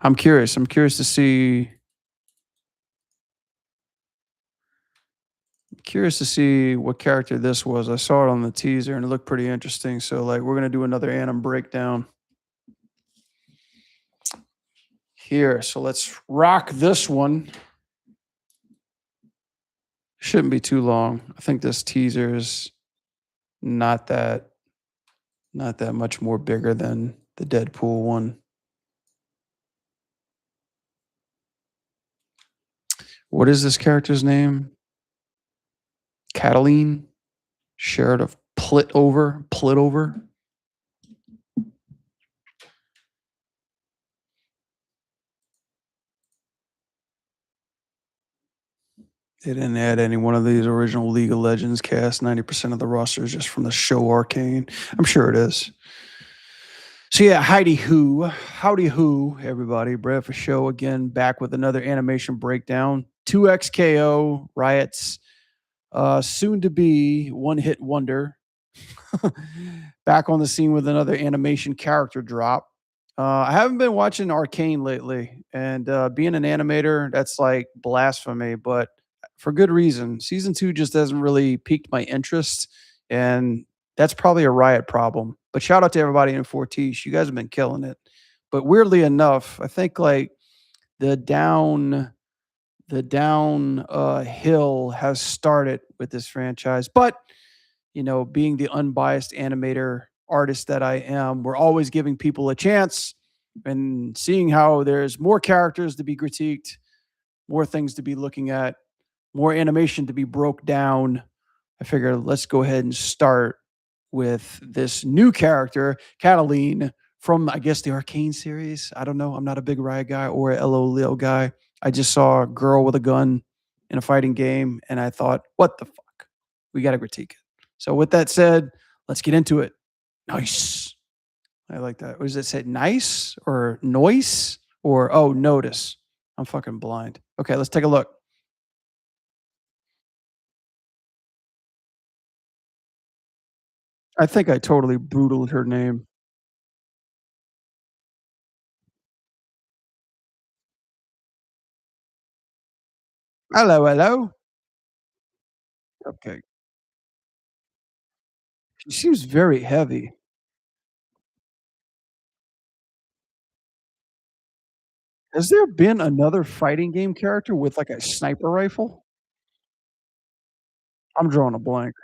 I'm curious to see what character this was. I saw it on the teaser and it looked pretty interesting. So like we're gonna do another Anim breakdown here. So let's rock this one. Shouldn't be too long. I think this teaser is not that much more bigger than the Deadpool one. What is this character's name? Cataline? Sheriff of Plit over. They didn't add any one of these original League of Legends cast. 90% of the roster is just from the show Arcane. I'm sure it is. So yeah, howdy who, everybody. Brad for show again, back with another animation breakdown. 2XKO Riots, soon to be one hit wonder, back on the scene with another animation character drop. I haven't been watching Arcane lately, and being an animator, that's like blasphemy, but for good reason. Season two just hasn't really piqued my interest, and that's probably a Riot problem. But shout out to everybody in Fortiche. You guys have been killing it. But weirdly enough, I think like the down hill has started with this franchise. But being the unbiased animator artist that I am, we're always giving people a chance and seeing how there's more characters to be critiqued, more things to be looking at, more animation to be broke down. I figure let's go ahead and start with this new character, Cataline, from I guess the Arcane series. I don't know. I'm not a big Riot guy or a LOL guy. I just saw a girl with a gun in a fighting game, and I thought, what the fuck? We got to critique it. So with that said, let's get into it. Nice. I like that. Was it said nice or noise or oh notice? I'm fucking blind. Okay, let's take a look. I think I totally brutaled her name. Hello, hello. Okay. She seems very heavy. Has there been another fighting game character with like a sniper rifle? I'm drawing a blank.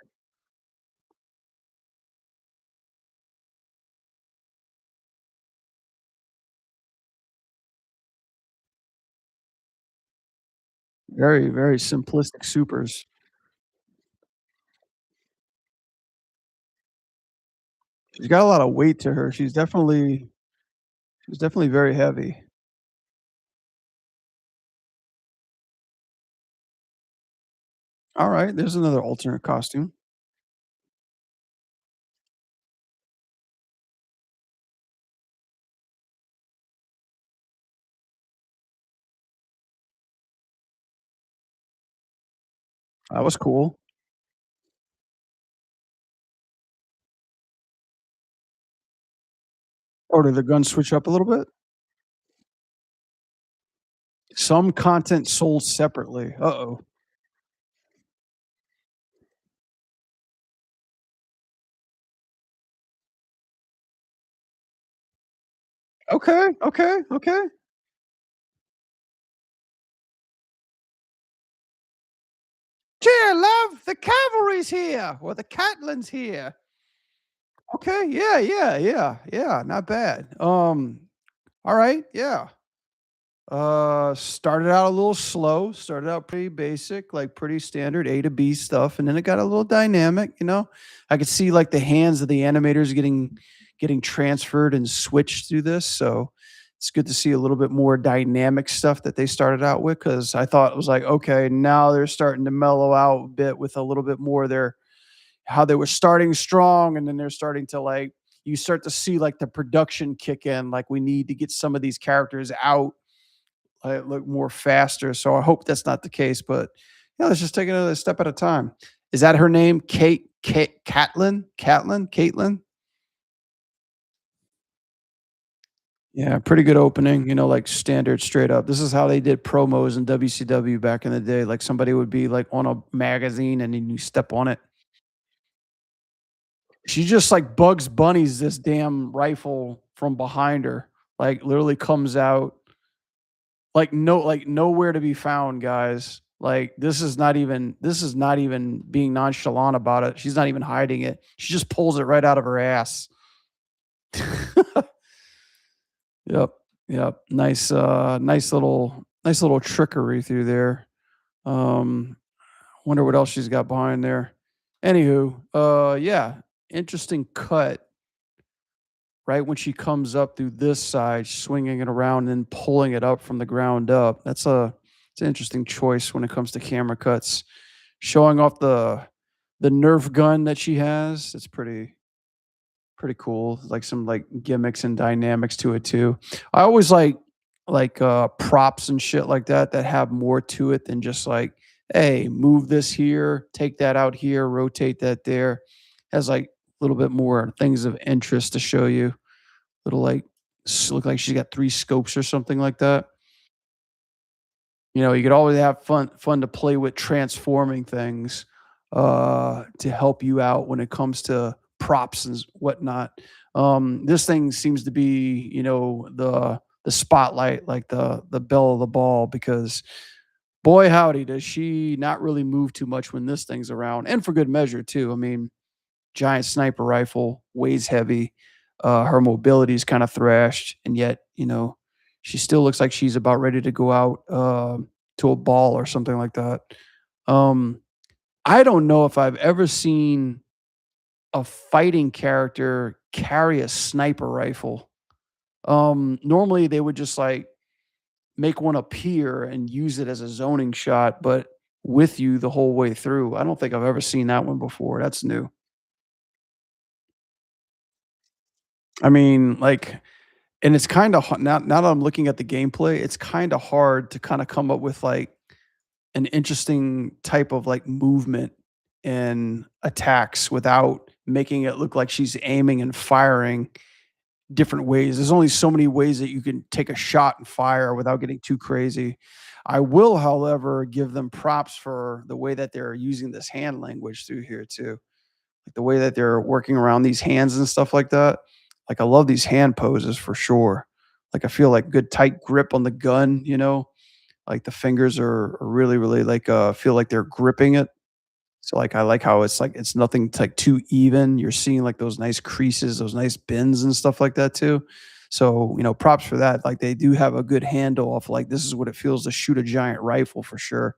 Very, very simplistic supers. She's got a lot of weight to her. She's definitely very heavy. All right, there's another alternate costume. That was cool. Or did the gun switch up a little bit? Some content sold separately. Uh-oh. Okay, okay, okay. Cheer, love! The cavalry's here, or the Catlin's here. Okay, yeah, yeah, yeah, yeah, not bad. All right, yeah. Started out a little slow, started out pretty basic, like pretty standard A to B stuff, and then it got a little dynamic. I could see like the hands of the animators getting transferred and switched through this. So it's good to see a little bit more dynamic stuff that they started out with because I thought it was like, okay, now they're starting to mellow out a bit with a little bit more of their how they were starting strong and then they're starting to like you start to see like the production kick in, like we need to get some of these characters out look more faster. So I hope that's not the case. But let's just take another step at a time. Is that her name? Catlin? Caitlin? Yeah, pretty good opening, like standard straight up. This is how they did promos in WCW back in the day. Like somebody would be like on a magazine and then you step on it. She just like Bugs Bunnies this damn rifle from behind her. Like literally comes out like nowhere to be found, guys. Like this is not even being nonchalant about it. She's not even hiding it. She just pulls it right out of her ass. Yep. Yep. Nice little trickery through there. Um wonder what else she's got behind there. Anywho, yeah. interesting cut right when she comes up through this side, swinging it around and then pulling it up from the ground up. It's an interesting choice when it comes to camera cuts. Showing off the Nerf gun that she has. It's pretty cool. Like some like gimmicks and dynamics to it too. I always like props and shit like that that have more to it than just like, hey, move this here, take that out here, rotate that there. Has like a little bit more things of interest to show you. Little like look like she's got three scopes or something like that. You know, you could always have fun to play with transforming things, to help you out when it comes to props and whatnot. This thing seems to be, you know, the spotlight, like the belle of the ball, because boy howdy, does she not really move too much when this thing's around, and for good measure too. I mean, giant sniper rifle, weighs heavy. Her mobility is kind of thrashed, and yet, you know, she still looks like she's about ready to go out to a ball or something like that. Um, I don't know if I've ever seen a fighting character carry a sniper rifle. Normally they would just like make one appear and use it as a zoning shot, but with you the whole way through. I don't think I've ever seen that one before. That's new. I mean, like, and it's kinda now that I'm looking at the gameplay, it's kinda hard to kinda come up with, like, an interesting type of, like, movement and attacks without making it look like she's aiming and firing different ways. There's only so many ways that you can take a shot and fire without getting too crazy. I will, however, give them props for the way that they're using this hand language through here too. Like the way that they're working around these hands and stuff like that. Like I love these hand poses for sure. Like I feel like good tight grip on the gun, you know? Like the fingers are really, really like feel like they're gripping it. So like I like how it's like it's nothing like too even. You're seeing like those nice creases, those nice bends and stuff like that too. So, you know, props for that. Like they do have a good handle off like this is what it feels to shoot a giant rifle for sure.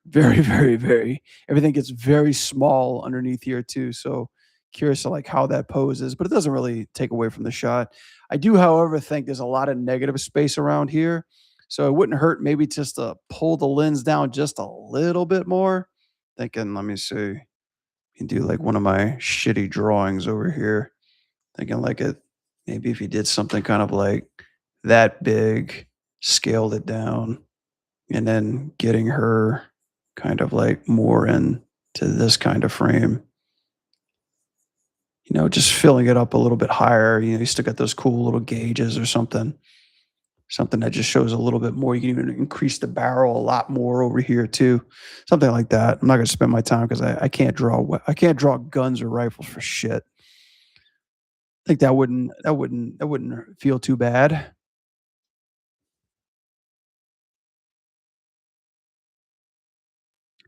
Very, very, very everything gets very small underneath here too, so curious to, like, how that poses, but it doesn't really take away from the shot. I do, however, think there's a lot of negative space around here, so it wouldn't hurt maybe just to pull the lens down just a little bit more. Thinking, let me see, can do, like, one of my shitty drawings over here. Thinking, like, it maybe if you did something kind of, like, that big, scaled it down, and then getting her kind of like more into this kind of frame, you know, just filling it up a little bit higher. You know, you still got those cool little gauges or something, something that just shows a little bit more. You can even increase the barrel a lot more over here too, something like that. I'm not going to spend my time because I can't draw. I can't draw guns or rifles for shit. I think that wouldn't feel too bad.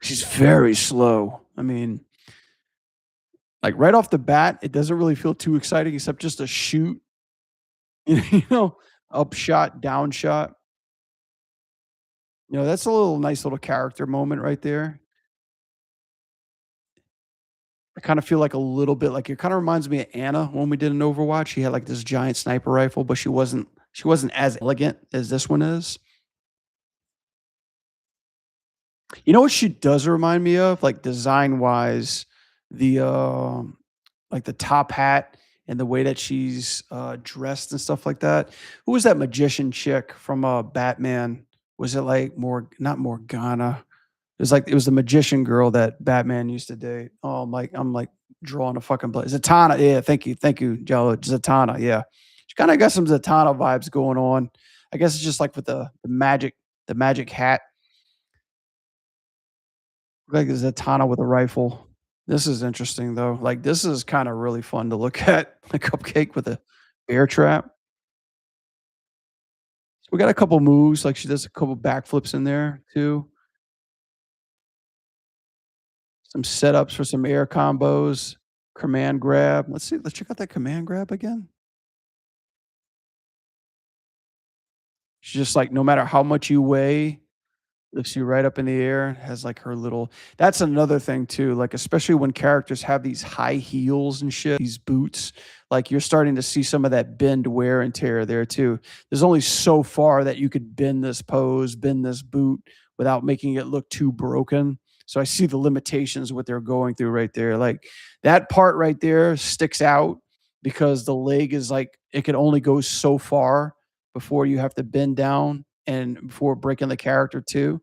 She's very slow. I mean, like right off the bat, it doesn't really feel too exciting except just a shoot. You know, up shot, down shot. You know, that's a little nice little character moment right there. I kinda feel like a little bit like it kinda reminds me of Anna when we did an Overwatch. She had, like, this giant sniper rifle, but she wasn't as elegant as this one is. You know what she does remind me of, like, design-wise? The, like, the top hat and the way that she's, dressed and stuff like that. Who was that magician chick from, Batman? Was it, like, not Morgana? It was like it was the magician girl that Batman used to date. Oh, I'm like drawing a fucking blank. Zatanna, yeah, thank you, Jello. Zatanna, yeah. She kinda got some Zatanna vibes going on. I guess it's just like with the magic hat, like Zatanna with a rifle. This is interesting though. Like this is kinda really fun to look at, a cupcake with a bear trap. We got a couple moves, like she does a couple backflips in there too. Some setups for some air combos, command grab. Let's check out that command grab again. She's just like, no matter how much you weigh, lifts you right up in the air, has, like, her little that's another thing too, like, especially when characters have these high heels and shit, these boots, like, you're starting to see some of that bend wear and tear there too. There's only so far that you could bend this pose, bend this boot without making it look too broken. So I see the limitations what they're going through right there, like, that part right there sticks out because the leg is, like it can only go so far before you have to bend down and before breaking the character too.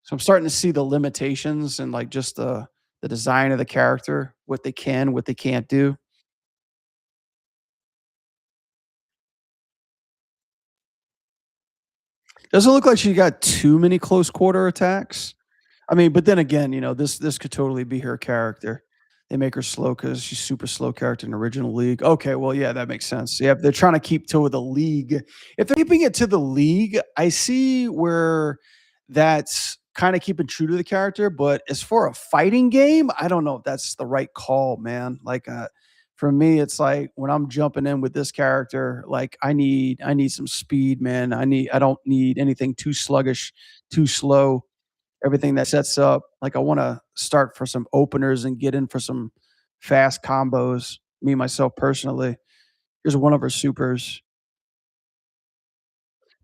So I'm starting to see the limitations and like just the design of the character, what they can, what they can't do. Doesn't look like she got too many close quarter attacks. I mean, but then again, this could totally be her character. They make her slow because she's super slow character in the original league. Okay, well, yeah, that makes sense. Yeah, they're trying to keep to the league. If they're keeping it to the league, I see where that's kind of keeping true to the character. But as for a fighting game, I don't know if that's the right call, man. Like, for me, it's like when I'm jumping in with this character, like I need some speed, man. I don't need anything too sluggish, too slow everything that sets up. Like I want to start for some openers and get in for some fast combos. Me myself personally. Here's one of her supers.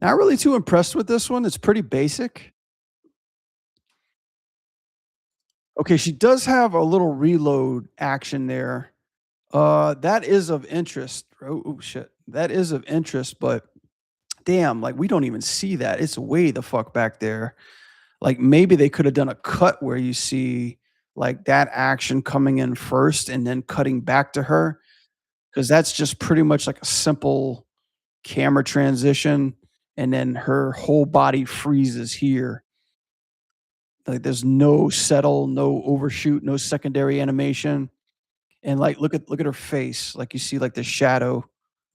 Not really too impressed with this one. It's pretty basic. Okay, she does have a little reload action there. That is of interest. Oh shit. That is of interest, but damn, like we don't even see that. It's way the fuck back there. Like, maybe they could have done a cut where you see, like, that action coming in first and then cutting back to her, because that's just pretty much like a simple camera transition, and then her whole body freezes here. Like, there's no settle, no overshoot, no secondary animation, and, like, look at her face, like, you see, like, the shadow,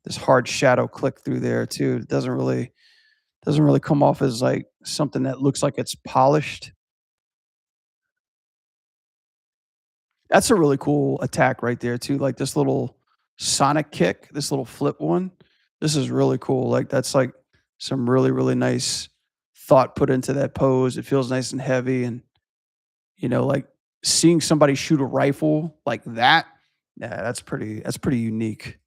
this hard shadow click through there too. It doesn't really come off as, like, something that looks like it's polished. That's a really cool attack right there too, like this little sonic kick, this little flip one. This is really cool, like, that's, like, some really, really nice thought put into that pose. It feels nice and heavy and, like, seeing somebody shoot a rifle like that, yeah, that's pretty unique.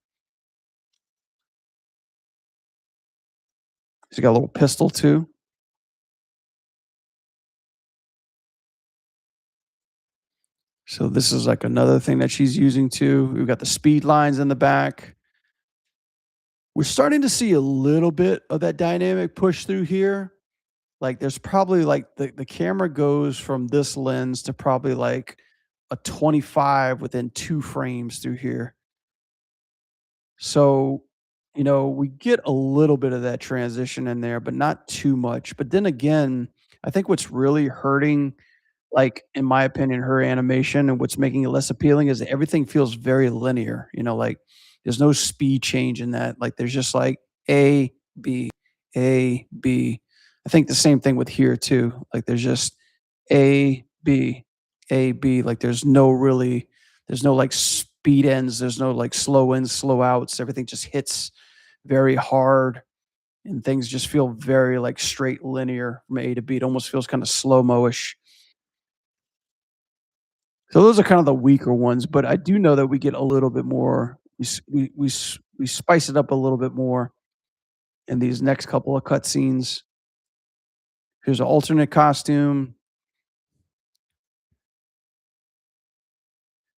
She's got a little pistol too. So this is, like, another thing that she's using too. We've got the speed lines in the back. We're starting to see a little bit of that dynamic push through here. Like, there's probably, like the camera goes from this lens to probably, like, a 25 within 2 frames through here. So, we get a little bit of that transition in there, but not too much. But then again, I think what's really hurting, like, in my opinion, her animation and what's making it less appealing is that everything feels very linear, like, there's no speed change in that, like, there's just, like, A, B, A, B. I think the same thing with here too, like, there's just A, B, A, B, like, there's no, like, speed ends, there's no, like, slow ins, slow outs, everything just hits very hard, and things just feel very, like, straight linear from A to B. It almost feels kinda slow-mo-ish. So those are kind of the weaker ones, but I do know that we get a little bit more. We spice it up a little bit more in these next couple of cutscenes. Here's an alternate costume.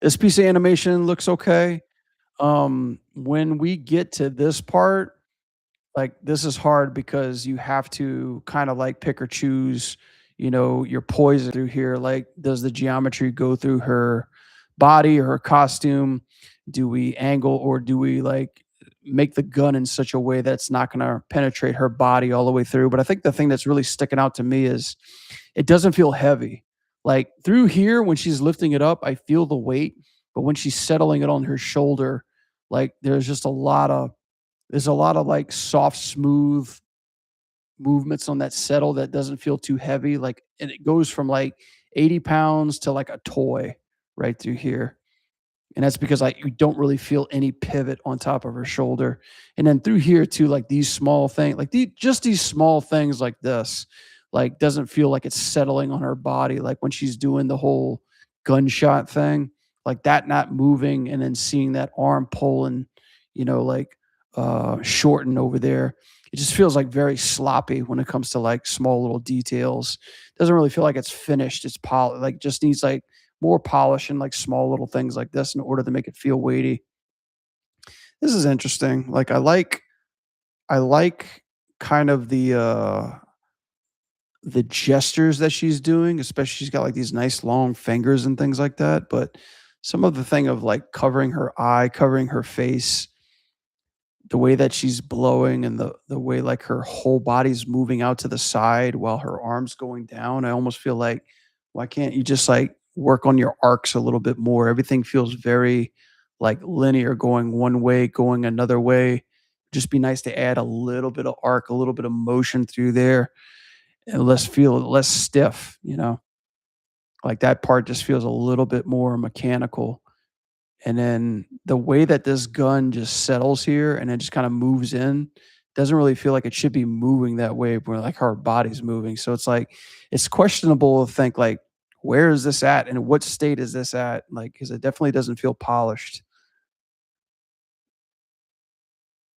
This piece of animation looks okay. When we get to this part, like, this is hard because you have to kinda, like, pick or choose, your poison through here, like, does the geometry go through her body or her costume? Do we angle or do we, like, make the gun in such a way that's not gonna penetrate her body all the way through? But I think the thing that's really sticking out to me is it doesn't feel heavy. Like, through here, when she's lifting it up, I feel the weight, but when she's settling it on her shoulder, like, there's a lot of, like, soft, smooth movements on that settle that doesn't feel too heavy, like and it goes from, like, 80 pounds to, like, a toy right through here, and that's because, like, you don't really feel any pivot on top of her shoulder, and then through here too, like, these small things like, these small things like this, like, doesn't feel like it's settling on her body, like, when she's doing the whole gunshot thing, like, that not moving and then seeing that arm pull and, like, shorten over there. It just feels, like, very sloppy when it comes to, like, small little details. Doesn't really feel like it's finished, it's like, just needs, like, more polish and, like, small little things like this in order to make it feel weighty. This is interesting. Like, I like kind of the gestures that she's doing, especially she's got, like, these nice long fingers and things like that, but some of the thing of, like, covering her eye, covering her face, the way that she's blowing and the way, like, her whole body's moving out to the side while her arm's going down, I almost feel like, why can't you just, like, work on your arcs a little bit more? Everything feels very, like, linear, going one way, going another way. Just be nice to add a little bit of arc, a little bit of motion through there, and feel less stiff. Like, that part just feels a little bit more mechanical. And then the way that this gun just settles here and it just kinda moves in, doesn't really feel like it should be moving that way where, like, her body's moving. So it's like, it's questionable to think, like, where is this at and what state is this at? Like, because it definitely doesn't feel polished.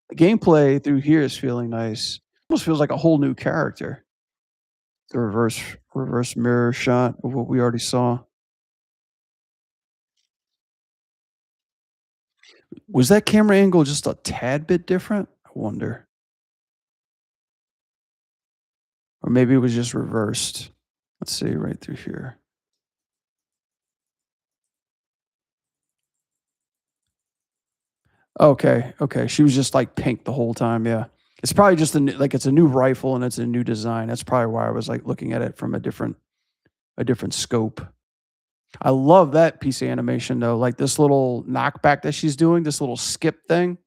The gameplay through here is feeling nice. Almost feels like a whole new character. The reverse mirror shot of what we already saw. Was that camera angle just a tad bit different? I wonder. Or maybe it was just reversed. Let's see right through here. Okay, okay. She was just, like, pink the whole time, yeah. It's probably just it's a new rifle and it's a new design. That's probably why I was, like, looking at it from a different scope. I love that piece of animation, though, like, this little knockback that she's doing, this little skip thing,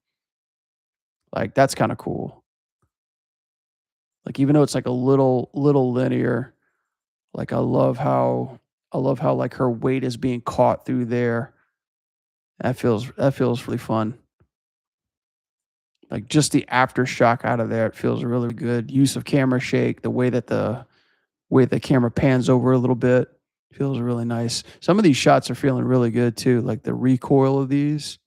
like, that's kinda cool. Like, even though it's, like, a little linear, like, I love how, like, her weight is being caught through there. That feels really fun. Like, just the aftershock out of there, it feels really good. Use of camera shake, the way the camera pans over a little bit, feels really nice. Some of these shots are feeling really good too, like the recoil of these.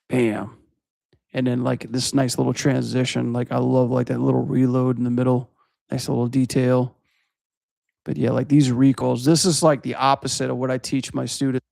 Bam. And then, like, this nice little transition, like, I love, like, that little reload in the middle. Nice little detail. But, yeah, like, these recoils, this is, like, the opposite of what I teach my students.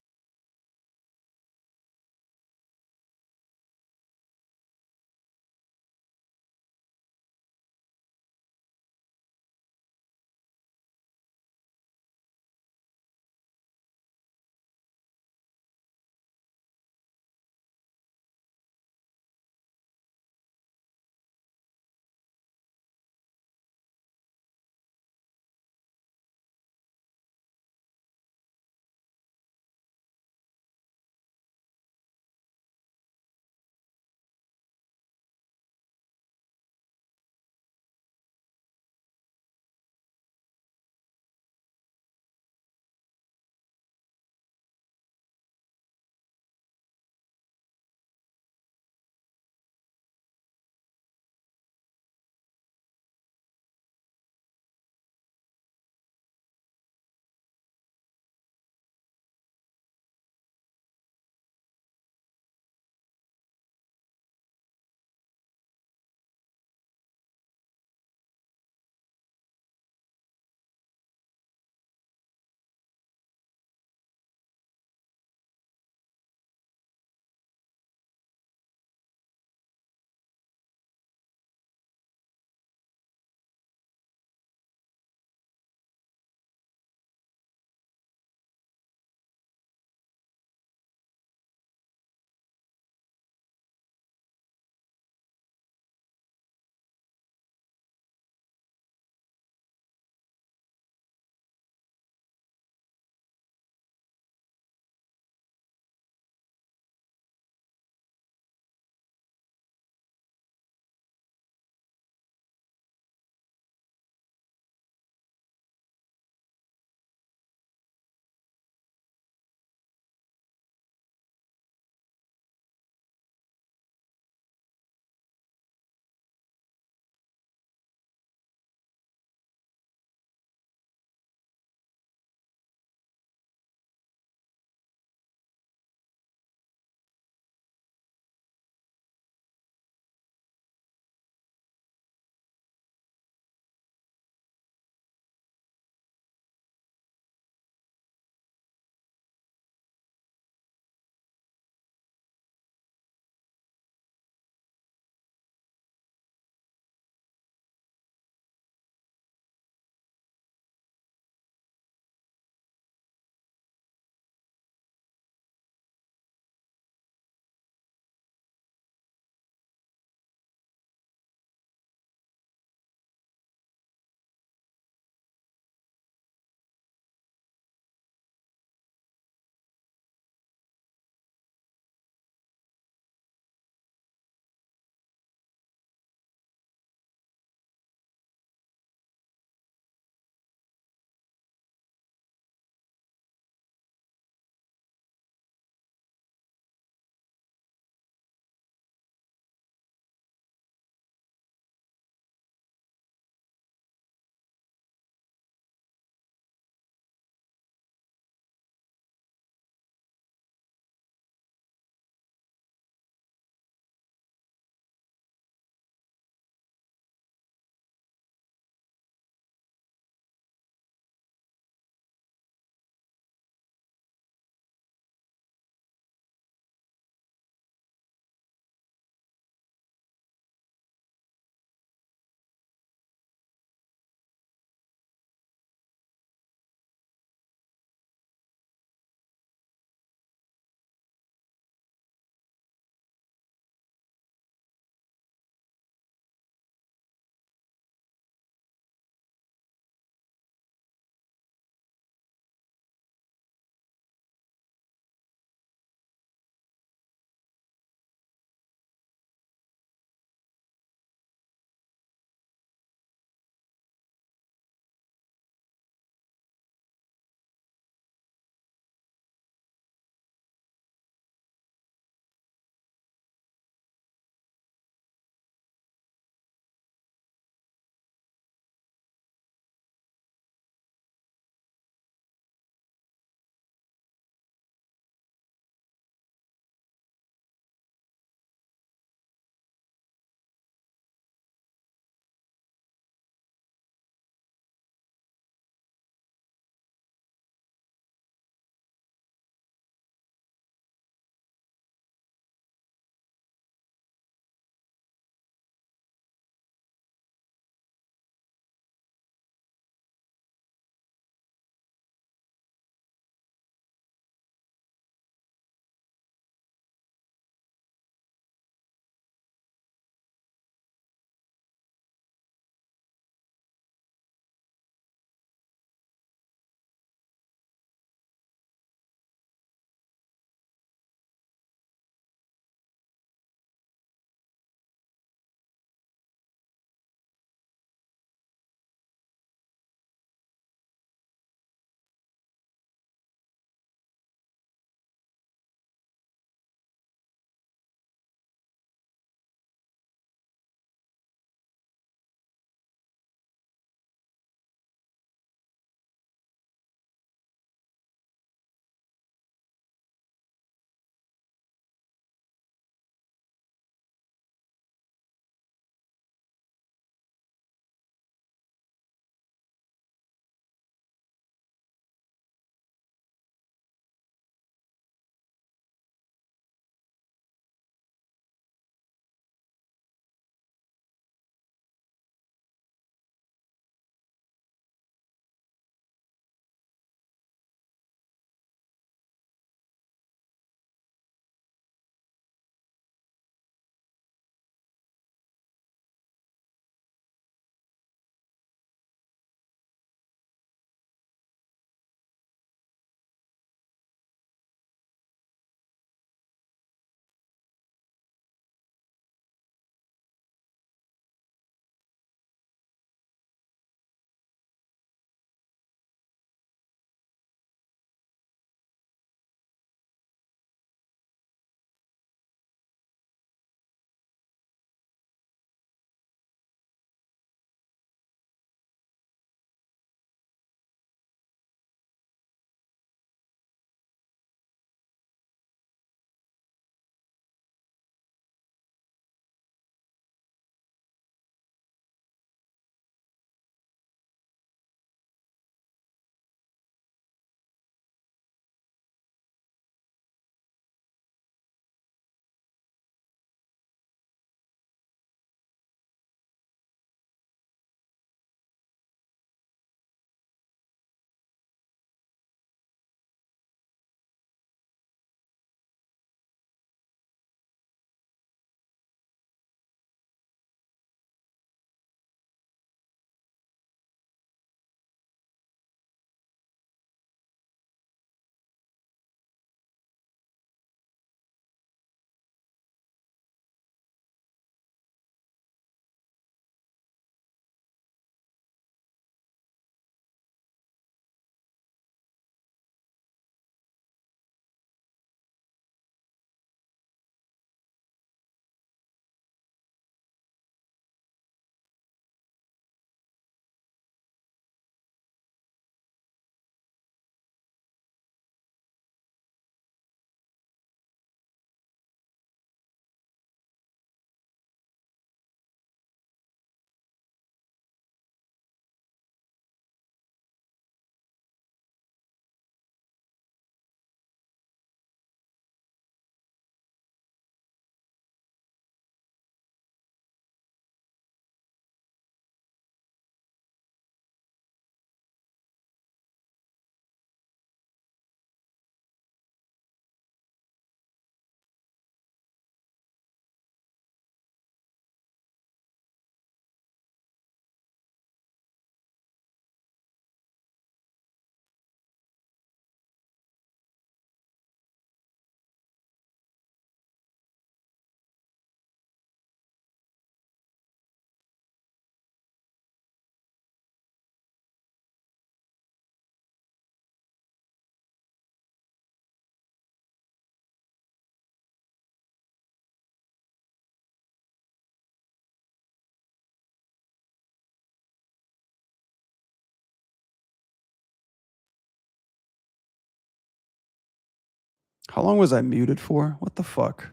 How long was I muted for? What the fuck?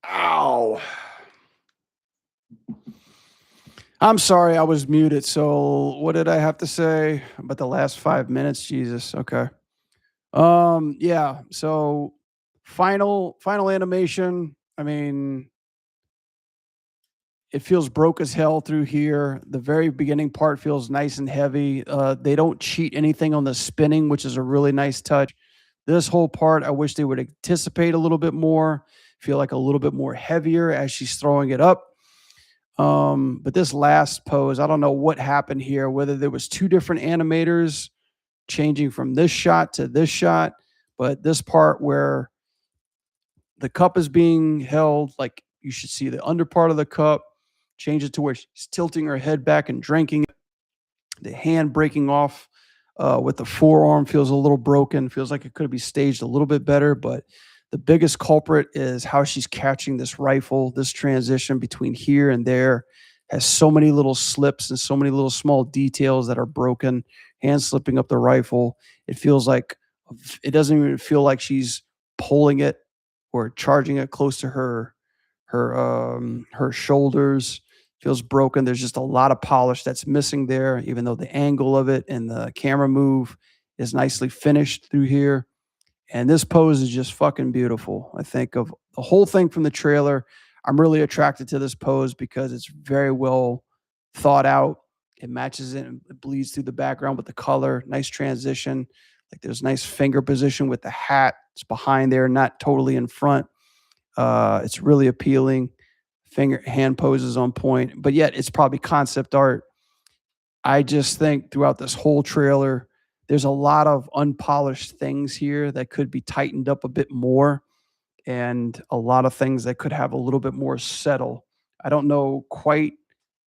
Ow. I'm sorry, I was muted. So what did I have to say about the last 5 minutes? Jesus. Okay. Yeah. So final animation. I mean, it feels broke as hell through here. The very beginning part feels nice and heavy. They don't cheat anything on the spinning, which is a really nice touch. This whole part, I wish they would anticipate a little bit more, feel like a little bit more heavier as she's throwing it up. But this last pose, I don't know what happened here, whether there was two different animators changing from this shot to this shot, but this part where the cup is being held, like you should see the under part of the cup, change it to where she's tilting her head back and drinking. The hand breaking off with the forearm feels a little broken. Feels like it could be staged a little bit better, but the biggest culprit is how she's catching this rifle. This transition between here and there has so many little slips and so many little small details that are broken. Hand slipping up the rifle. It feels like it doesn't even feel like she's pulling it or charging it close to her shoulders. Feels broken. There's just a lot of polish that's missing there, even though the angle of it and the camera move is nicely finished through here. And this pose is just fucking beautiful. I think of the whole thing from the trailer. I'm really attracted to this pose because it's very well thought out. It matches it and it bleeds through the background with the color. Nice transition. Like there's nice finger position with the hat. It's behind there, not totally in front. It's really appealing. Finger hand poses on point, but yet it's probably concept art. I just think throughout this whole trailer, there's a lot of unpolished things here that could be tightened up a bit more, and a lot of things that could have a little bit more settle. I don't know quite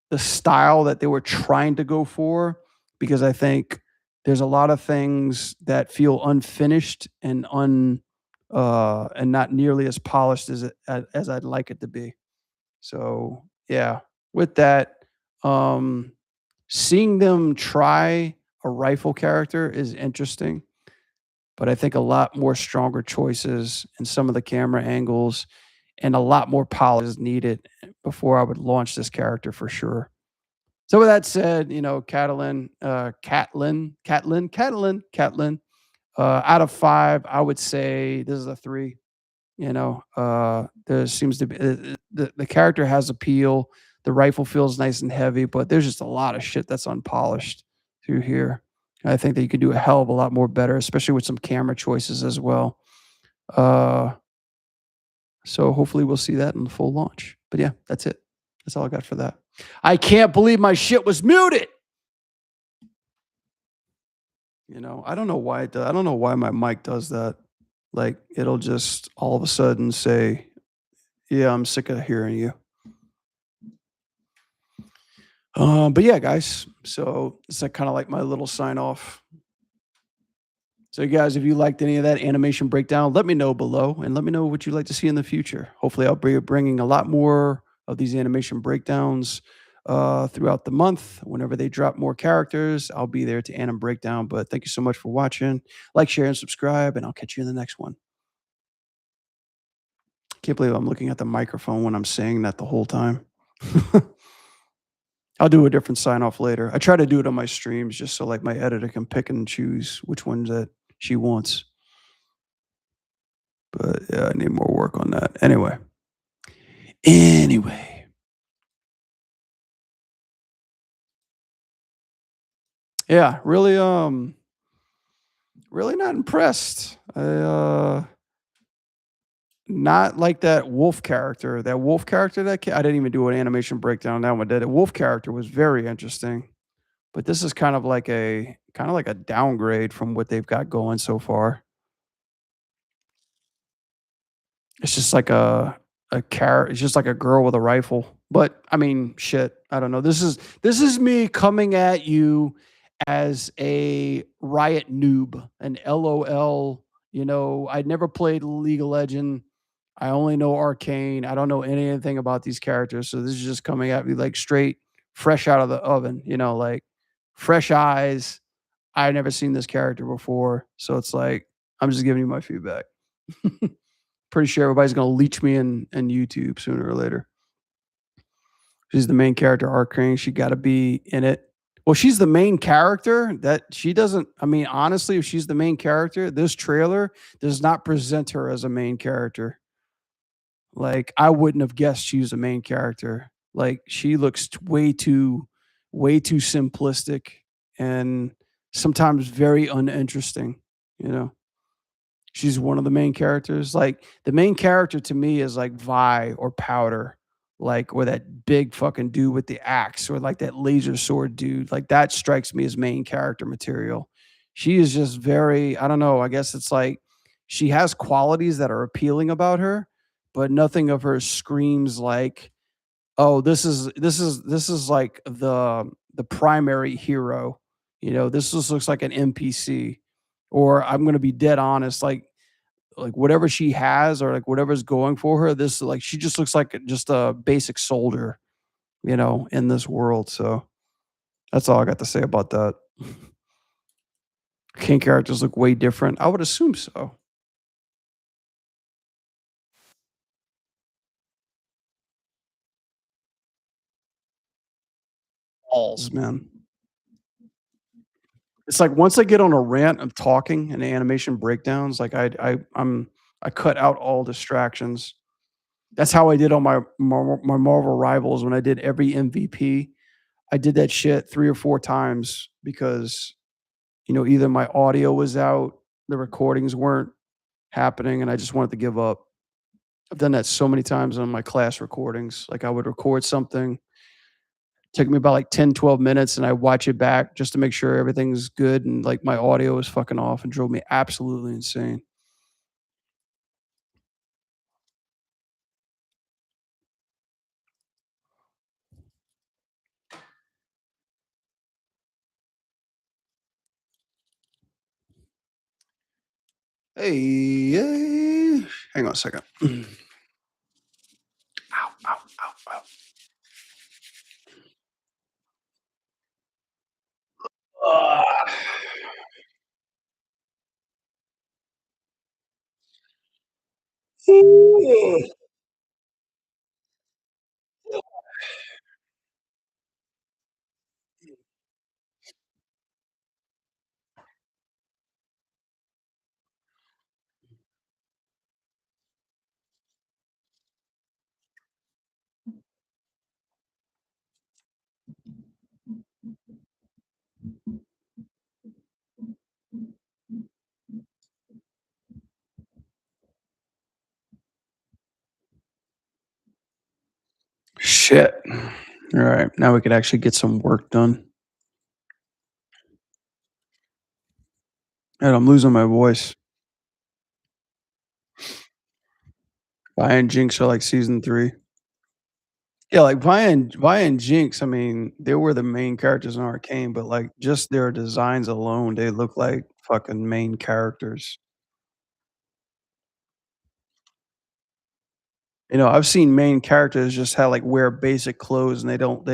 the style that they were trying to go for because I think there's a lot of things that feel unfinished and and not nearly as polished as I'd like it to be. So, yeah, with that, um, seeing them try a rifle character is interesting, but I think a lot more stronger choices in some of the camera angles and a lot more polish is needed before I would launch this character for sure. So with that said, Catelyn, out of 5, I would say this is a 3. There seems to be the character has appeal. The rifle feels nice and heavy, but there's just a lot of shit that's unpolished through here. I think that you could do a hell of a lot more better, especially with some camera choices as well. Uh, so hopefully we'll see that in the full launch. But yeah, that's it. That's all I got for that. I can't believe my shit was muted. I don't know why it does. I don't know why my mic does that. Like it'll just all of a sudden say, "Yeah, I'm sick of hearing you." But yeah, guys. So it's like kind of like my little sign off. So, guys, if you liked any of that animation breakdown, let me know below and let me know what you'd like to see in the future. Hopefully, I'll be bringing a lot more of these animation breakdowns throughout the month. Whenever they drop more characters, I'll be there to Anim Breakdown. But thank you so much for watching. Like, share, and subscribe, and I'll catch you in the next one. Can't believe I'm looking at the microphone when I'm saying that the whole time. I'll do a different sign off later. I try to do it on my streams just so like my editor can pick and choose which ones that she wants. But yeah, I need more work on that. Anyway. Yeah, really not impressed. Not like that wolf character. That wolf character I didn't even do an animation breakdown on that one. That wolf character was very interesting. But this is kind of like a downgrade from what they've got going so far. It's just like a carrot. It's just like a girl with a rifle. But I mean, shit. I don't know. This is me coming at you as a Riot noob, an LOL. I'd never played League of Legend. I only know Arcane. I don't know anything about these characters. So this is just coming at me like straight, fresh out of the oven. Like fresh eyes. I never seen this character before, so it's like, I'm just giving you my feedback. Pretty sure everybody's gonna leech me in YouTube sooner or later. She's the main character arc. She gotta be in it. Well, she's the main character, that she doesn't I mean, honestly, if she's the main character, this trailer does not present her as a main character. Like, I wouldn't have guessed she was a main character. Like, she looks way too simplistic and sometimes very uninteresting, you know? She's one of the main characters. Like, the main character to me is like Vi or Powder, like, or that big fucking dude with the axe, or like that laser sword dude. Like, that strikes me as main character material. She is just very, I don't know, I guess it's like she has qualities that are appealing about her, but nothing of her screams like, "Oh, this is like the primary hero." You know, this just looks like an NPC. Or I'm gonna be dead honest, like whatever she has, or like whatever's going for her, this like she just looks like just a basic soldier, in this world. So that's all I got to say about that. King characters look way different. I would assume so. Balls, man. It's like once I get on a rant of talking and animation breakdowns, like I cut out all distractions. That's how I did on my Marvel Rivals when I did every MVP. I did that shit 3 or 4 times because either my audio was out, the recordings weren't happening, and I just wanted to give up. I've done that so many times on my class recordings. Like, I would record something, take me about like 10, 12 minutes, and I watch it back just to make sure everything's good, and like my audio is fucking off, and drove me absolutely insane. Hey, hey. Hang on a second. Ow, ow, ow, ow. Ah. Shit. All right, now we could actually get some work done. And I'm losing my voice. Buying Jinx are like season 3. Yeah, like Vi and Jinx, I mean, they were the main characters in Arcane, but, like, just their designs alone, they look like fucking main characters. I've seen main characters just have like, wear basic clothes, and they don't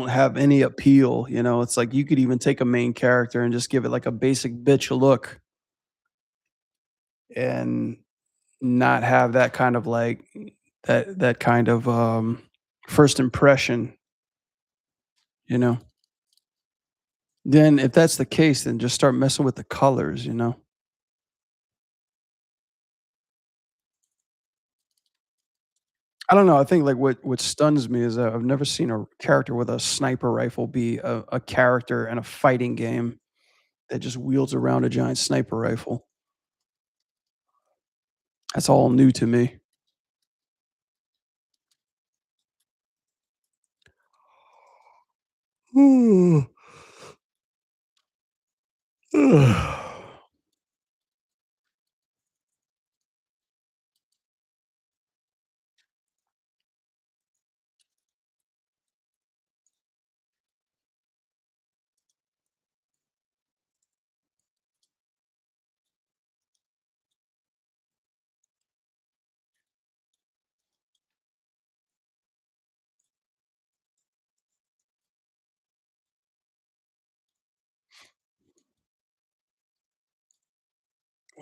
have any appeal, It's like you could even take a main character and just give it, like, a basic bitch look and not have that kind of, like, that kind of, first impression, you know? Then if that's the case, then just start messing with the colors. I don't know, I think, like, what stuns me is that I've never seen a character with a sniper rifle be a character in a fighting game that just wields around a giant sniper rifle. That's all new to me.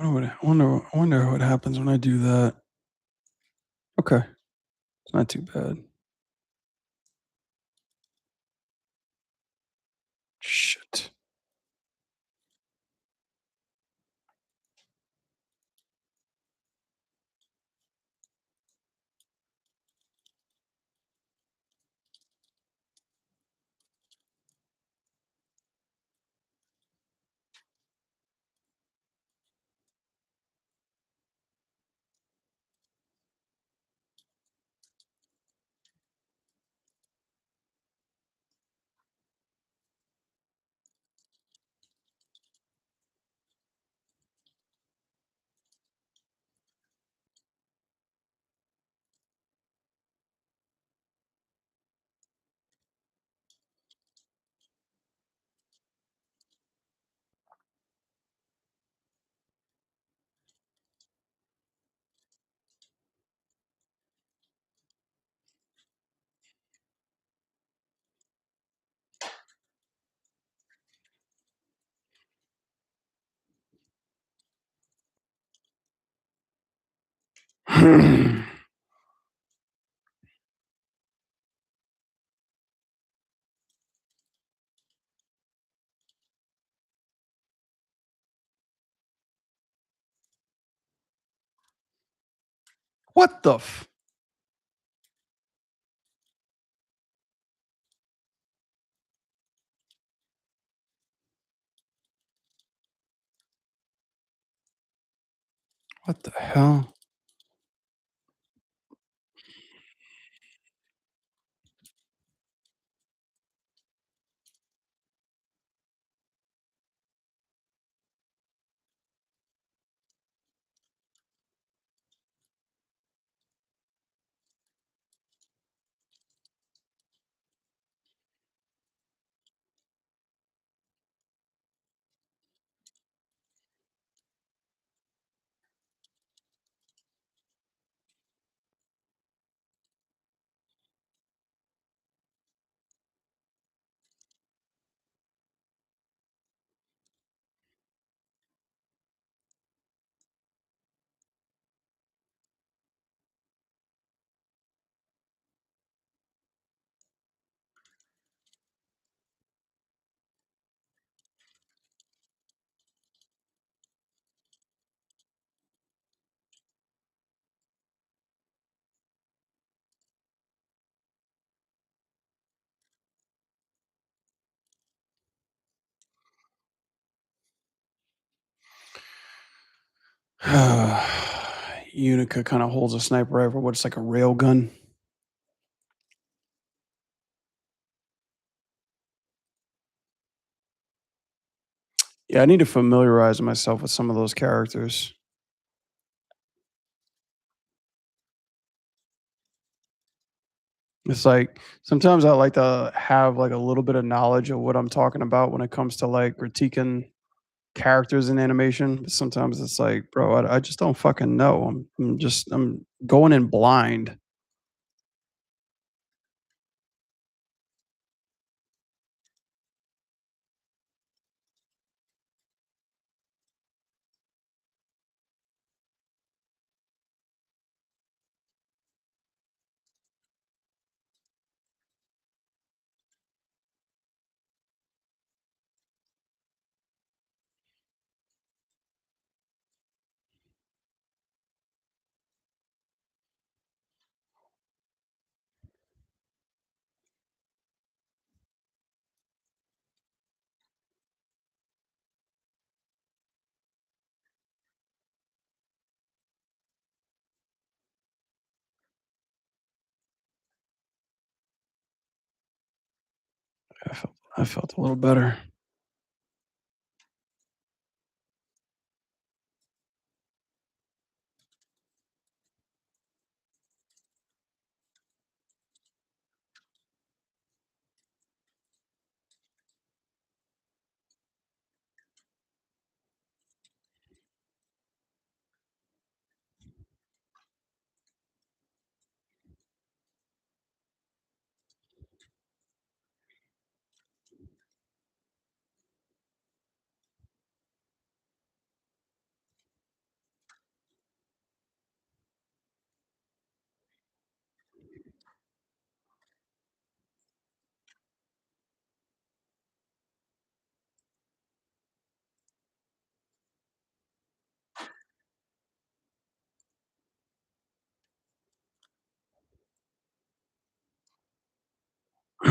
I wonder what happens when I do that. Okay, it's not too bad. Shit. What the what the hell? Unica kind of holds a sniper rifle, what's like a rail gun. Yeah, I need to familiarize myself with some of those characters. It's like sometimes I like to have like a little bit of knowledge of what I'm talking about when it comes to like critiquing characters in animation. But sometimes it's like, bro, I just don't fucking know. I'm going in blind. I felt a little better. Oh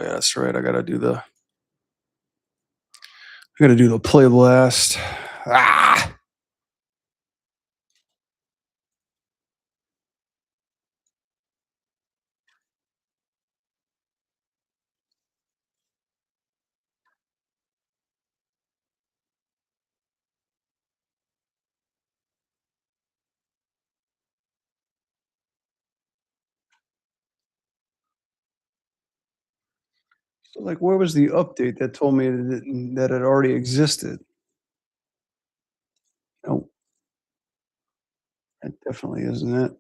yeah, that's right. I gotta do the play blast. Ah, so like, where was the update that told me that it already existed? No, that definitely isn't it.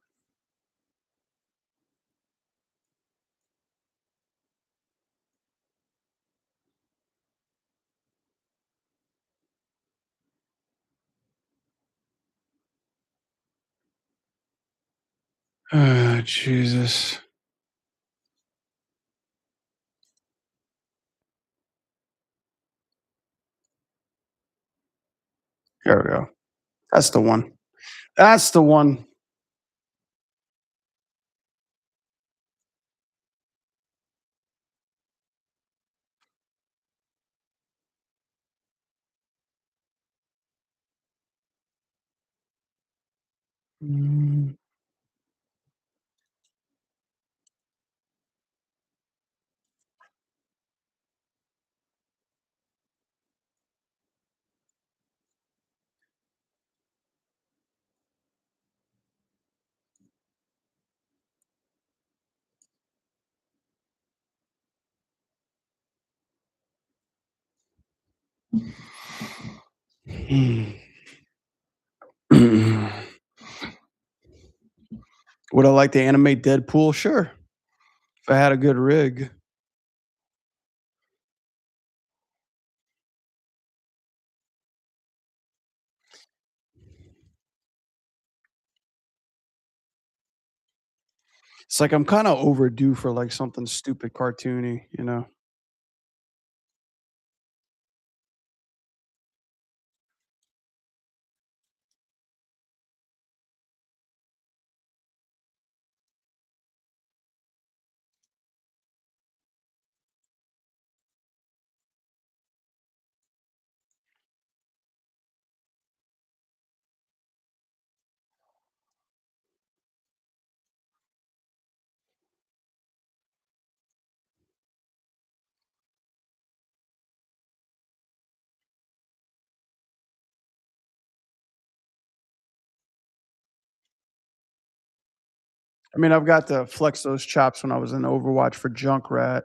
Ah, Jesus. There we go. That's the one. That's the one. Mm. Would I like to animate Deadpool? Sure. If I had a good rig. It's like I'm kind of overdue for like something stupid cartoony, you know? I mean, I've got to flex those chops when I was in Overwatch for Junkrat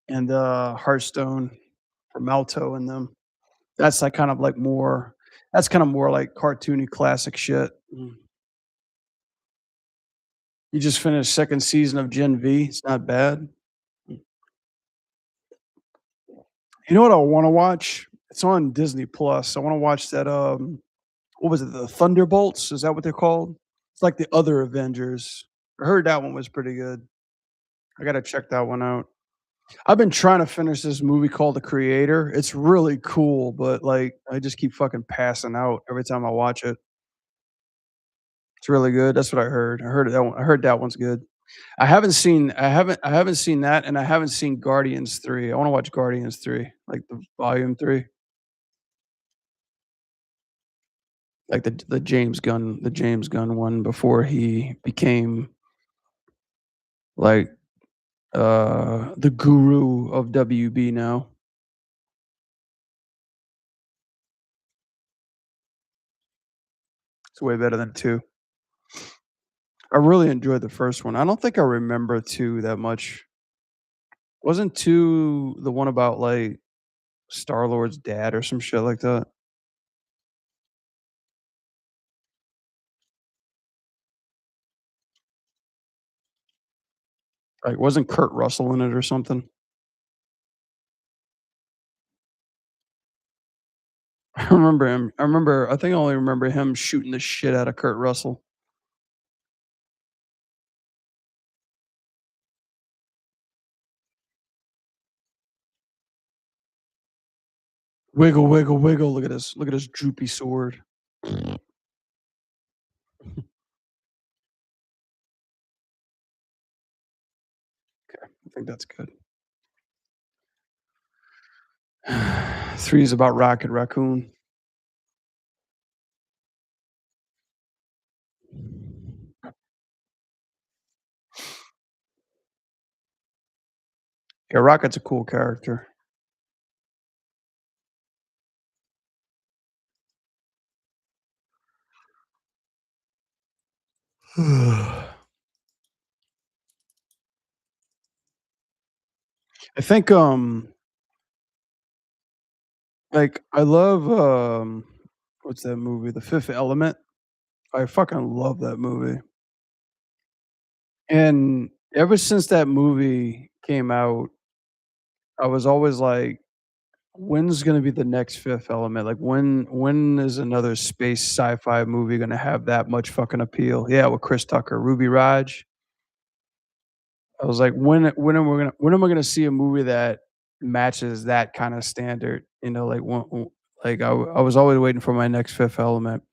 and Hearthstone for Malto and them. That's like kind of like more. That's kind of more like cartoony classic shit. You just finished second season of Gen V. It's not bad. You know what I want to watch? It's on Disney Plus. I want to watch that. What was it? The Thunderbolts? Is that what they're called? It's like the other Avengers. I heard that one was pretty good. I gotta check that one out. I've been trying to finish this movie called The Creator. It's really cool, but like I just keep fucking passing out every time I watch it. It's really good. That's what I heard. I heard that one's good. I haven't seen that, and I haven't seen Guardians 3. I wanna watch Guardians 3, like the volume 3, like the James Gunn one before he became like, the guru of WB now. It's way better than 2. I really enjoyed the first one. I don't think I remember 2 that much. Wasn't 2 the one about, like, Star-Lord's dad or some shit like that? Like, wasn't Kurt Russell in it or something? I think I only remember him shooting the shit out of Kurt Russell. Wiggle, wiggle, wiggle. Look at his droopy sword. I think that's good. 3 is about Rocket Raccoon. Yeah, Rocket's a cool character. I think, like, I love, what's that movie? The Fifth Element. I fucking love that movie. And ever since that movie came out, I was always like, when's gonna be the next Fifth Element? Like, when is another space sci-fi movie gonna have that much fucking appeal? Yeah, with Chris Tucker, Ruby Raj. I was like, when am I gonna see a movie that matches that kinda standard? You know, like, like, I was always waiting for my next Fifth Element.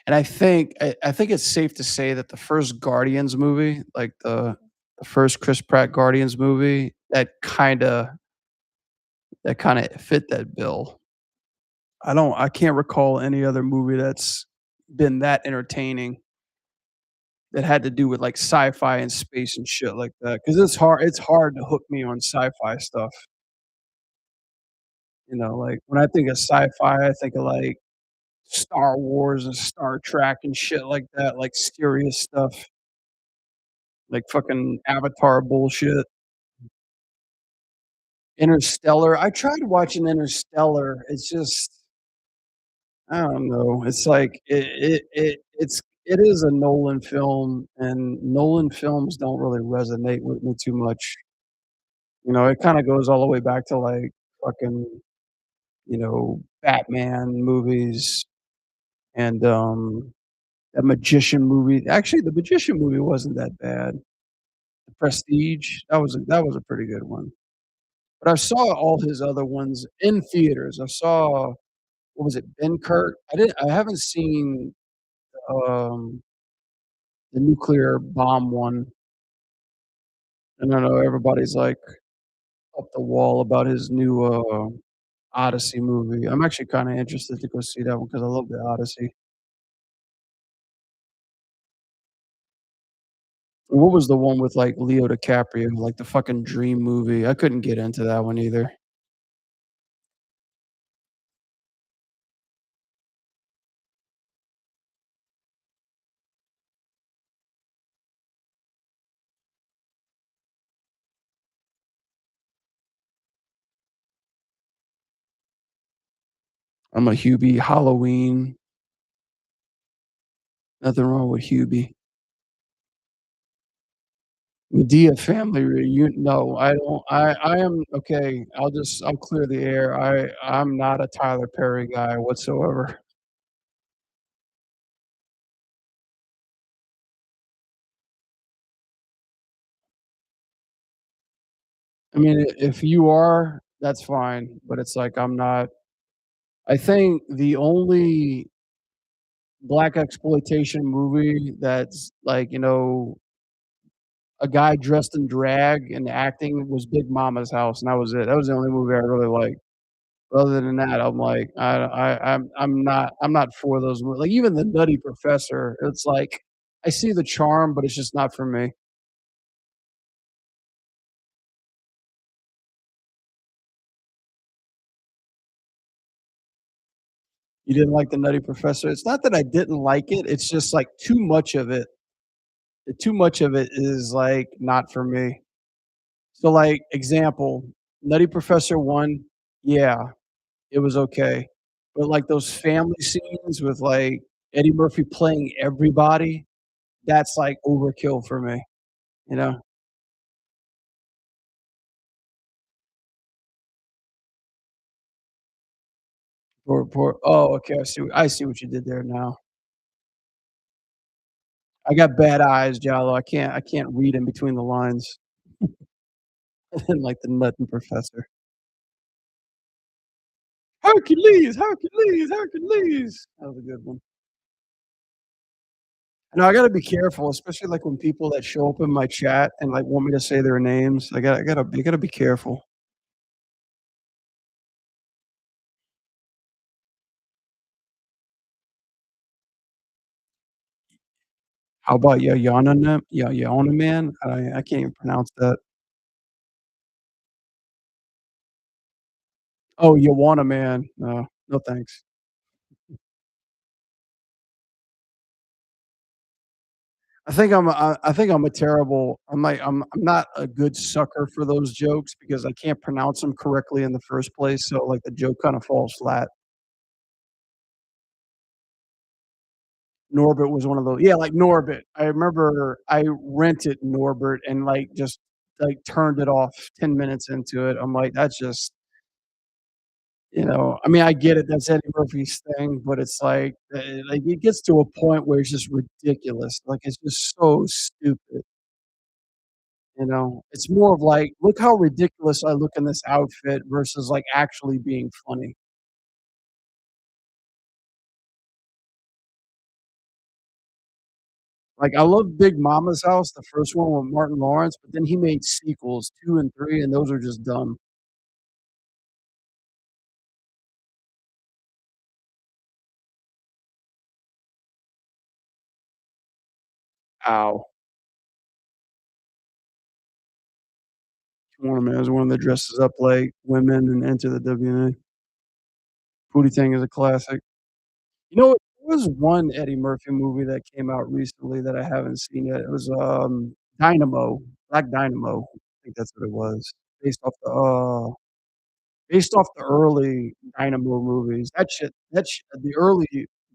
And I think it's safe to say that the first Guardians movie, like the first Chris Pratt Guardians movie, that kinda fit that bill. I can't recall any other movie that's been that entertaining that had to do with, like, sci-fi and space and shit like that. Because it's hard to hook me on sci-fi stuff, you know, like, when I think of sci-fi, I think of, like, Star Wars and Star Trek and shit like that, like, serious stuff, like fucking Avatar bullshit. Interstellar, I tried watching Interstellar, it's just I don't know, it's like it is a Nolan film, and Nolan films don't really resonate with me too much. You know, it kinda goes all the way back to, like, fucking, Batman movies and, that Magician movie. Actually, the Magician movie wasn't that bad. The Prestige, that was a pretty good one. But I saw all his other ones in theaters. I saw what was it, Ben Kurt? I haven't seen, um, the nuclear bomb one. And I know everybody's, like, up the wall about his new, Odyssey movie. I'm actually kinda interested to go see that one because I love the Odyssey. What was the one with, like, Leo DiCaprio, like, the fucking Dream movie? I couldn't get into that one either. I'm a Hubie. Halloween, nothing wrong with Hubie. Madea Family Reunion, no, I don't I am okay, I'll clear the air. I'm not a Tyler Perry guy whatsoever. I mean, if you are, that's fine, but it's like I'm not. I think the only black exploitation movie that's like, a guy dressed in drag and acting was Big Mama's House, and that was it. That was the only movie I really liked. Other than that, I'm like, I'm not for those like, even The Nutty Professor, it's like, I see the charm, but it's just not for me. You didn't like The Nutty Professor? It's not that I didn't like it, it's just, like, too much of it is, like, not for me. So, like, example, Nutty Professor 1, yeah, it was okay. But, like, those family scenes with, like, Eddie Murphy playing everybody, that's, like, overkill for me, you know? Okay, I see what you did there now. I got bad eyes, Jallo, I can't read in between the lines. I didn't like the Nutty Professor. Hercules, Hercules, Hercules! That was a good one. No, I gotta be careful, especially, like, when people that show up in my chat and, like, want me to say their names. I gotta be careful. How about Yana Man? I can't even pronounce that. Oh, Yawana Man. No, no thanks. I think I'm a terrible I'm not a good sucker for those jokes because I can't pronounce them correctly in the first place, so, like, the joke kinda falls flat. Norbit was one of those, yeah, like Norbit. I remember I rented Norbit and, like, just, like, turned it off 10 minutes into it. I'm like, "That's just," I mean, I get it, that's Eddie Murphy's thing, but it's like, it gets to a point where it's just ridiculous. Like, it's just so stupid, you know? It's more of like, "Look how ridiculous I look in this outfit," versus, like, actually being funny. Like, I love Big Mama's House, the first one with Martin Lawrence, but then he made sequels 2 and 3, and those are just dumb. Ow. One of 'em is one that dresses up like women and Enter the WNA. Pootie Tang is a classic. You know what? There was one Eddie Murphy movie that came out recently that I haven't seen yet. It was, Dynamo, Black Dynamo. I think that's what it was. Based off the, uh based off the early Dynamo movies. The early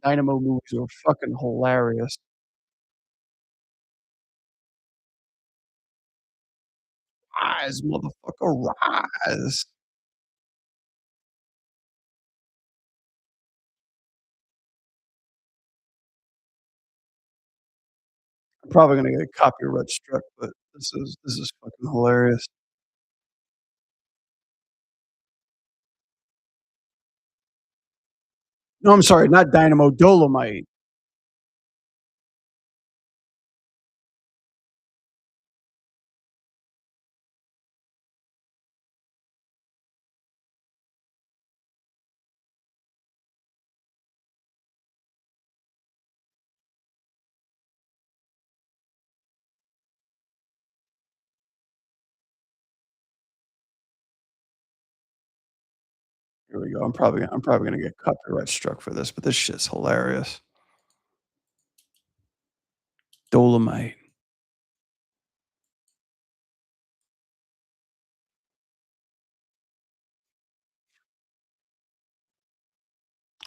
Dynamo movies were fucking hilarious. Rise, motherfucker, rise. I'm probably gonna get copyright struck, but this is fucking hilarious. No, I'm sorry, not Dynamo, Dolomite. Here we go. I'm probably gonna get copyright struck for this, but this shit's hilarious. Dolomite.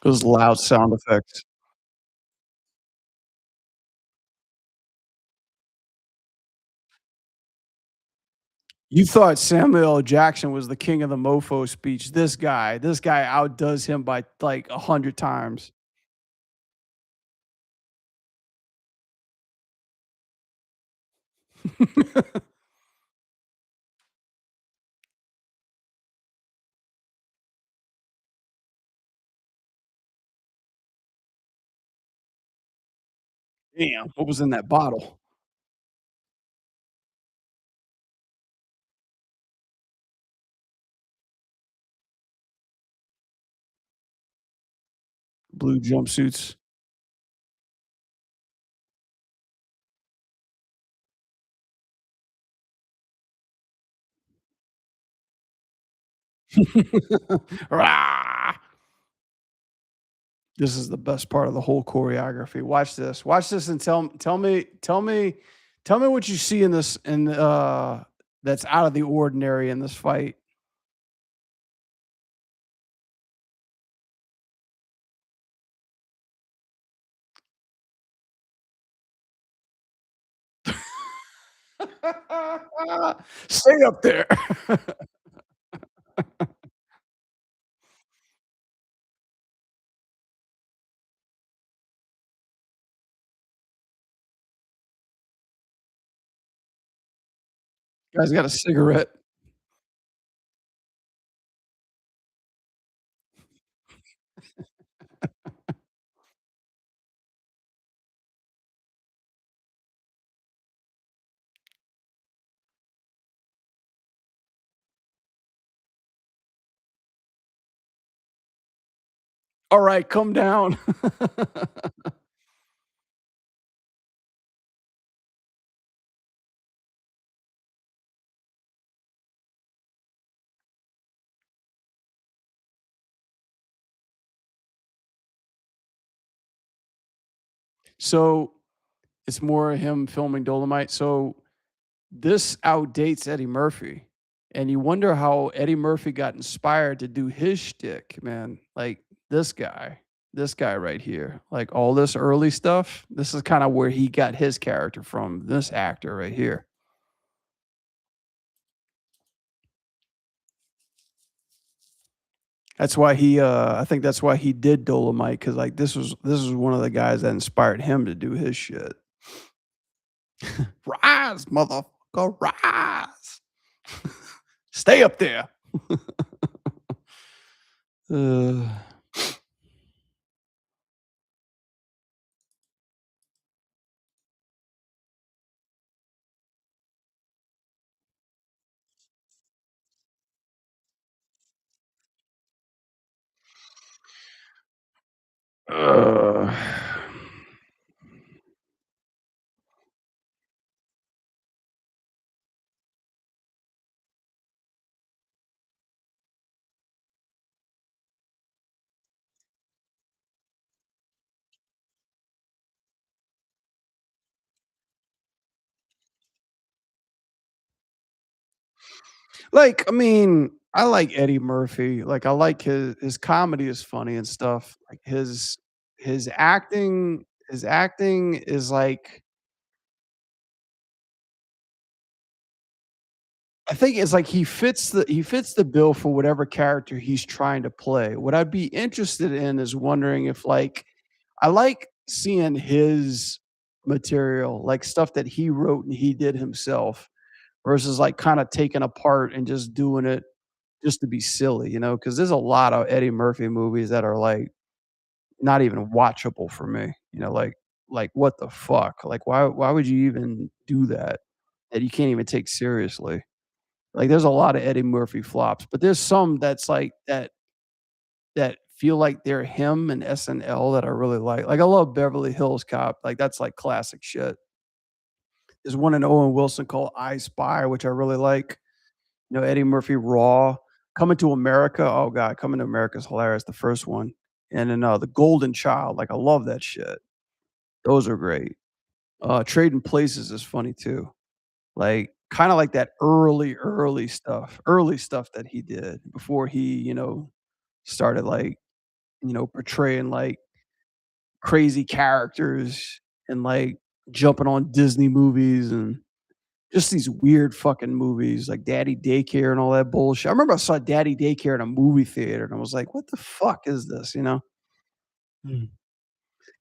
Those loud sound effects. You thought Samuel L. Jackson was the king of the mofo speech. This guy outdoes him by like 100 times. Damn, what was in that bottle? Blue jumpsuits. Rah! This is the best part of the whole choreography. Watch this. Watch this and tell me what you see in this that's out of the ordinary in this fight. Stay up there. Guy's got a cigarette. Alright, come down. So, it's more him filming Dolomite. So, this outdates Eddie Murphy, and you wonder how Eddie Murphy got inspired to do his shtick, man. Like, this guy right here, like, all this early stuff, this is kinda where he got his character from, this actor right here. That's why I think that's why he did Dolomite, because like, this was one of the guys that inspired him to do his shit. "Rise, motherfucker, rise. Stay up there." Uh, uh, like, I mean, I like Eddie Murphy, like, I like his comedy is funny and stuff, like, his acting is like I think it's like he fits the bill for whatever character he's trying to play. What I'd be interested in is wondering if, like I like seeing his material, like, stuff that he wrote and he did himself versus, like, kinda taking apart and just doing it just to be silly, you know? Because there's a lot of Eddie Murphy movies that are, like, not even watchable for me, you know, like, what the fuck? Like, why would you even do that, that you can't even take seriously? Like, there's a lot of Eddie Murphy flops, but there's some that's like that feel like they're him and SNL that I really like. Like, I love Beverly Hills Cop, like, that's, like, classic shit. There's one in Owen Wilson called I Spy, which I really like. You know, Eddie Murphy Raw. Coming to America, oh god, Coming to America is hilarious, the first one. And then, The Golden Child, like, I love that shit. Those are great. Trading Places is funny too. Like, kinda like that early stuff that he did before he, started, like, portraying, like, crazy characters and, like, jumping on Disney movies and just these weird fucking movies like Daddy Daycare and all that bullshit. I remember I saw Daddy Daycare in a movie theater, and I was like, "What the fuck is this?" You know? Mm.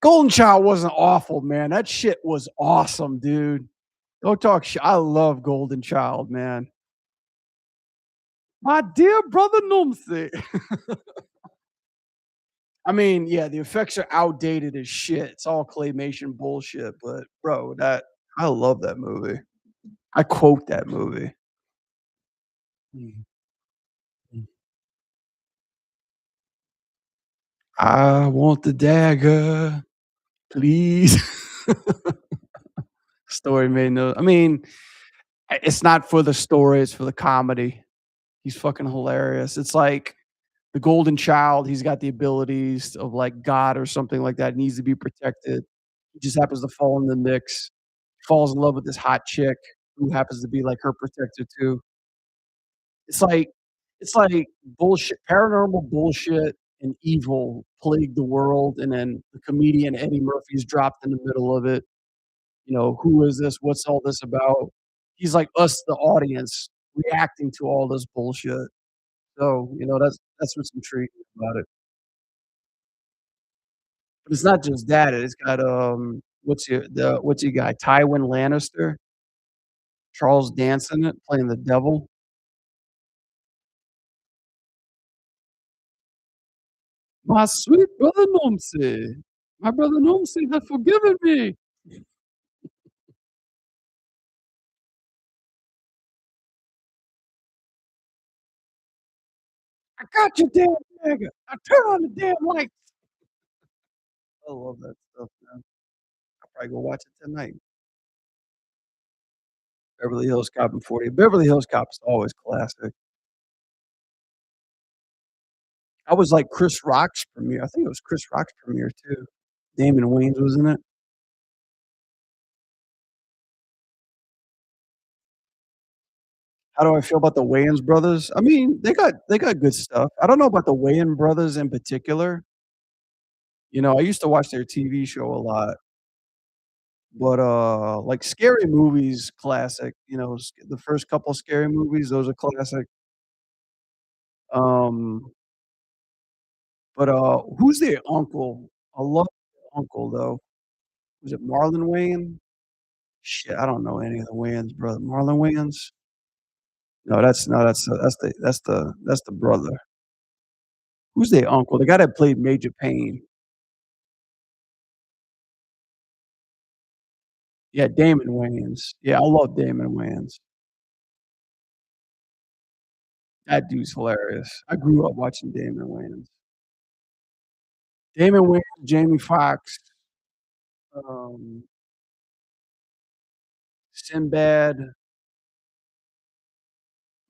Golden Child wasn't awful, man. That shit was awesome, dude. Don't talk shit. I love Golden Child, man. My dear brother Numsy. I mean, yeah, the effects are outdated as shit. It's all claymation bullshit, but bro, that I love that movie. I quote that movie. Mhm, mm. I want the dagger, please. Story made no I mean, it's not for the story, it's for the comedy. He's fucking hilarious. It's like the golden child, he's got the abilities of like God or something like that, needs to be protected. He just happens to fall in the mix, falls in love with this hot chick who happens to be like her protector too. It's like it's like bullshit paranormal bullshit and evil plague the world, and then the comedian Eddie Murphy's dropped in the middle of it. You know, "Who is this? What's all this about?" He's like us, the audience, reacting to all this bullshit. So, that's what's intriguing about it. But it's not just that, it's got, what's your guy, Tywin Lannister, Charles Dance in it, playing the devil. "My sweet brother Nomsi, my brother Nomsi has forgiven me." "I got your damn dagger. Now turn on the damn lights." I love that stuff, man. I'll probably go watch it tonight. Beverly Hills Cop and 40. Beverly Hills Cop is always classic. I was like Chris Rock's premiere. I think it was Chris Rock's premiere too. Damon Wayans was in it. How do I feel about the Wayans brothers? I mean, they got good stuff. I don't know about the Wayans brothers in particular. You know, I used to watch their TV show a lot, but, like, scary movies, classic, you know, the first couple scary movies, those are classic. Um, but, who's their uncle? I love their uncle, though. Was it Marlon Wayans? Shit, I don't know any of the Wayans brother Marlon Wayans? No, that's the brother. Who's their uncle? The guy that played Major Payne. Yeah, Damon Wayans. Yeah, I love Damon Wayans. That dude's hilarious. I grew up watching Damon Wayans. Damon Wayans, Jamie Foxx, um, Sinbad,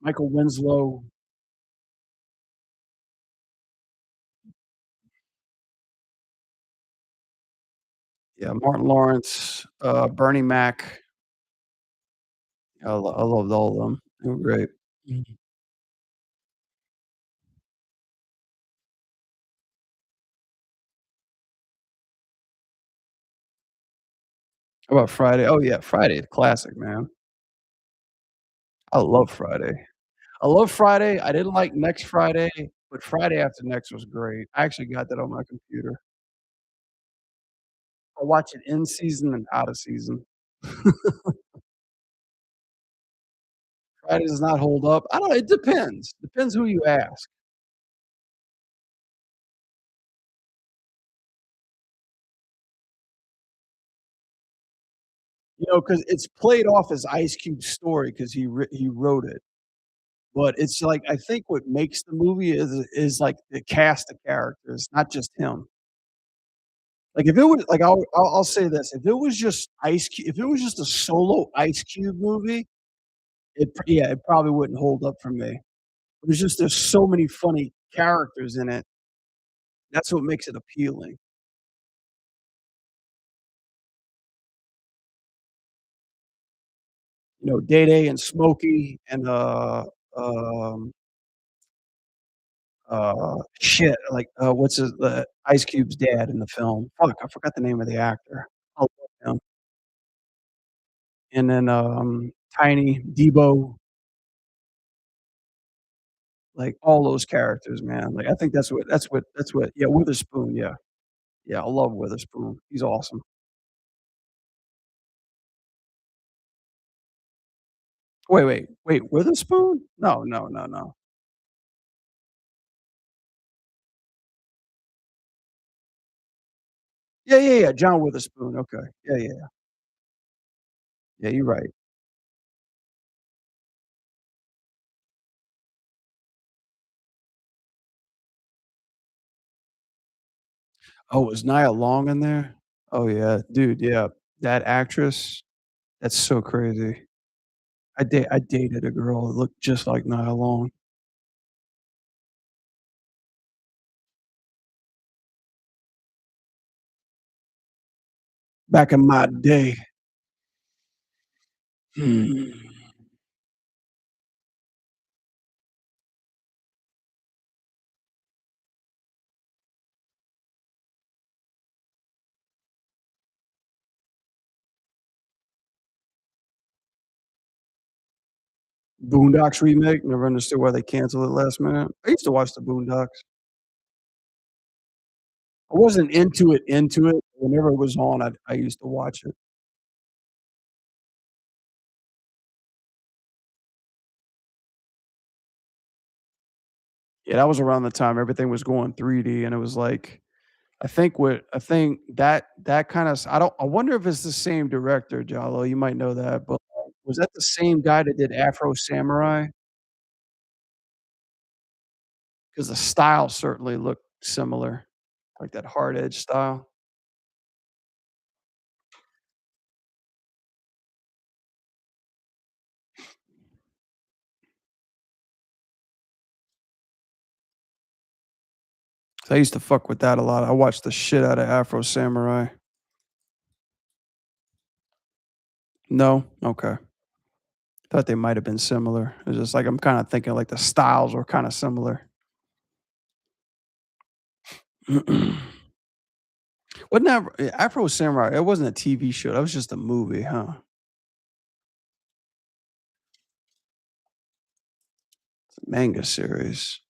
Michael Winslow, yeah, Martin Lawrence, Bernie Mac. I loved all of them. They were great. Mhm. How about Friday? Oh, yeah, Friday, classic, man. I love Friday. I love Friday. I didn't like Next Friday, but Friday After Next was great. I actually got that on my computer. I watch it in season and out of season. Friday does not hold up. I don't know, it depends. Depends who you ask. You know, because it's played off as Ice Cube's story because he wrote it. But it's like, I think what makes the movie is like the cast of characters, not just him. Like, if it was like, I'll say this, if it was just if it was just a solo Ice Cube movie, it probably wouldn't hold up for me. There's just there's so many funny characters in it. That's what makes it appealing. You know, Day Day and Smokey and, um, shit, like, what's his Ice Cube's dad in the film. Fuck, I forgot the name of the actor. I love him. And then, Tiny, Debo, like, all those characters, man. Like, I think that's what yeah, Witherspoon, yeah. Yeah, I love Witherspoon. He's awesome. Wait, Witherspoon? No, no, no, no. Yeah, John Witherspoon, okay. Yeah. Yeah, you're right. Oh, is Nia Long in there? Oh, yeah, dude, yeah. That actress, that's so crazy. I dated a girl that looked just like Nia Long. Back in my day. Hmm. Boondocks remake, never understood why they canceled it last minute. I used to watch the Boondocks. I wasn't into it. Whenever it was on, I used to watch it. Yeah, that was around the time everything was going 3D, and it was like I think that kinda I wonder if it's the same director, Jallo, you might know that, but, was that the same guy that did Afro Samurai? 'Cause the style certainly looked similar, like that hard edge style. I used to fuck with that a lot. I watched the shit out of Afro Samurai. No? Okay. Thought they might have been similar. It's just like I'm kinda thinking like the styles were kinda similar. Wasn't that Afro Samurai, it wasn't a TV show, that was just a movie, huh? Manga series.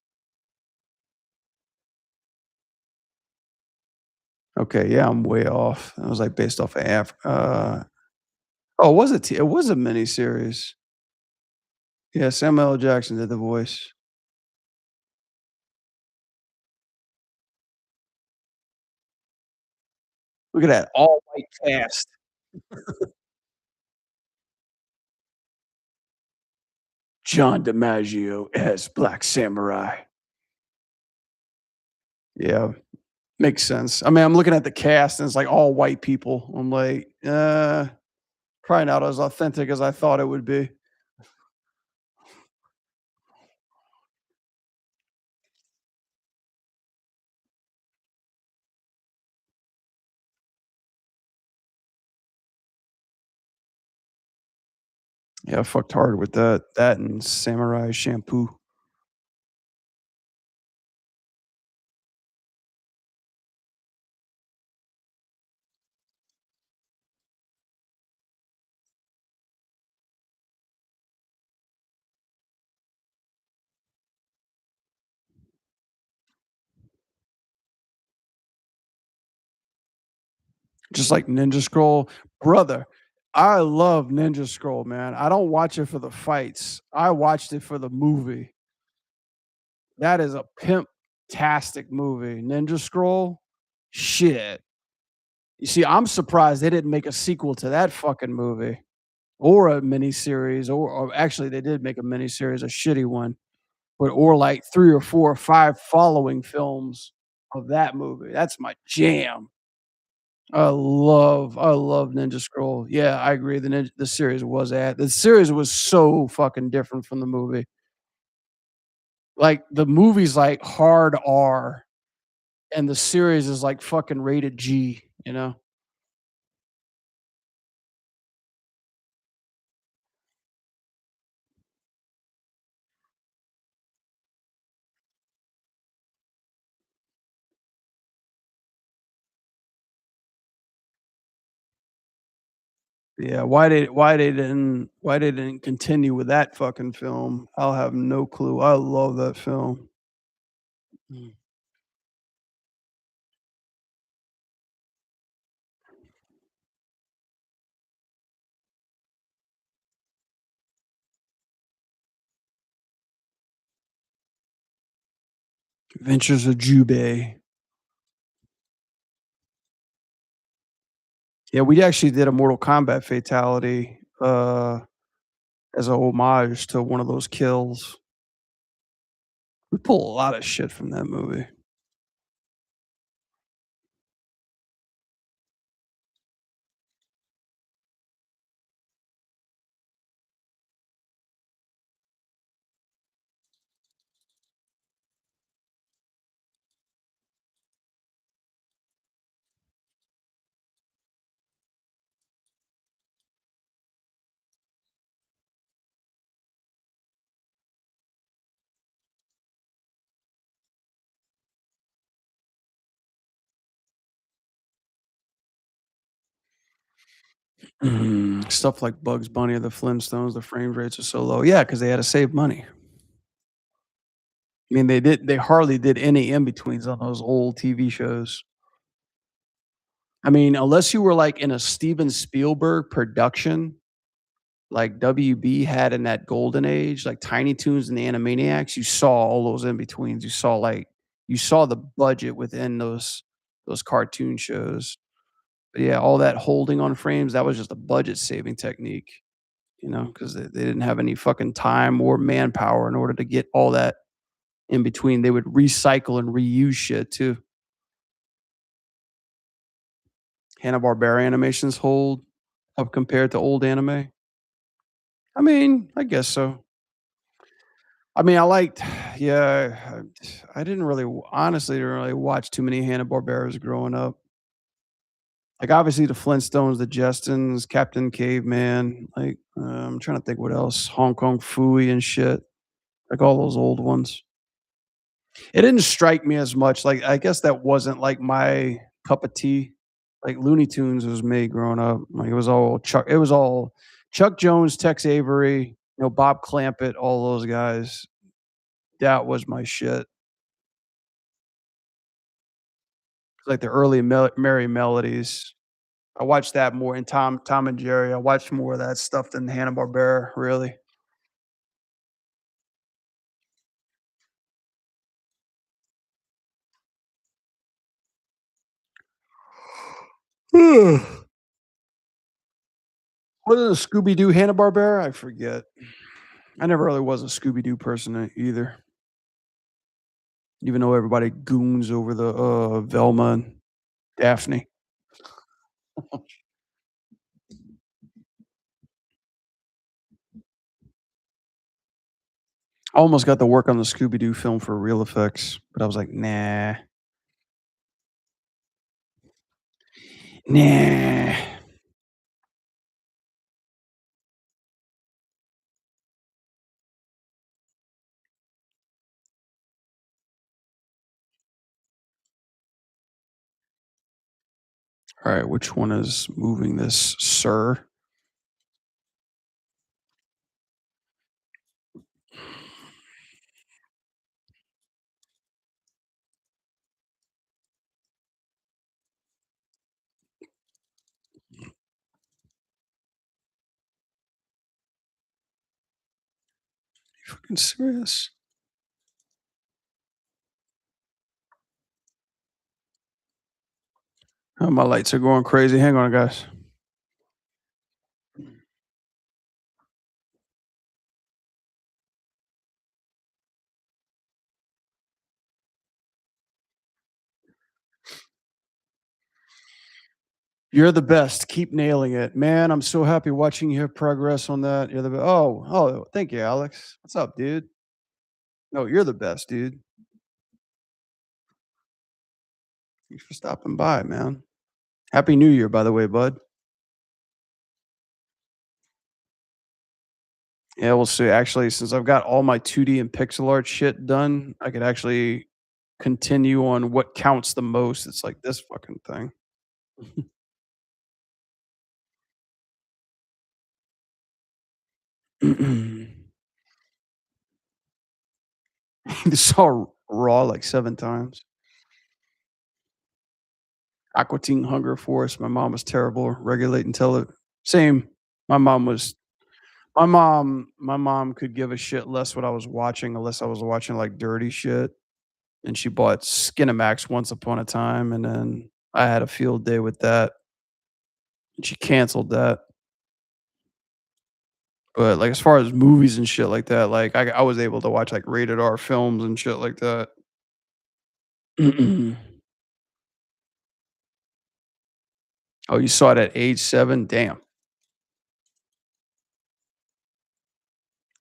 Okay, yeah, I'm way off. It was, like, based off of oh, it was a miniseries. Yeah, Samuel L. Jackson did the voice. Look at that all-white cast. John DiMaggio as Black Samurai. Yeah, makes sense. I mean, I'm looking at the cast, and it's, like, all white people. I'm like, probably not as authentic as I thought it would be. Yeah, I fucked hard with that. That and Samurai Shampoo. Just like Ninja Scroll. Brother, I love Ninja Scroll, man. I don't watch it for the fights. I watched it for the movie. That is a pimp-tastic movie. Ninja Scroll? Shit. You see, I'm surprised they didn't make a sequel to that fucking movie or a miniseries, or actually they did make a miniseries, a shitty one, but or like 3 or 4 or 5 following films of that movie. That's my jam. I love Ninja Scroll. Yeah, I agree. The series was so fucking different from the movie. Like, the movie's, like, hard R, and the series is, like, fucking rated G, you know? Yeah, why they didn't continue with that fucking film, I'll have no clue. I love that film. Mm. Adventures of Jubei. Yeah, we actually did a Mortal Kombat fatality, as a homage to one of those kills. We pull a lot of shit from that movie. Stuff like Bugs Bunny or the Flintstones, the frame rates are so low. Yeah, because they had to save money. I mean, they hardly did any in-betweens on those old TV shows. I mean, unless you were, like, in a Steven Spielberg production, like WB had in that golden age, like Tiny Toons and the Animaniacs, you saw all those in-betweens. You saw the budget within those cartoon shows. But, yeah, all that holding on frames, that was just a budget saving technique, you know, because they didn't have any fucking time or manpower in order to get all that in between. They would recycle and reuse shit too. Hanna-Barbera animations hold up compared to old anime? I mean, I guess so. I mean, I liked Yeah, I didn't really honestly didn't really watch too many Hanna-Barberas growing up. Like, obviously, the Flintstones, the Jetsons, Captain Caveman, like, I'm trying to think what else, Hong Kong Phooey and shit, like, all those old ones. It didn't strike me as much, like, I guess that wasn't, like, my cup of tea. Like, Looney Tunes was me growing up, like, it was all Chuck Jones, Tex Avery, Bob Clampett, all those guys. That was my shit. Like, the early Merry Melodies. I watched that more in Tom and Jerry. I watched more of that stuff than Hanna-Barbera, really. Was it a Scooby-Doo Hanna-Barbera? I forget. I never really was a Scooby-Doo person, either, even though everybody goons over the, Velma and Daphne. I almost got to work on the Scooby-Doo film for real effects, but I was like, "Nah, nah." Alright, which one is moving this, sir? You fucking serious? Oh, my lights are going crazy. Hang on, guys. You're the best. Keep nailing it. Man, I'm so happy watching you have progress on that. You're the thank you, Alex. What's up, dude? No, you're the best, dude. Thanks for stopping by, man. Happy New Year, by the way, bud. Yeah, we'll see. Actually, since I've got all my 2D and pixel art shit done, I could actually continue on what counts the most. It's like this fucking thing. You saw Raw like 7 times. Aqua Teen Hunger Force. My mom was terrible regulating same. My mom was my mom could give a shit less what I was watching unless I was watching, like, dirty shit, and she bought Skinamax once upon a time, and then I had a field day with that, and she canceled that. But, like, as far as movies and shit like that, like, I was able to watch, like, rated R films and shit like that. Oh, you saw it at age 7? Damn.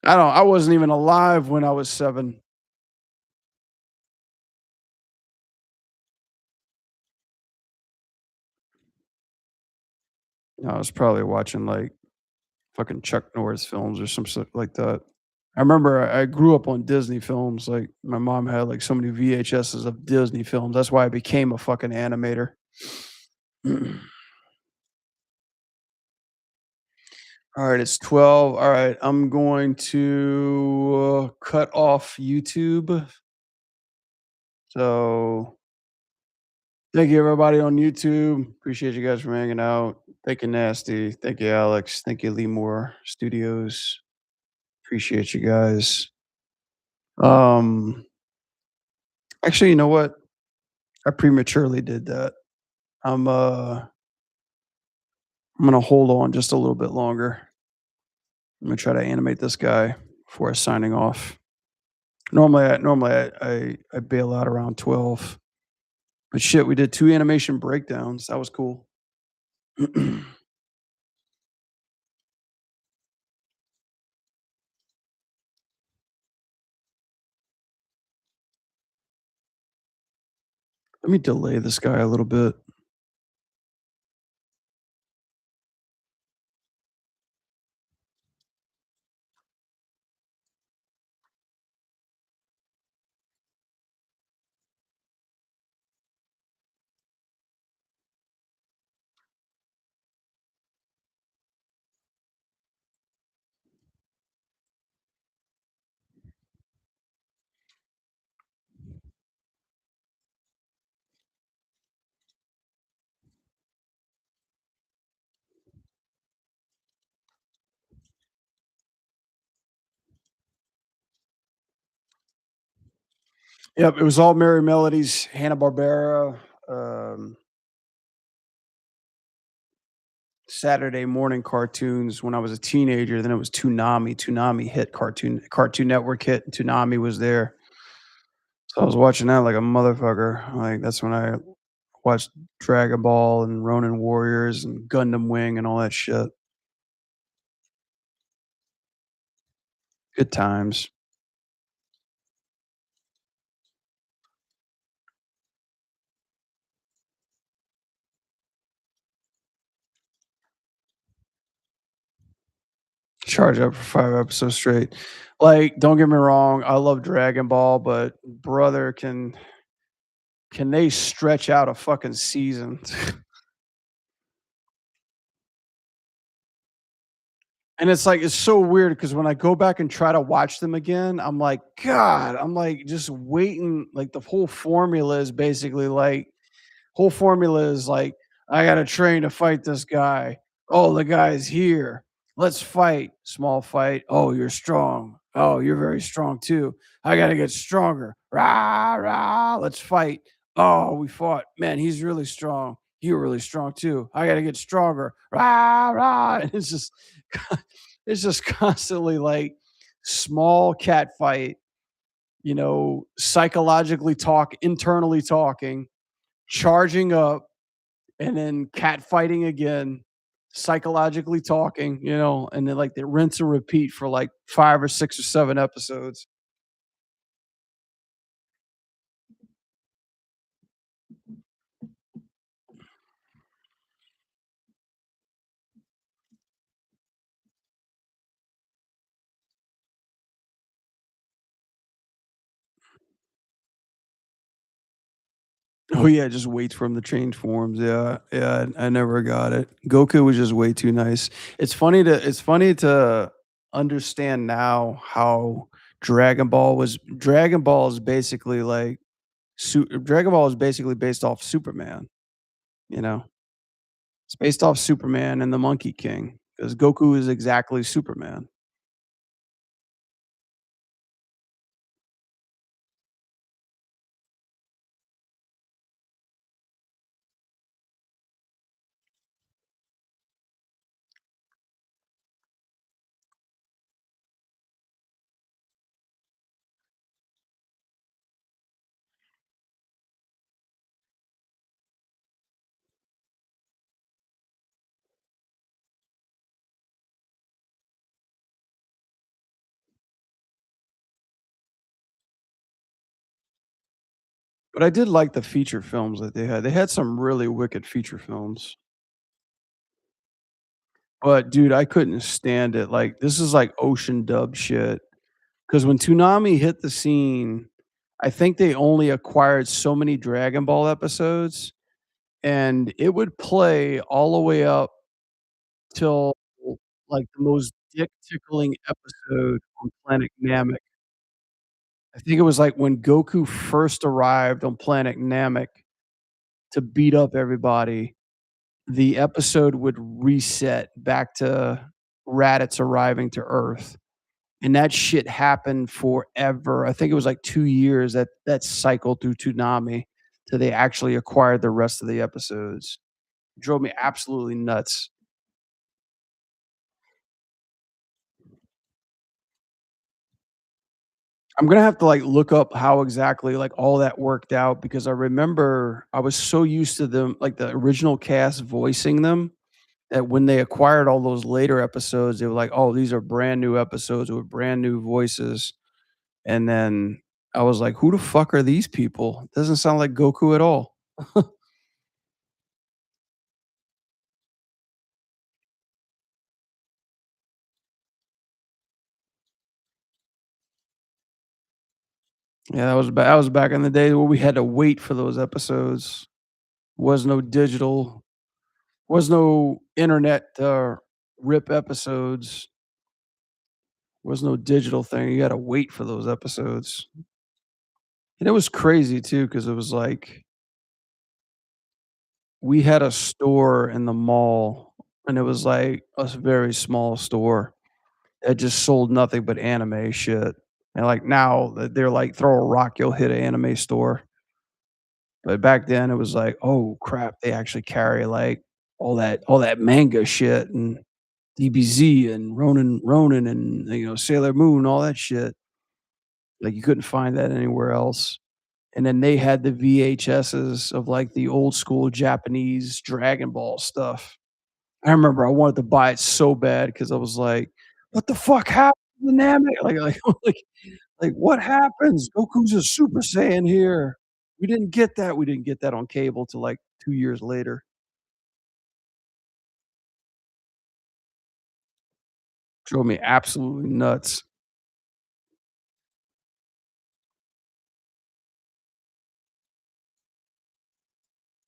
I wasn't even alive when I was 7. I was probably watching, like, fucking Chuck Norris films or some shit like that. I remember I grew up on Disney films, like, my mom had, like, so many VHSs of Disney films, that's why I became a fucking animator. Alright, it's 12. Alright, I'm going to, cut off YouTube. So, thank you everybody on YouTube. Appreciate you guys for hanging out. Thank you, Nasty. Thank you, Alex. Thank you, Lemore Studios. Appreciate you guys. Um, actually, you know what? I prematurely did that. I'm, uh I'm gonna hold on just a little bit longer. I'm gonna try to animate this guy before signing off. Normally I bail out around 12, but shit, we did 2 animation breakdowns. That was cool. Let me delay this guy a little bit. Yep, it was all Merry Melodies, Hanna-Barbera, um, Saturday morning cartoons when I was a teenager. Then it was Toonami. Toonami hit Cartoon Network hit, and Toonami was there. So I was watching that like a motherfucker. Like, that's when I watched Dragon Ball and Ronin Warriors and Gundam Wing and all that shit. Good times. Charge up for 5 episodes straight. Like, don't get me wrong, I love Dragon Ball, but brother, can they stretch out a fucking season? And it's like, it's so weird because when I go back and try to watch them again, I'm like, God, I'm like just waiting. Like the whole formula is basically like, whole formula is like, I got to train to fight this guy. Oh, the guy's here. Let's fight. Small fight. Oh, you're strong. Oh, you're very strong too. I got to get stronger. Rah, rah. Let's fight. Oh, we fought. Man, he's really strong. You're really strong too. I got to get stronger. Rah, rah. And it's just, it's just constantly like small cat fight, psychologically internally talking, charging up, and then cat fighting again, psychologically talking, and then like they rinse and repeat for like 5 or 6 or 7 episodes. Oh yeah, just wait for him to change forms. Yeah, yeah, I never got it. Goku was just way too nice. It's funny to understand now how Dragon Ball is basically like Dragon Ball is basically based off Superman. You know, it's based off Superman and the Monkey King because Goku is exactly Superman. But I did like the feature films that they had. They had some really wicked feature films. But dude, I couldn't stand it. Like, this is like ocean dub shit. Because when Toonami hit the scene, I think they only acquired so many Dragon Ball episodes, and it would play all the way up till like the most dick tickling episode on Planet Namek. I think it was like when Goku first arrived on Planet Namek to beat up everybody, the episode would reset back to Raditz arriving to Earth, and that shit happened forever. I think it was like 2 years that cycled through Toonami till they actually acquired the rest of the episodes. It drove me absolutely nuts. I'm gonna have to, like, look up how exactly, like, all that worked out because I remember I was so used to them like, the original cast voicing them, that when they acquired all those later episodes, they were like, "Oh, these are brand new episodes with brand new voices," and then I was like, "Who the fuck are these people? Doesn't sound like Goku at all." Yeah, that was back in the day where we had to wait for those episodes. Was no digital, was no internet, rip episodes, was no digital thing. You gotta wait for those episodes. And it was crazy too, because it was like, we had a store in the mall, and it was like a very small store that just sold nothing but anime shit. And, like, now that they're like, throw a rock, you'll hit an anime store. But back then, it was like, "Oh, crap, they actually carry, like, all that manga shit and DBZ and Ronin and, Sailor Moon, all that shit." Like, you couldn't find that anywhere else. And then they had the VHSs of, like, the old school Japanese Dragon Ball stuff. I remember I wanted to buy it so bad because I was like, "What the fuck happened to Namek?" Like, "What happens? Goku's a Super Saiyan here." We didn't get that on cable till, like, 2 years later. Drove me absolutely nuts.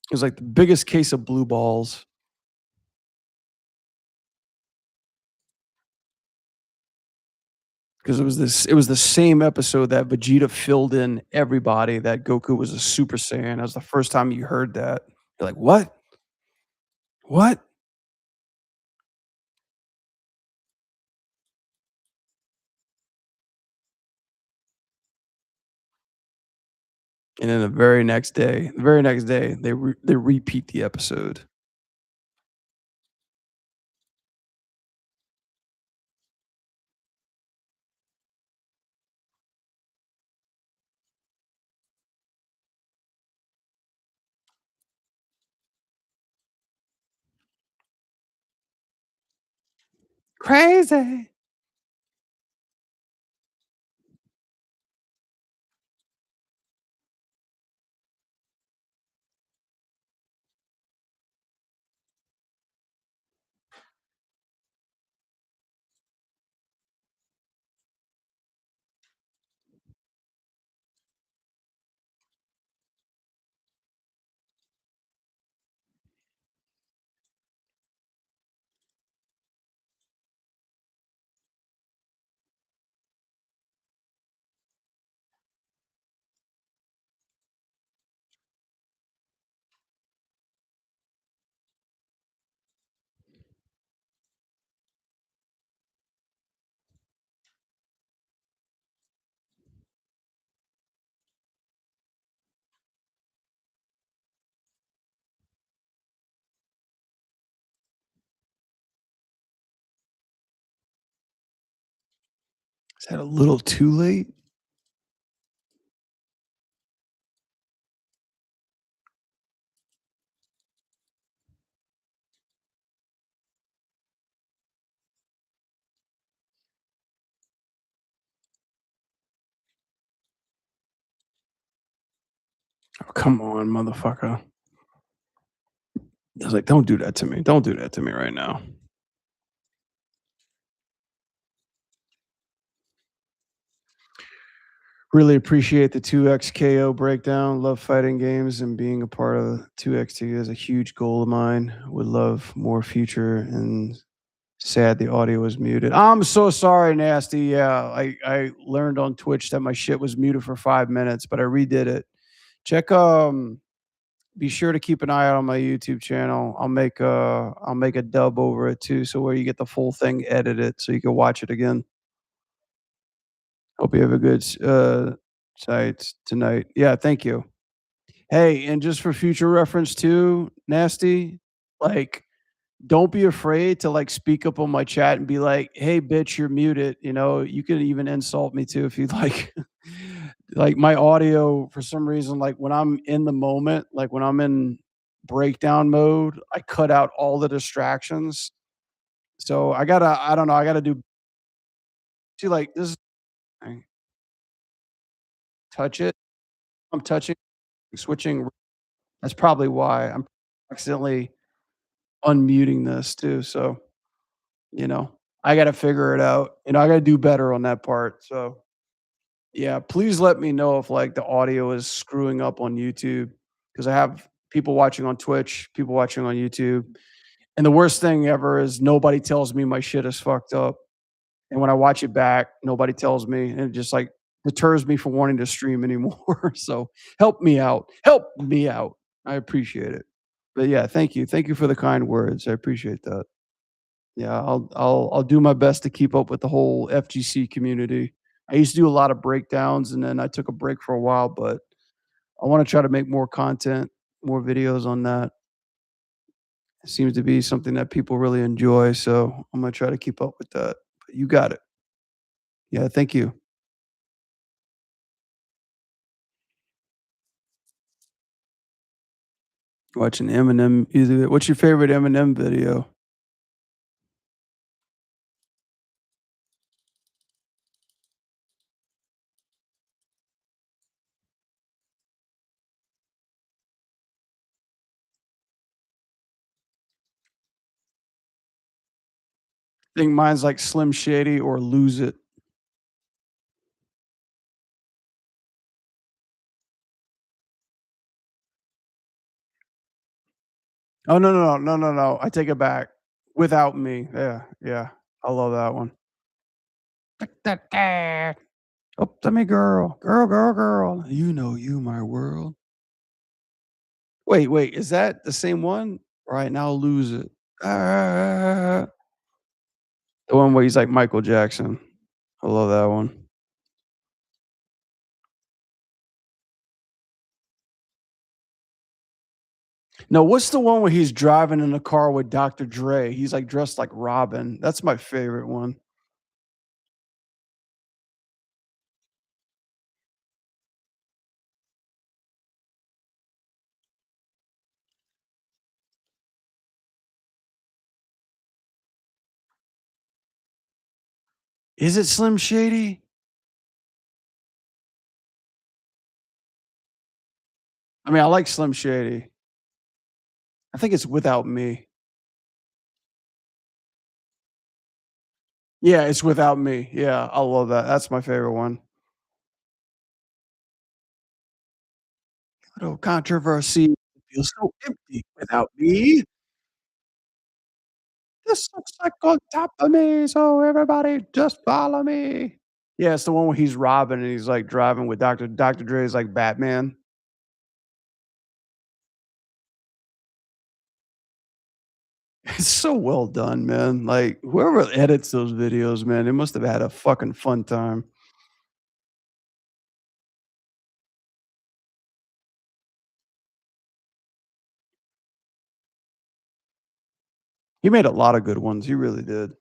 It was like the biggest case of blue balls, 'cause it was the same episode that Vegeta filled in everybody that Goku was a Super Saiyan. That was the first time you heard that. You're like, "What? What?" And then the very next day, they repeat the episode. Crazy. Is that a little too late? Oh, come on, motherfucker. I was like, "Don't do that to me. Don't do that to me right now." Really appreciate the 2X KO breakdown. Love fighting games and being a part of 2X2 is a huge goal of mine. Would love more future and sad the audio was muted. I'm so sorry, Nasty. Yeah, I learned on Twitch that my shit was muted for 5 minutes, but I redid it. Check be sure to keep an eye out on my YouTube channel. I'll make a dub over it too, so where you get the full thing edited so you can watch it again. Hope you have a good sight tonight. Yeah, thank you. Hey, and just for future reference too, Nasty, like, don't be afraid to, like, speak up on my chat and be like, "Hey, bitch, you're muted." You can even insult me too if you'd like. Like, my audio, for some reason, like, when I'm in the moment, like, when I'm in breakdown mode, I cut out all the distractions. So I don't know, I gotta do see, like, this touch it. I'm touching, switching. That's probably why I'm accidentally unmuting this too. So, you know, I got to figure it out. I got to do better on that part. So, yeah, please let me know if like the audio is screwing up on YouTube because I have people watching on Twitch, people watching on YouTube. And the worst thing ever is nobody tells me my shit is fucked up. And when I watch it back, nobody tells me, and it just like deters me from wanting to stream anymore. So help me out. Help me out. I appreciate it. But yeah, thank you. Thank you for the kind words. I appreciate that. Yeah, I'll do my best to keep up with the whole FGC community. I used to do a lot of breakdowns and then I took a break for a while, but I want to try to make more content, more videos on that. It seems to be something that people really enjoy, so I'm gonna try to keep up with that. But you got it. Yeah, thank you. Watching Eminem either what's your favorite Eminem video? I think mine's like Slim Shady or Lose It. Oh, no, no, no, no, no, no, I take it back. Without Me. Yeah, yeah. I love that one. Up to me, girl. Girl, girl, girl. You know you my world. Wait, wait, is that the same one? Alright, now Lose It. Ah. The one where he's like Michael Jackson. I love that one. No, what's the one where he's driving in a car with Dr. Dre? He's, like, dressed like Robin. That's my favorite one. Is it Slim Shady? I mean, I like Slim Shady. I think it's Without Me. Yeah, it's Without Me. Yeah, I love that. That's my favorite one. Little controversy. Feels so empty without me. This looks like on top of me, so everybody just follow me. Yeah, it's the one where he's Robin and he's, like, driving with Dr. Dre is like Batman. It's so well done, man. Like, whoever edits those videos, man, they must have had a fucking fun time. He made a lot of good ones, he really did.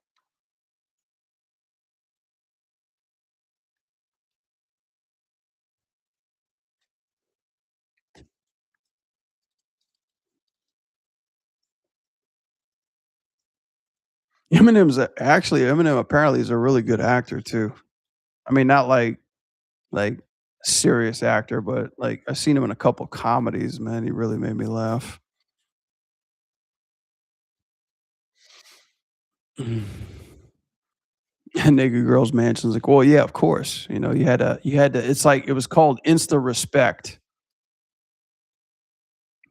Eminem apparently is a really good actor too. I mean, not like serious actor, but, like, I've seen him in a couple comedies, man, he really made me laugh. Naked Girls Mansion's like, well, yeah, of course. You had to it's like it was called Insta Respect.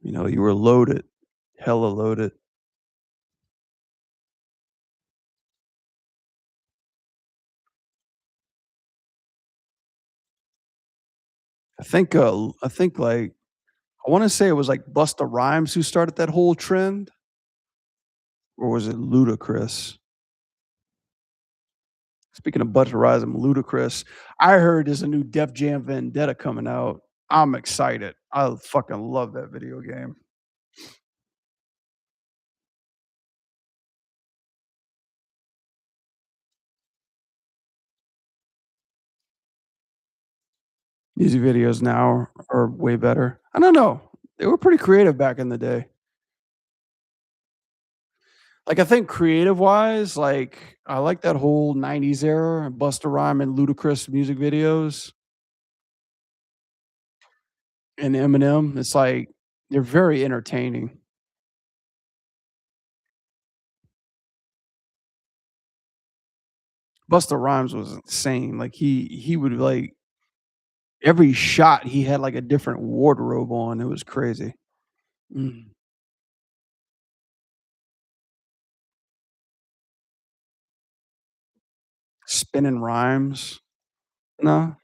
You were loaded, hella loaded. I think, I wanna say it was, like, Busta Rhymes who started that whole trend, or was it Ludacris? Speaking of Busta Rhymes and Ludacris, I heard there's a new Def Jam Vendetta coming out. I'm excited. I fucking love that video game. Music videos now are way better. I don't know. They were pretty creative back in the day. Like, I think creative-wise, like, I like that whole '90s era, Busta Rhymes and Ludacris music videos. and Eminem. It's like they're very entertaining. Busta Rhymes was insane. Like he would like every shot he had like a different wardrobe on. It was crazy. Mm. Spinning rhymes. No.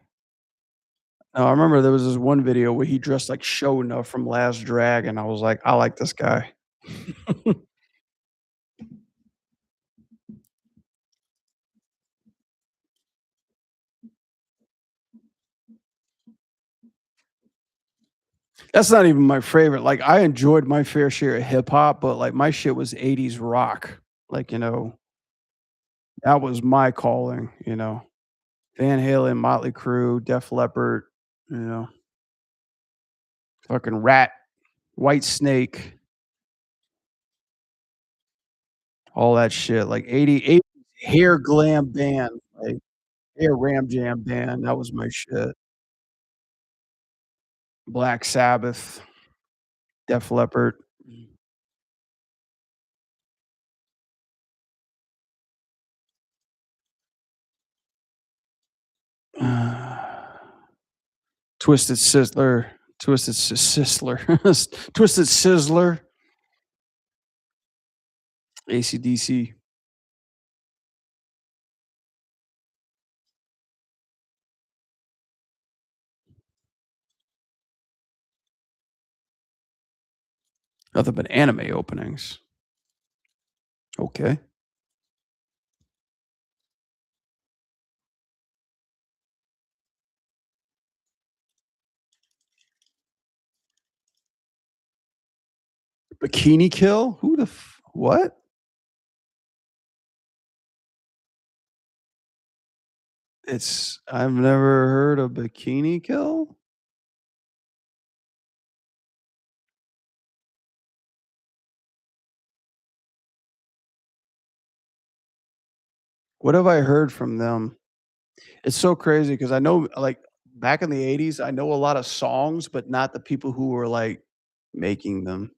No, I remember there was this one video where he dressed like Show Enough from Last Drag, and I was like, "I like this guy." That's not even my favorite. Like, I enjoyed my fair share of hip hop, but, like, my shit was '80s rock. Like, that was my calling. Van Halen, Motley Crue, Def Leppard, you know, fucking Rat, White Snake, all that shit. Like, 80 hair glam band, like, hair ram jam band, that was my shit. Black Sabbath, Def Leppard. Twisted Sizzler, Twisted Sizzler, AC/DC. Nothing but anime openings. Okay. Bikini Kill? Who the what? I've never heard of Bikini Kill? What have I heard from them? It's so crazy because I know, like, back in the '80s, I know a lot of songs, but not the people who were, like, making them.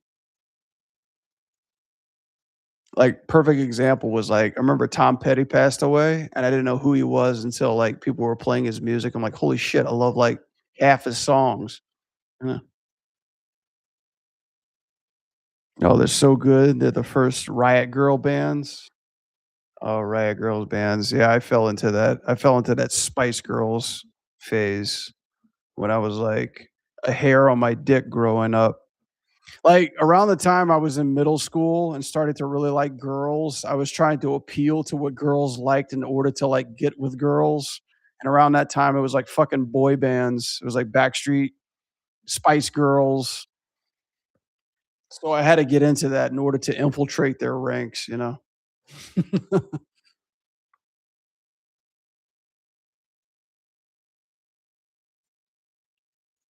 Like, perfect example was, like, I remember Tom Petty passed away, and I didn't know who he was until, like, people were playing his music. I'm like, "Holy shit, I love, like, half his songs." Yeah. Oh, they're so good. They're the first Riot Girl bands. Oh, Riot Girls bands. Yeah, I fell into that. I fell into that Spice Girls phase when I was, like, a hair on my dick growing up. Like, around the time I was in middle school and started to really like girls, I was trying to appeal to what girls liked in order to, like, get with girls, and around that time, it was, like, fucking boy bands. It was, like, Backstreet, Spice Girls, so I had to get into that in order to infiltrate their ranks.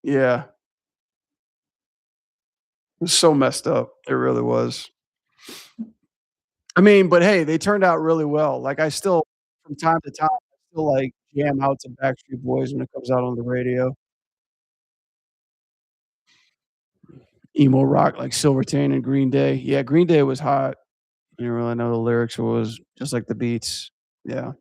Yeah, it was so messed up. It really was. I mean, but hey, they turned out really well. Like, I still from time to time, I still, like, jam out to Backstreet Boys when it comes out on the radio. Emo rock like Silvertane and Green Day. Yeah, Green Day was hot. I didn't really know the lyrics was just like the beats. Yeah.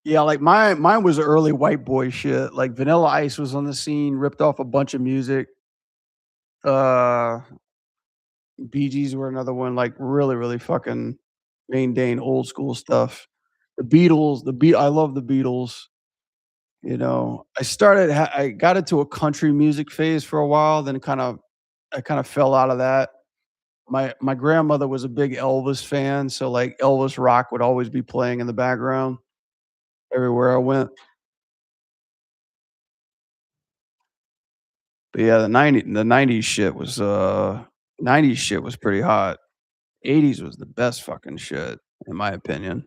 Yeah, like mine was early white boy shit. Like Vanilla Ice was on the scene, ripped off a bunch of music. Uh Bee Gees were another one, like really, really fucking maintain old school stuff. The Beatles, I love the Beatles. I got into a country music phase for a while, then I kind of fell out of that. My grandmother was a big Elvis fan, so, like, Elvis rock would always be playing in the background everywhere I went. But yeah, the '90s shit was pretty hot. '80s was the best fucking shit, in my opinion.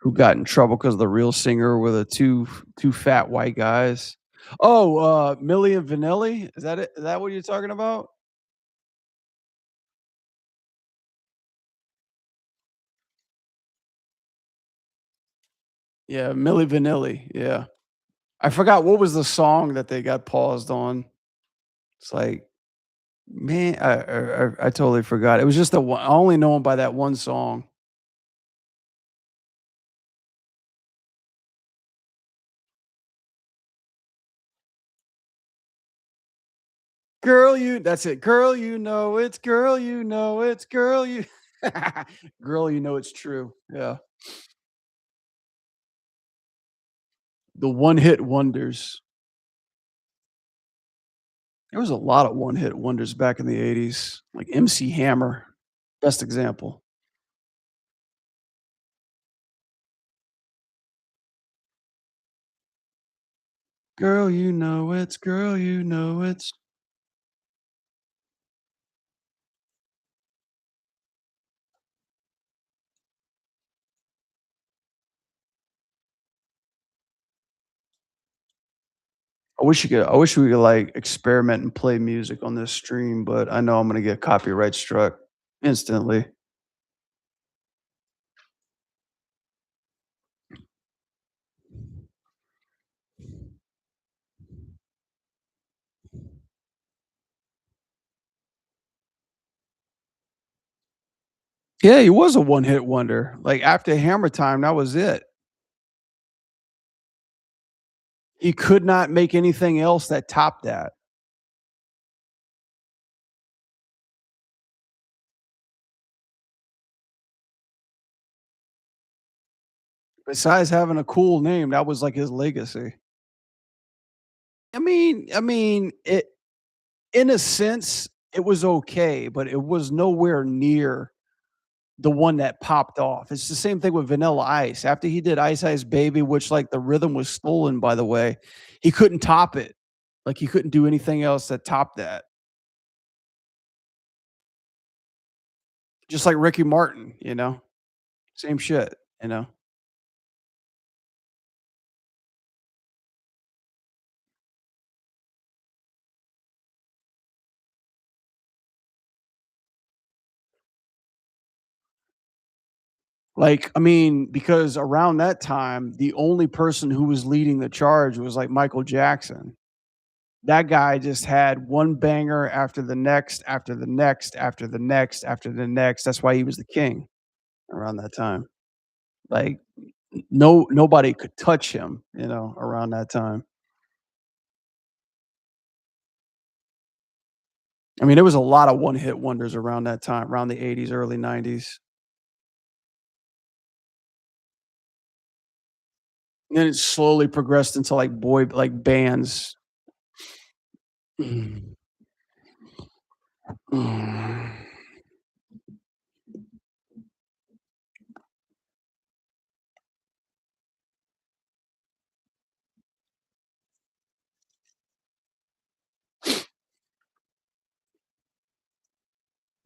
Who got in trouble because the real singer were the 2 fat white guys. Oh, Milli and Vanilli? Is that it? Is that what you're talking about? Yeah, Milli Vanilli, yeah. I forgot what was the song that they got paused on. It's like, man, I totally forgot. It was just the one I only know him by that one song. Girl, you that's it. Girl, you know it's girl, you girl, you know it's true. Yeah. The one-hit wonders. There was a lot of one-hit wonders back in the '80s, like MC Hammer, best example. Girl, you know it's I wish we could, like, experiment and play music on this stream, but I know I'm gonna get copyright struck instantly. Yeah, he was a one-hit wonder. Like, after Hammer Time, that was it. He could not make anything else that topped that. Besides having a cool name, that was, like, his legacy. It in a sense, it was okay, but it was nowhere near the one that popped off. It's the same thing with Vanilla Ice. After he did Ice Ice Baby, which, like, the rhythm was stolen, by the way, he couldn't top it. Like, he couldn't do anything else that topped that. Just like Ricky Martin, you know? Same shit, you know? Like, I mean, because around that time, the only person who was leading the charge was, like, Michael Jackson. That guy just had one banger after the next, after the next, after the next, after the next. That's why he was the king around that time. Like, nobody could touch him, you know, around that time. I mean, there was a lot of one-hit wonders around that time, around the '80s, early '90s. And then it slowly progressed into, like, bands. Mm. Mm.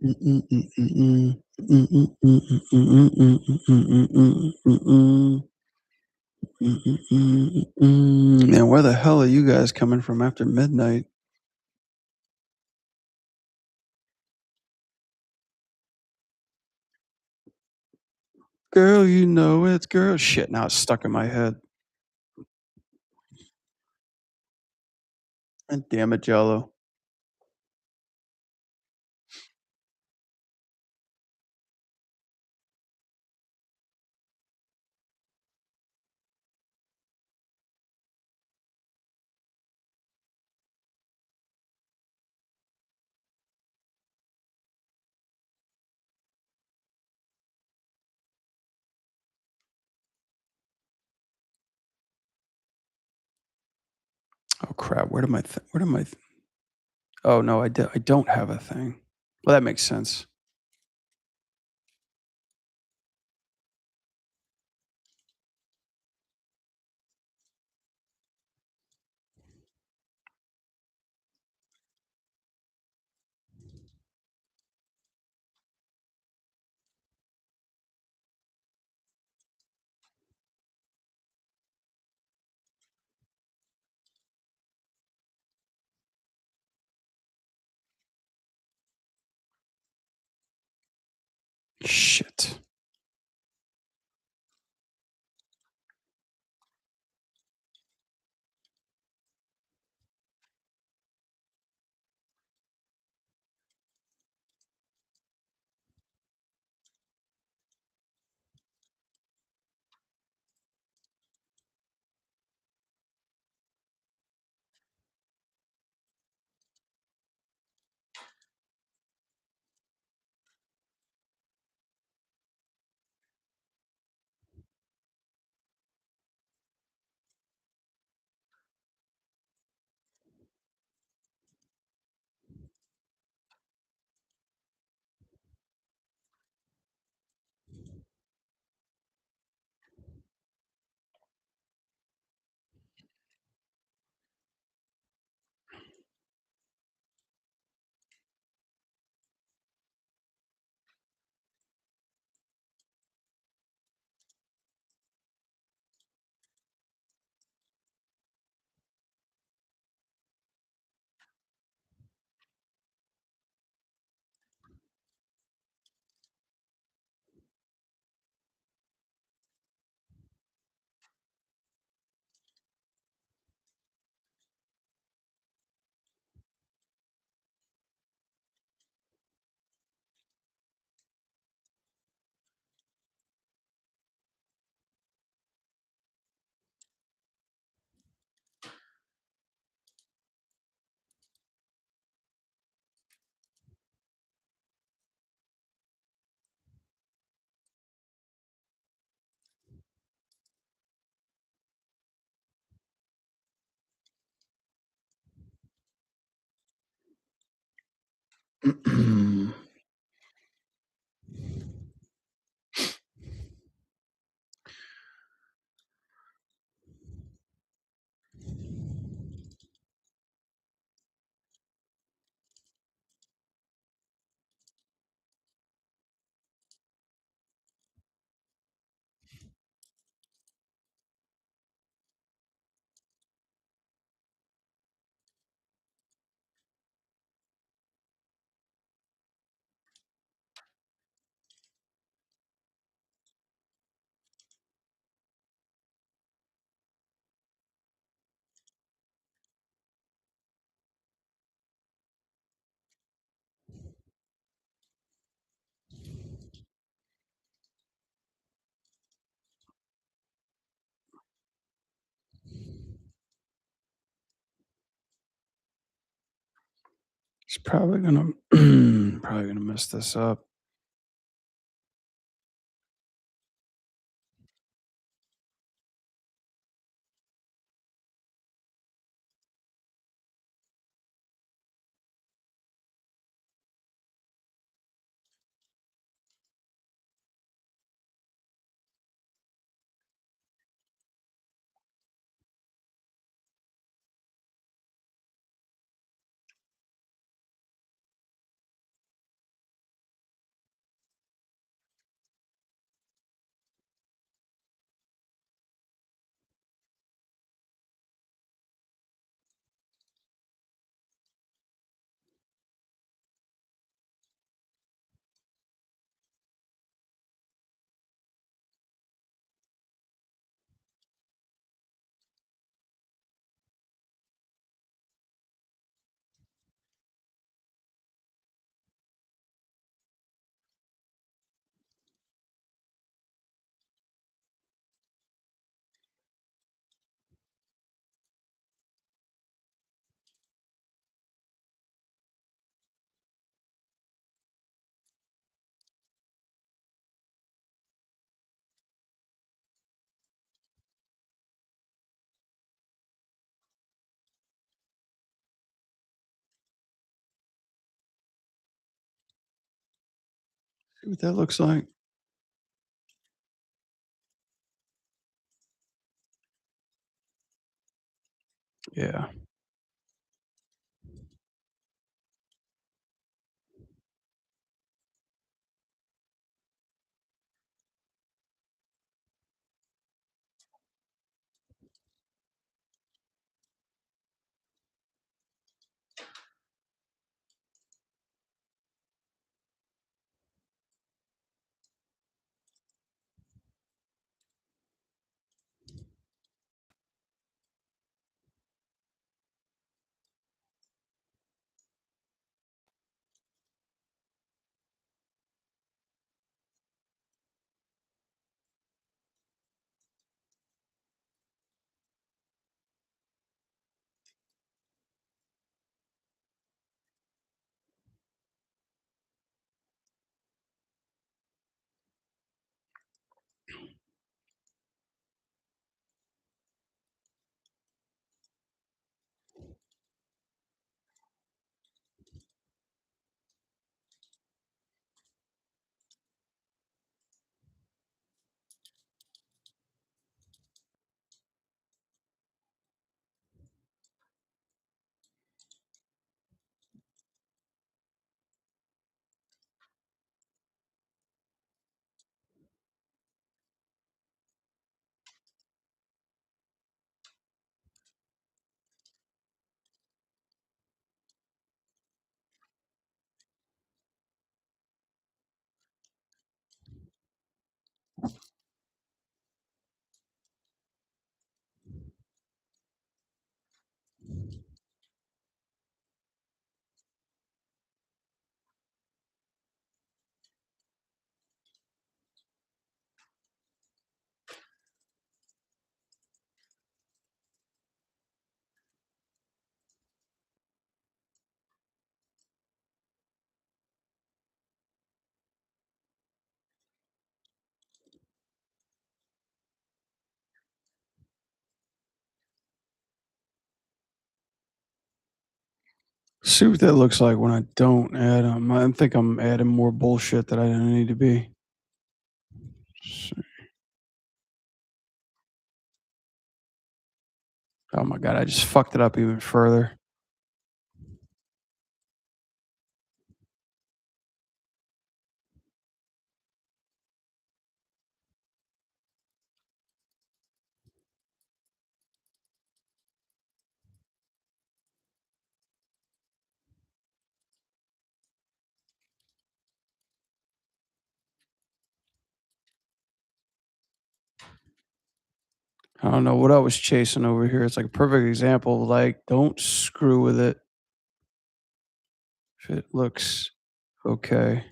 Mm, mm, mm, mm, mm. Mm, mm, mm, mm, mm, mm, mm, mm, mm, mm, mm. Mm, mm, mm, mm. Man, where the hell are you guys coming from after midnight? Girl, you know it's girl. Shit, now it's stuck in my head. And damn it, Jello. Oh crap. Where did my oh no, I don't have a thing. Well, that makes sense. Shit. It's probably gonna probably gonna mess this up. See what that looks like. Yeah. See what that looks like when I don't add them. I think I'm adding more bullshit that I don't need to be. Oh my god, I just fucked it up even further. I don't know what I was chasing over here. It's like a perfect example. Like, don't screw with it if it looks okay.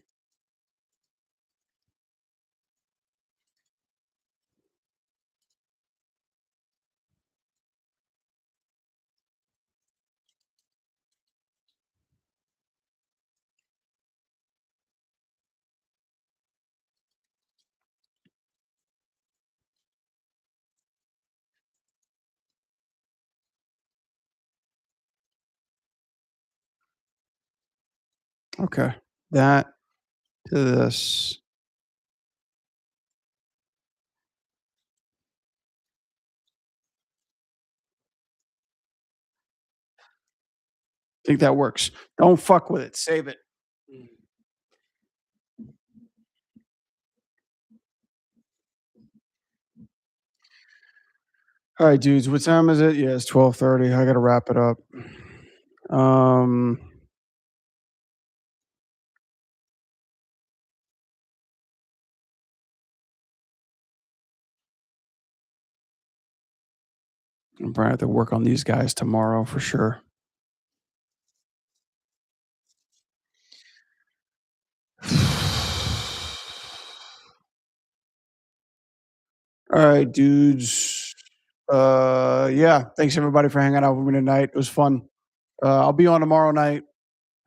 Okay. That to this. Think that works. Don't fuck with it. Save it. All right, dudes. What time is it? Yeah, it's 12:30. I gotta wrap it up. Um, I'm probably have to work on these guys tomorrow for sure. All right, dudes. Yeah. Thanks everybody for hanging out with me tonight. It was fun. I'll be on tomorrow night.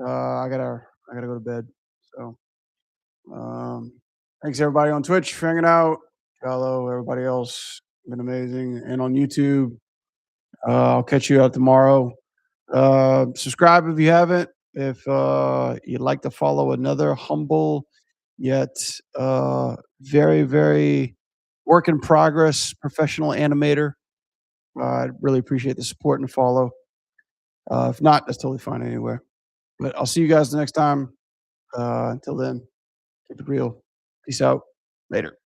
I gotta go to bed. So, um, thanks everybody on Twitch for hanging out. Hello, everybody else. Been amazing. And on YouTube, I'll catch you out tomorrow. Subscribe if you haven't. If you'd like to follow another humble yet very, very work in progress professional animator, I'd really appreciate the support and follow. If not, that's totally fine anyway. But I'll see you guys the next time. Until then, keep it real. Peace out. Later.